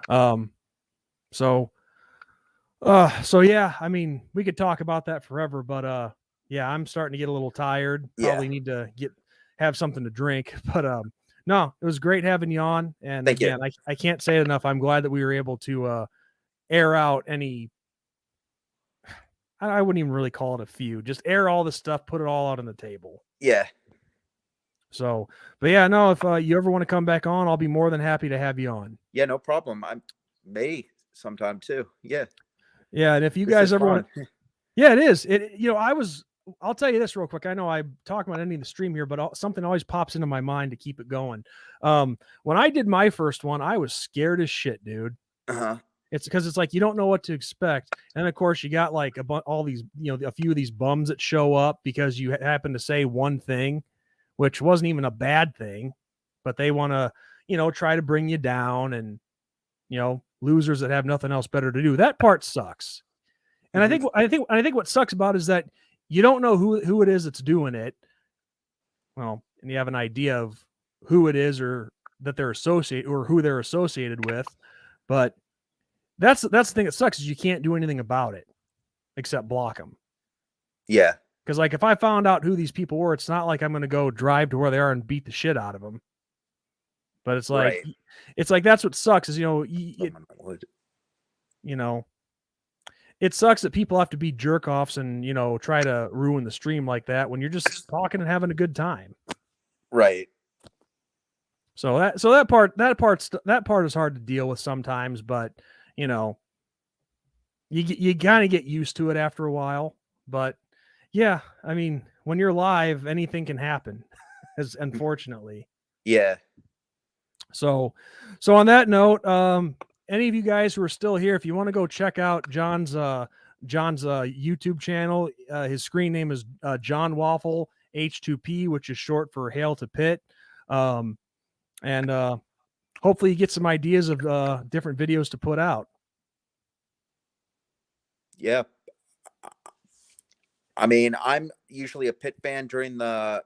So yeah, I mean, we could talk about that forever, but yeah, I'm starting to get a little tired. Probably need to have something to drink, but no, it was great having you on. And Thank again, I can't say it enough. I'm glad that we were able to air out any, I wouldn't even really call it a feud, just air all the stuff, put it all out on the table. Yeah. So, but yeah, no, if you ever want to come back on, I'll be more than happy to have you on. Yeah, no problem. I may sometime too. Yeah. Yeah. And if you guys ever want to, yeah, it is. I'll tell you this real quick. I know I talk about ending the stream here, but something always pops into my mind to keep it going. When I did my first one, I was scared as shit, dude. Uh-huh. It's because it's like you don't know what to expect, and of course you got like all these, a few of these bums that show up because you happen to say one thing, which wasn't even a bad thing, but they want to, try to bring you down, and losers that have nothing else better to do. That part sucks. And Mm-hmm. I think what sucks about it is that you don't know who it is that's doing it. Well, and you have an idea of who it is or that they're associated or who they're associated with, but that's the thing that sucks is you can't do anything about it except block them. Yeah. Because like if I found out who these people were, it's not like I'm going to go drive to where they are and beat the shit out of them. But it's Right. like that's what sucks is, Someone would. it sucks that people have to be jerk offs and, try to ruin the stream like that when you're just talking and having a good time. Right. So that part is hard to deal with sometimes, but you kind of get used to it after a while. But yeah, I mean, when you're live, anything can happen, as unfortunately. Yeah. So on that note, any of you guys who are still here, if you want to go check out John's YouTube channel, his screen name is John Waffle H2P, which is short for Hail to Pitt. And hopefully you get some ideas of different videos to put out. Yeah. I mean, I'm usually a Pitt fan during the,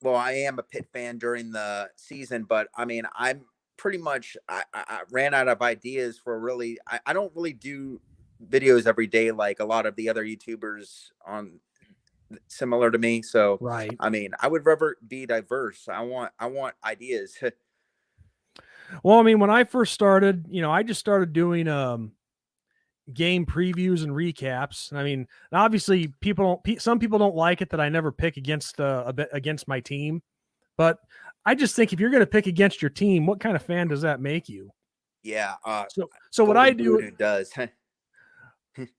well, I am a Pitt fan during the season, but I mean, I'm pretty much, I ran out of ideas for really, I don't really do videos every day like a lot of the other YouTubers on similar to me. So, Right. I mean, I would rather be diverse. I want ideas. Well, I mean, when I first started, I just started doing game previews and recaps. I mean, obviously some people don't like it that I never pick against against my team, but I just think if you're going to pick against your team, what kind of fan does that make you? Yeah. So what I do, Blue does.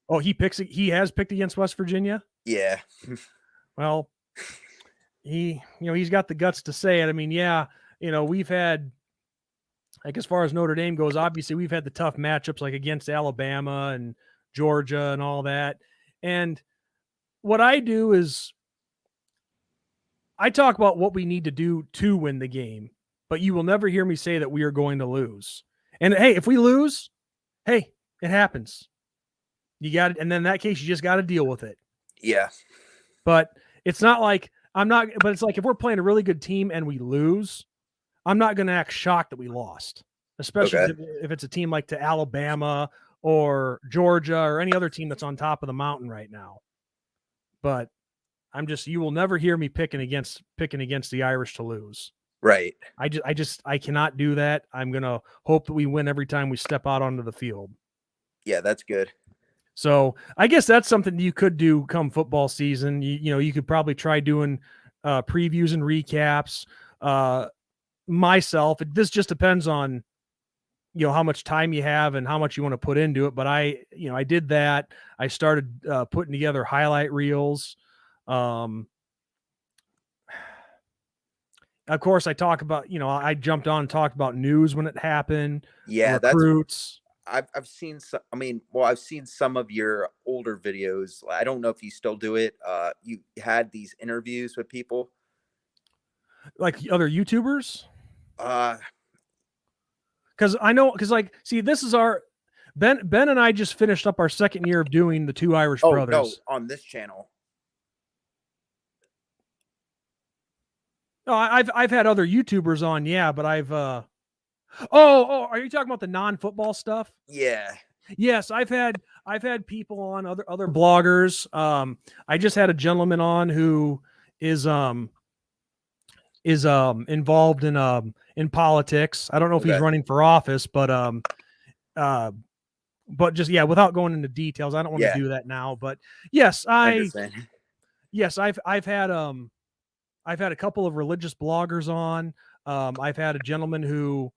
oh, he has picked against West Virginia. Yeah. Well, he's got the guts to say it. I mean, yeah, we've had, like, as far as Notre Dame goes, obviously we've had the tough matchups like against Alabama and Georgia and all that. And what I do is I talk about what we need to do to win the game, but you will never hear me say that we are going to lose. And hey, if we lose, hey, it happens. You got it. And then in that case, you just got to deal with it. Yeah. But it's not like but it's like if we're playing a really good team and we lose, I'm not going to act shocked that we lost, especially if it's a team like to Alabama or Georgia or any other team that's on top of the mountain right now. But you will never hear me picking against the Irish to lose. Right. I cannot do that. I'm going to hope that we win every time we step out onto the field. Yeah, that's good. So I guess that's something you could do come football season. You could probably try doing previews and recaps. Myself, this just depends on how much time you have and how much you want to put into it. But I did that. I started putting together highlight reels. Of course, I talk about, I jumped on and talked about news when it happened. Yeah, recruits. I've seen some, I've seen some of your older videos. I don't know if you still do it. You had these interviews with people. Like other YouTubers? Because see, this is our Ben and I just finished up our second year of doing the Two Irish Brothers. No, on this channel. No, I've had other YouTubers on, yeah, but I've are you talking about the non-football stuff? Yeah. Yes, I've had people on, other bloggers. I just had a gentleman on who is involved in politics. I don't know if he's running for office, but just, yeah, without going into details, I don't want to do that now. But yes, I've had a couple of religious bloggers on. I've had a gentleman who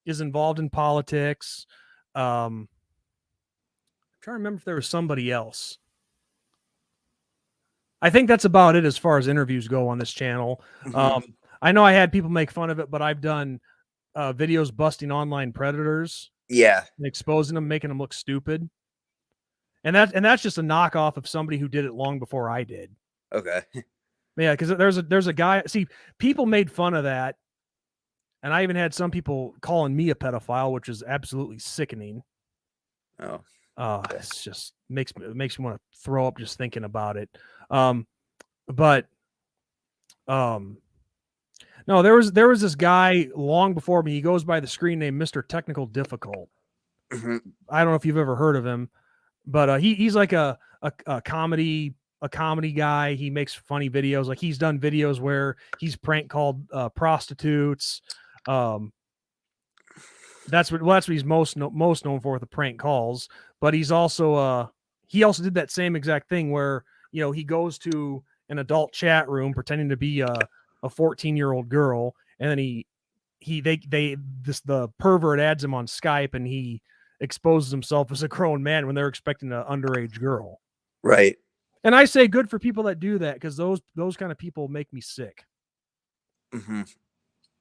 is involved in politics. I'm trying to remember if there was somebody else. I think that's about it as far as interviews go on this channel. I know I had people make fun of it, but I've done videos busting online predators. Yeah. And exposing them, making them look stupid. And that's just a knockoff of somebody who did it long before I did. Okay. Yeah, because there's a guy. See, people made fun of that, and I even had some people calling me a pedophile, which is absolutely sickening. Oh. It's just makes me want to throw up just thinking about it. No, there was this guy long before me. He goes by the screen name Mr. Technical Difficult. Mm-hmm. I don't know if you've ever heard of him, but he's like a comedy guy. He makes funny videos. Like, he's done videos where he's prank called prostitutes. That's what he's most known for, the prank calls. But he's also he also did that same exact thing where, you know, he goes to an adult chat room pretending to be a 14-year-old girl, and then the pervert adds him on Skype, and he exposes himself as a grown man when they're expecting an underage girl. Right. And I say good for people that do that, because those kind of people make me sick. Mm-hmm.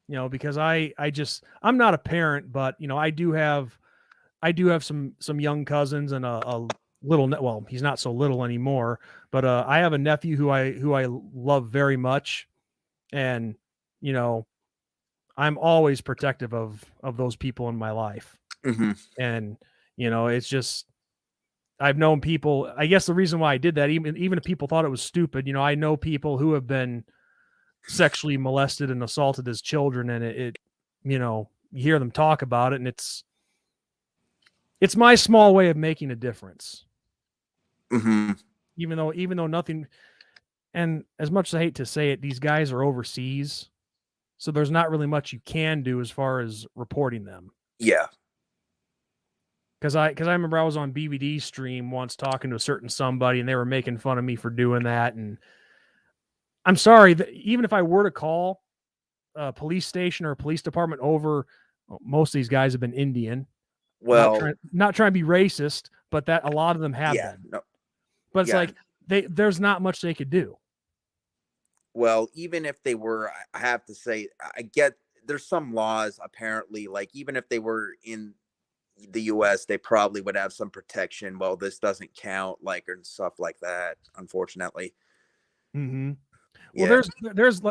You know, because I'm not a parent, but you know, I do have some young cousins and a little, well, he's not so little anymore, but I have a nephew who I love very much, and you know, I'm always protective of those people in my life. Mm-hmm. And you know, it's just, I've known people, I guess the reason why I did that, even if people thought it was stupid, you know, I know people who have been sexually molested and assaulted as children, and it you know, you hear them talk about it, and it's my small way of making a difference. Mm-hmm. Even though nothing, and as much as I hate to say it, these guys are overseas, so there's not really much you can do as far as reporting them. Yeah. Because I remember I was on BBD stream once talking to a certain somebody, and they were making fun of me for doing that. And I'm sorry that even if I were to call a police station or a police department over, most of these guys have been Indian. Well, not trying to be racist, but that a lot of them have yeah. been. No. But it's Yeah. like there's not much they could do. Well, even if they were, I have to say, I get there's some laws apparently, like even if they were in the US, they probably would have some protection. Well, this doesn't count, like, and stuff like that, unfortunately. Mm-hmm. Yeah. Well,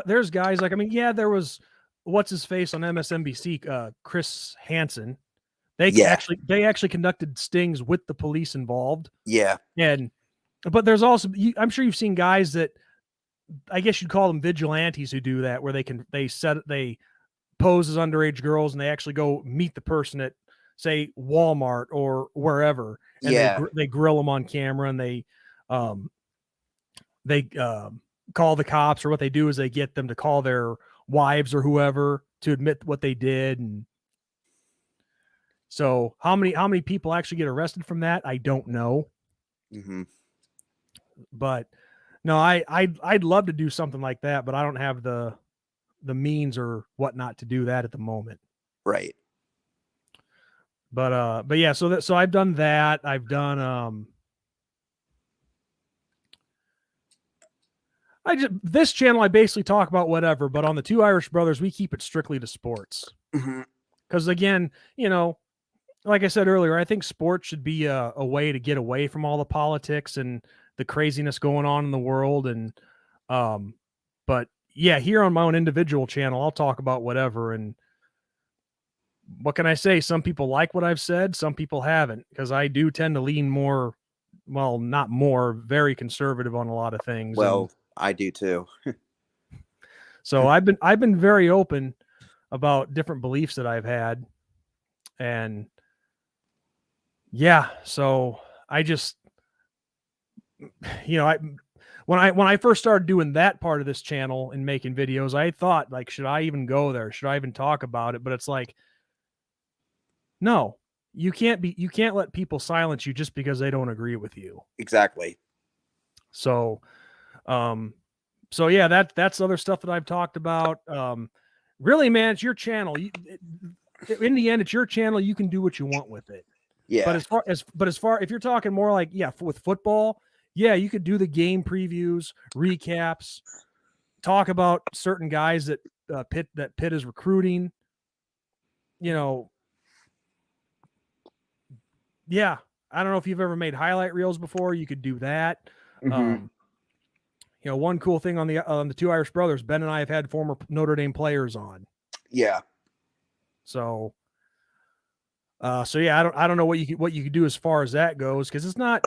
there's guys like, I mean, yeah, there was what's his face on MSNBC, Chris Hansen. They actually conducted stings with the police involved. Yeah. But there's also, I'm sure you've seen guys that, I guess you'd call them vigilantes, who do that, where they pose as underage girls, and they actually go meet the person at, say, Walmart or wherever, and they grill them on camera, and they call the cops, or what they do is they get them to call their wives or whoever to admit what they did. And so how many people actually get arrested from that, I don't know. Mm-hmm. But no, I'd love to do something like that, but I don't have the means or whatnot to do that at the moment. Right. But yeah, so I've done that. I've done this channel, I basically talk about whatever, but on the Two Irish Brothers, we keep it strictly to sports. Mm-hmm. Because again, you know, like I said earlier, I think sports should be a way to get away from all the politics and the craziness going on in the world. And but yeah, here on my own individual channel, I'll talk about whatever. And what can I say? Some people like what I've said, some people haven't, because I do tend to lean more, well, not more, very conservative on a lot of things. Well, I do too. So I've been very open about different beliefs that I've had. And yeah, so I just, you know, when I first started doing that part of this channel and making videos, I thought, like, should I even go there? Should I even talk about it? But it's like, no, you can't let people silence you just because they don't agree with you. Exactly. So, so yeah, that's other stuff that I've talked about. Really, man, it's your channel. In the end, it's your channel. You can do what you want with it. Yeah. But as far if you're talking more like, yeah, with football, yeah, you could do the game previews, recaps, talk about certain guys that Pitt is recruiting. You know, yeah, I don't know if you've ever made highlight reels before. You could do that. Mm-hmm. You know, one cool thing on the Two Irish Brothers, Ben and I have had former Notre Dame players on. Yeah. So yeah, I don't know what you could do as far as that goes, because it's not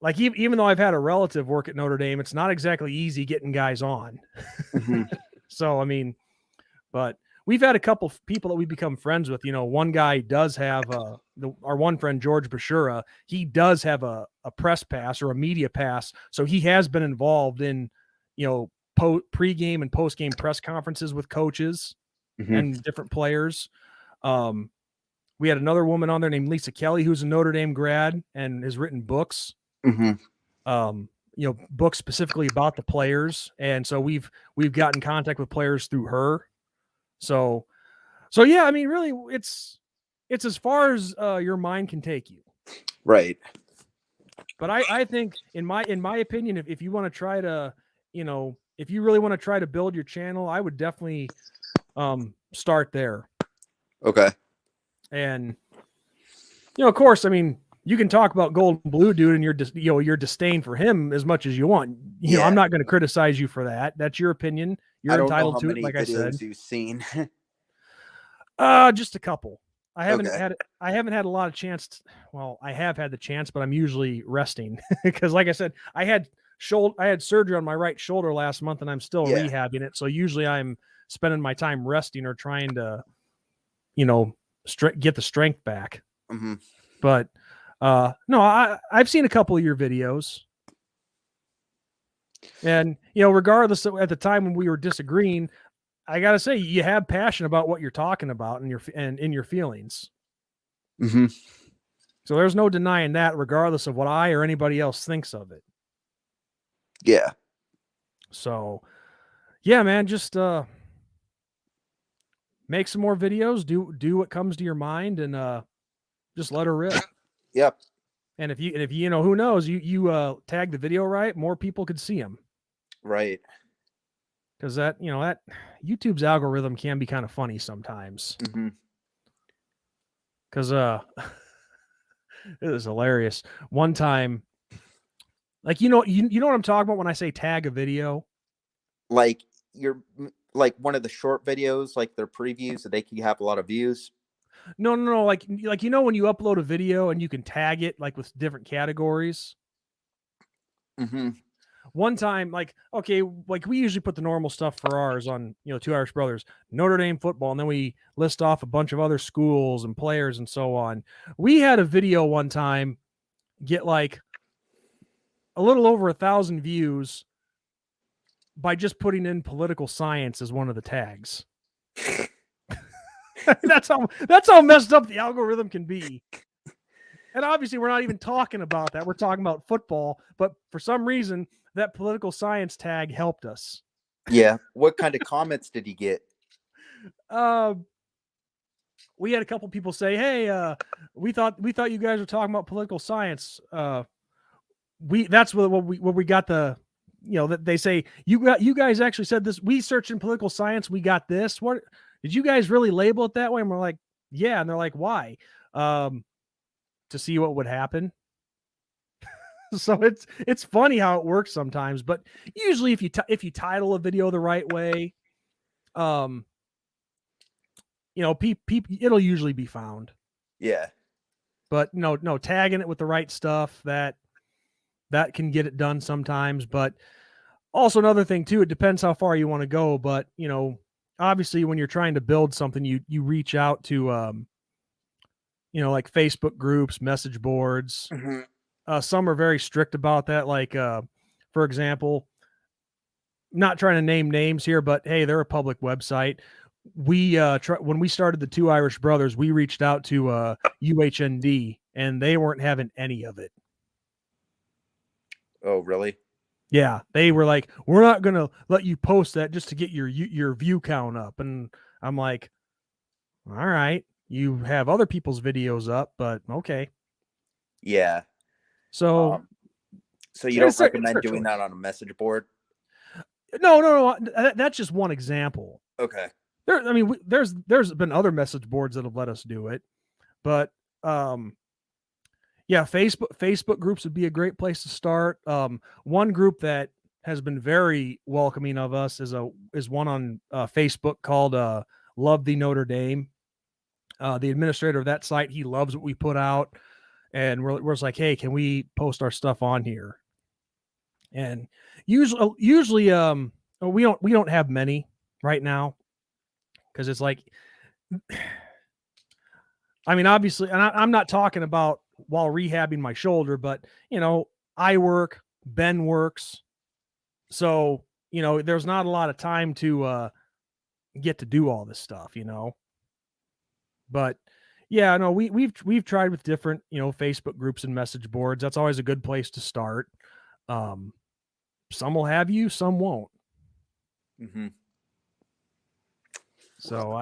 like, even though I've had a relative work at Notre Dame, it's not exactly easy getting guys on. Mm-hmm. So I mean, but we've had a couple of people that we've become friends with. You know, one guy does have our one friend George Bashura. He does have a press pass or a media pass, so he has been involved in, you know, pre-game and post-game press conferences with coaches Mm-hmm. and different players. We had another woman on there named Lisa Kelly, who's a Notre Dame grad and has written books. Books specifically about the players. And so we've got in contact with players through her. So yeah, I mean, really it's as far as your mind can take you. Right. But I think in my opinion, if you want to try to, if you really want to try to build your channel, I would definitely start there. Okay. And, of course, I mean, you can talk about Golden Blue Dude and your disdain for him as much as you want. I'm not going to criticize you for that. That's your opinion. You're entitled to it, like I said. You've seen? Just a couple. I haven't had a lot of chance. I have had the chance, but I'm usually resting because, like I said, I had surgery on my right shoulder last month, and I'm still rehabbing it. So usually I'm spending my time resting or trying to, get the strength back. Mm-hmm. But no, I've seen a couple of your videos, and regardless of, at the time when we were disagreeing, I gotta say you have passion about what you're talking about and in your feelings. Mm-hmm. So there's no denying that, regardless of what I or anybody else thinks of it. Yeah. So, yeah, man, just make some more videos. Do what comes to your mind, and just let her rip. Yep. And if you who knows, you tag the video right, more people could see them. Right. Because that YouTube's algorithm can be kind of funny sometimes. Mm-hmm. Because it was hilarious. One time, like you know what I'm talking about when I say tag a video? Like like one of the short videos, like their previews, that they can have a lot of views. No. Like when you upload a video and you can tag it like with different categories. Mm-hmm. One time, like we usually put the normal stuff for ours on, Two Irish Brothers, Notre Dame football, and then we list off a bunch of other schools and players and so on. We had a video one time get like a little over 1,000 views by just putting in political science as one of the tags. That's how messed up the algorithm can be. And obviously we're not even talking about that. We're talking about football, but for some reason that political science tag helped us. Yeah. What kind of comments did you get? We had a couple people say, "Hey, we thought you guys were talking about political science." That's what we got the, that they say you guys actually said this. We searched in political science, we got this. What did you guys really label it that way? And we're like, yeah. And they're like, why? To see what would happen. So it's funny how it works sometimes, but usually if you title a video the right way, it'll usually be found. Yeah. But no, tagging it with the right stuff, that can get it done sometimes. But also another thing too, it depends how far you want to go. But obviously when you're trying to build something, you reach out to like Facebook groups, message boards. Mm-hmm. Some are very strict about that. Like, for example, not trying to name names here, but hey, they're a public website. We when we started the Two Irish Brothers, we reached out to UHND, and they weren't having any of it. Oh, really? Yeah, they were like, "We're not gonna let you post that just to get your view count up." And I'm like, "All right, you have other people's videos up, but okay." Yeah. So you don't recommend doing that on a message board? No. That's just one example. Okay. There's been other message boards that have let us do it, but yeah, Facebook groups would be a great place to start. One group that has been very welcoming of us is one on Facebook called Love the Notre Dame. The administrator of that site, he loves what we put out, and we're just like, hey, can we post our stuff on here? And usually we don't have many right now, because it's like, I mean, obviously, and I'm not talking about while rehabbing my shoulder, but I work, Ben works, so there's not a lot of time to get to do all this stuff, but Yeah, no, we've tried with different, Facebook groups and message boards. That's always a good place to start. Some will have you, some won't. Mm-hmm. So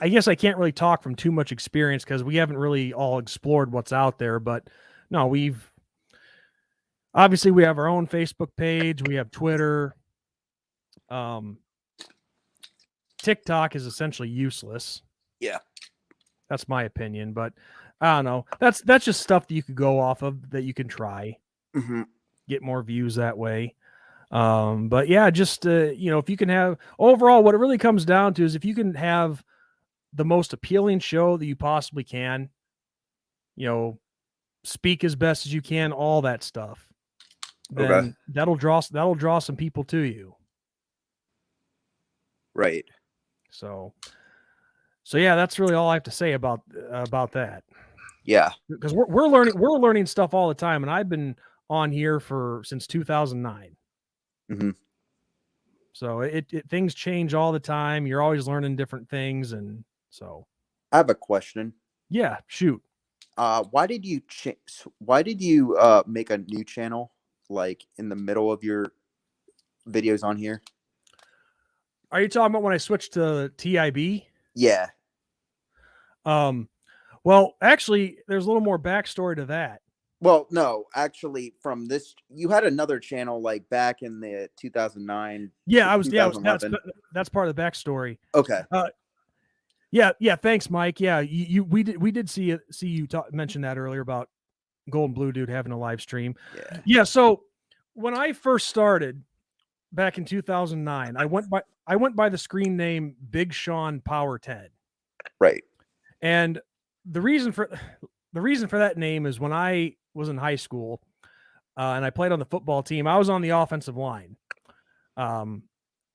I guess I can't really talk from too much experience because we haven't really all explored what's out there. But no, obviously we have our own Facebook page, we have Twitter. TikTok is essentially useless. Yeah. That's my opinion, but I don't know. That's just stuff that you could go off of that you can try. Mm-hmm. Get more views that way. But yeah, just if you can have overall, what it really comes down to is if you can have the most appealing show that you possibly can, speak as best as you can, all that stuff, then Okay. that'll draw some people to you. Right. So yeah, that's really all I have to say about that. Yeah. Because we're learning stuff all the time, and I've been on here since 2009. Mm-hmm. So things change all the time. You're always learning different things, and so I have a question. Yeah, shoot. Why did you make a new channel like in the middle of your videos on here? Are you talking about when I switched to TIB? Yeah. Well, actually, there's a little more backstory to that. Well, no, actually, from this, you had another channel like back in the 2009. Yeah, that's part of the backstory. Okay. Yeah. Thanks, Mike. Yeah, we did see you mention that earlier about Golden Blue Dude having a live stream. Yeah. Yeah. So when I first started back in 2009, I went by the screen name Big Sean Power 10. Right. And the reason for that name is when I was in high school and I played on the football team, I was on the offensive line. I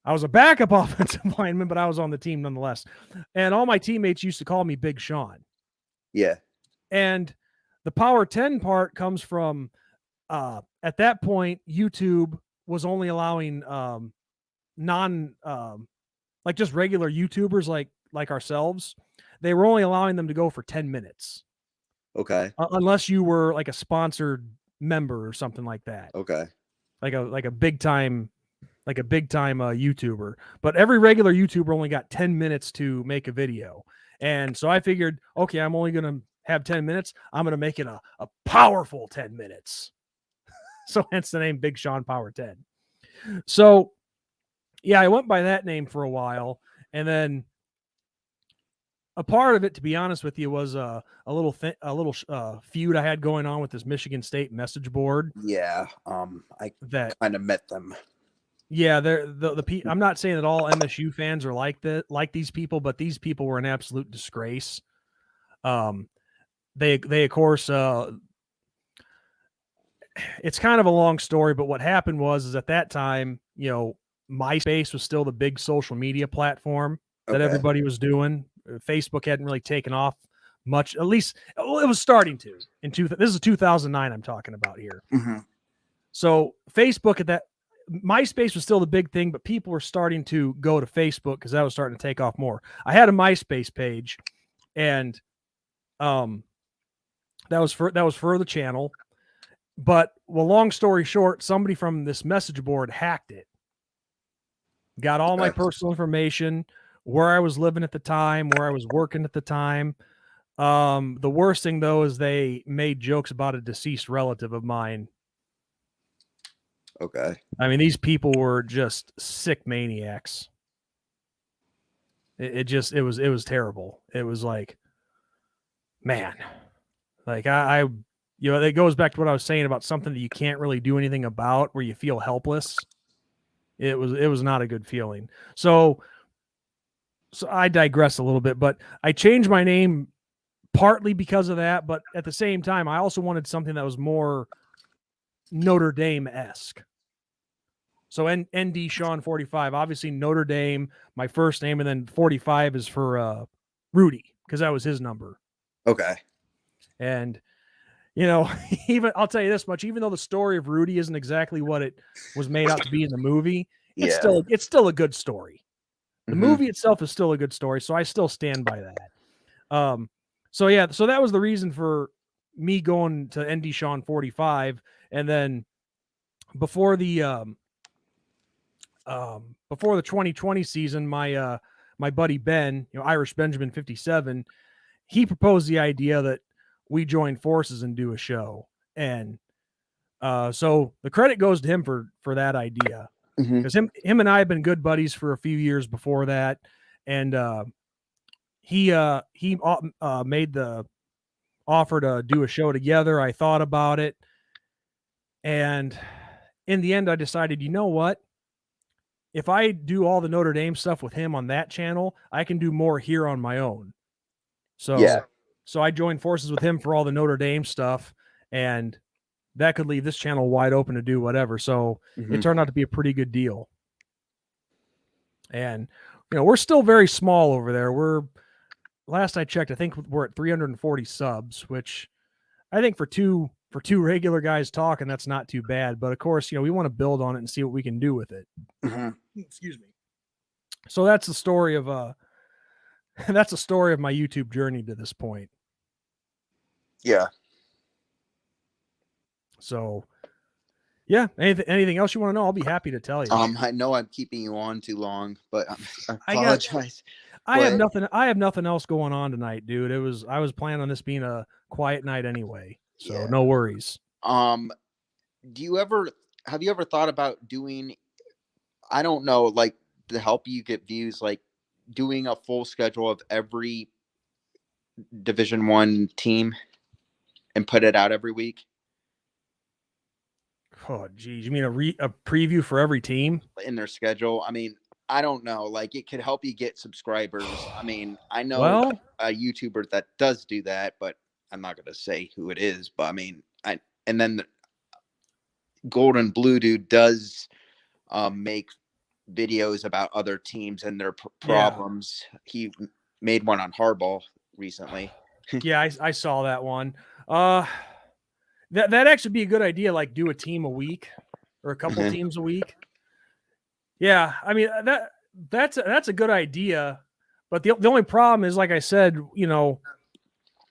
was a backup offensive lineman, but I was on the team nonetheless. And all my teammates used to call me Big Sean. Yeah. And the Power 10 part comes from at that point, YouTube was only allowing like just regular YouTubers like ourselves. They were only allowing them to go for 10 minutes. Okay. Unless you were like a sponsored member or something like that. Okay. Like a big time YouTuber. But every regular YouTuber only got 10 minutes to make a video. And so I figured, okay, I'm only going to have 10 minutes. I'm going to make it a powerful 10 minutes. So hence the name Big Sean Power 10. So yeah, I went by that name for a while. And then a part of it, to be honest with you, was a little feud I had going on with this Michigan State message board. Yeah, I kind of met them. Yeah, I'm not saying that all MSU fans are like these people, but these people were an absolute disgrace. They of course, it's kind of a long story, but what happened was at that time, MySpace was still the big social media platform that everybody was doing. Facebook hadn't really taken off much, at least it was starting to. This is 2009 I'm talking about here. Mm-hmm. So Facebook MySpace was still the big thing, but people were starting to go to Facebook because that was starting to take off more. I had a MySpace page, and that was for the channel. But long story short, somebody from this message board hacked it. Got all my personal information, where I was living at the time, where I was working at the time. The worst thing, though, is they made jokes about a deceased relative of mine. Okay. I mean, these people were just sick maniacs. It was terrible. It was like, man, like it goes back to what I was saying about something that you can't really do anything about, where you feel helpless. It was not a good feeling. So I digress a little bit, but I changed my name partly because of that. But at the same time, I also wanted something that was more Notre Dame-esque. So ND Sean 45, obviously Notre Dame, my first name, and then 45 is for Rudy, because that was his number. Okay. And even I'll tell you this much, even though the story of Rudy isn't exactly what it was made out to be in the movie, it's still a good story. The movie itself is still a good story, so I still stand by that. So yeah, so that was the reason for me going to ND Sean 45, and then before the 2020 season, my buddy Ben, Irish Benjamin 57, he proposed the idea that we join forces and do a show, and so the credit goes to him for that idea, because him and I have been good buddies for a few years before that, and he made the offer to do a show together. I thought about it, and in the end, I decided, you know what? If I do all the Notre Dame stuff with him on that channel, I can do more here on my own. So I joined forces with him for all the Notre Dame stuff, and that could leave this channel wide open to do whatever. So it turned out to be a pretty good deal. And, we're still very small over there. Last I checked, I think we're at 340 subs, which I think for two regular guys talking, that's not too bad. But of course, we want to build on it and see what we can do with it. Excuse me. So that's the story of my YouTube journey to this point. Yeah. So, yeah. Anything else you want to know? I'll be happy to tell you. I know I'm keeping you on too long, but I apologize. I have nothing else going on tonight, dude. I was planning on this being a quiet night anyway, so no worries. Have you ever thought about doing, I don't know, like, to help you get views, like doing a full schedule of every Division I team and put it out every week? Oh, geez. You mean a preview for every team in their schedule? I mean, I don't know. Like, it could help you get subscribers. I mean, I know a YouTuber that does do that, but I'm not going to say who it is. But I mean, and then the Golden Blue Dude does make videos about other teams and their problems. Yeah. He made one on Harbaugh recently. Yeah, I saw that one. That actually be a good idea. Like, do a team a week or a couple teams a week. Yeah, I mean that's a good idea, but the only problem is, like I said,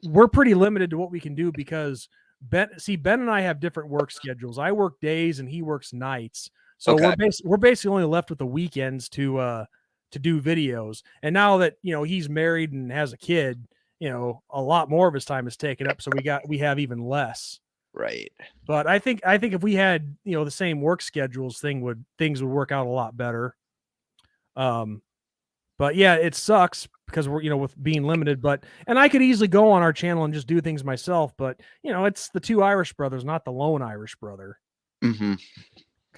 we're pretty limited to what we can do because Ben and I have different work schedules. I work days and he works nights, so we're basically only left with the weekends to do videos. And now that he's married and has a kid, a lot more of his time is taken up, so we have even less. Right. But I think if we had, the same work schedules, things would work out a lot better. But yeah, it sucks because we're, with being limited, and I could easily go on our channel and just do things myself, but it's the two Irish brothers, not the lone Irish brother. Cause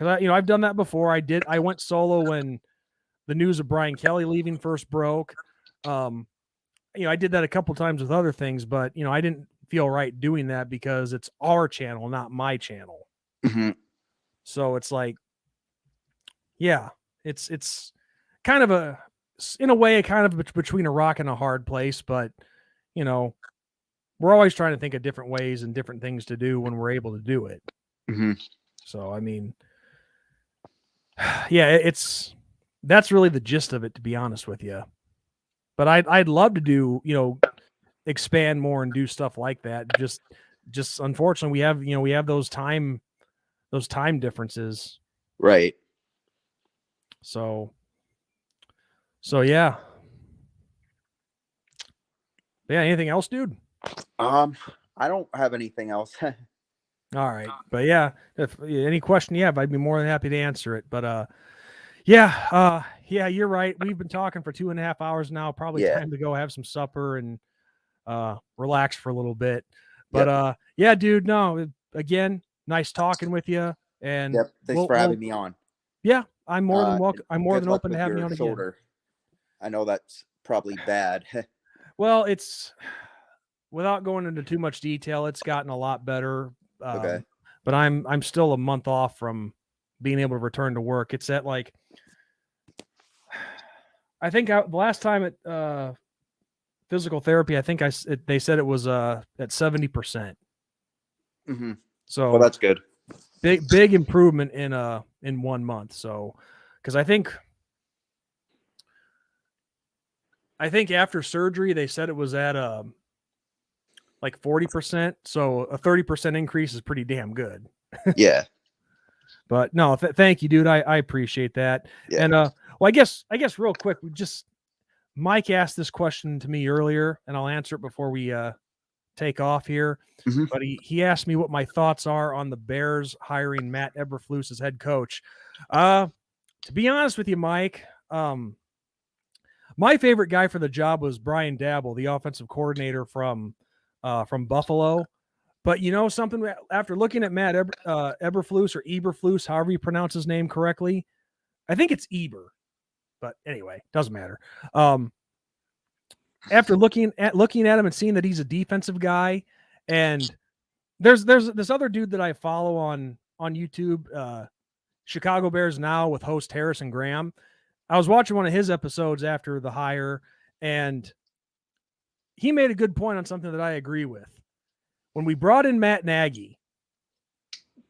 I've done that before. I went solo when the news of Brian Kelly leaving first broke. I did that a couple times with other things, but I didn't feel right doing that because it's our channel, not my channel. So it's like, yeah, it's kind of in a way, kind of between a rock and a hard place, but we're always trying to think of different ways and different things to do when we're able to do it. So, I mean, yeah, that's really the gist of it, to be honest with you. But I'd love to do, expand more and do stuff like that. Just unfortunately we have those time differences. Right. So yeah. Yeah, anything else, dude? I don't have anything else. All right. But yeah, if any question you have, I'd be more than happy to answer it. But yeah, you're right. We've been talking for 2.5 hours now. Probably time to go have some supper and relax for a little bit. But yeah, dude, no, again, nice talking with you. And thanks for having me on. Yeah, I'm more than welcome. I'm more than open to having you on shoulder. Again. I know that's probably bad. Well, it's, without going into too much detail, it's gotten a lot better. But I'm still a month off from being able to return to work. It's at like, I think the last time at physical therapy, I think they said it was at 70%. So that's good. Big improvement in 1 month. So, because I think after surgery they said it was at like 40%. So a 30% increase is pretty damn good. Yeah. But no, thank you, dude. I appreciate that. Yeah. And well, I guess real quick, Mike asked this question to me earlier, and I'll answer it before we take off here. Mhm. But he asked me what my thoughts are on the Bears hiring Matt Eberflus as head coach. To be honest with you, Mike, my favorite guy for the job was Brian Dabble, the offensive coordinator from Buffalo. But you know something, after looking at Matt Eberflus or Eberflus, however you pronounce his name correctly, I think it's Eber. But anyway, doesn't matter. After looking at him and seeing that he's a defensive guy, and there's this other dude that I follow on YouTube, Chicago Bears Now, with host Harrison Graham. I was watching one of his episodes after the hire, and he made a good point on something that I agree with. When we brought in Matt Nagy,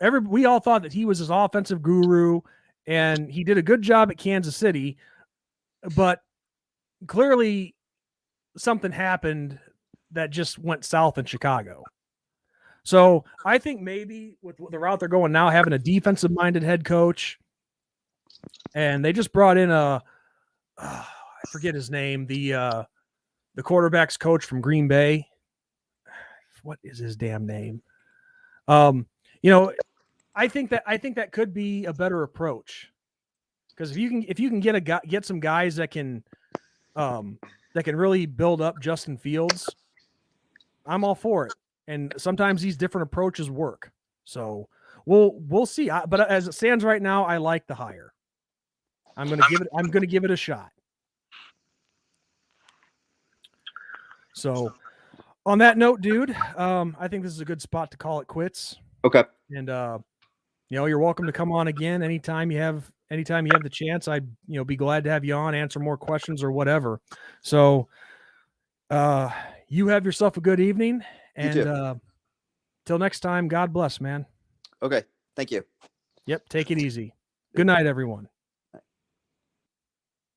we all thought that he was his offensive guru, and he did a good job at Kansas City, but clearly something happened that just went south in Chicago. So I think maybe with the route they're going now, having a defensive-minded head coach, and they just brought in I forget his name, the quarterback's coach from Green Bay. What is his damn name? You know, I think that could be a better approach, because if you can get some guys that can really build up Justin Fields, I'm all for it. And sometimes these different approaches work. So we'll see. But as it stands right now, I like the hire. I'm gonna give it a shot. So on that note, dude, I think this is a good spot to call it quits. Okay. And you're welcome to come on again anytime you have the chance. I'd be glad to have you on, answer more questions or whatever. So you have yourself a good evening, and till next time, God bless, man. Okay. Thank you. Yep. Take it easy. Good night, everyone.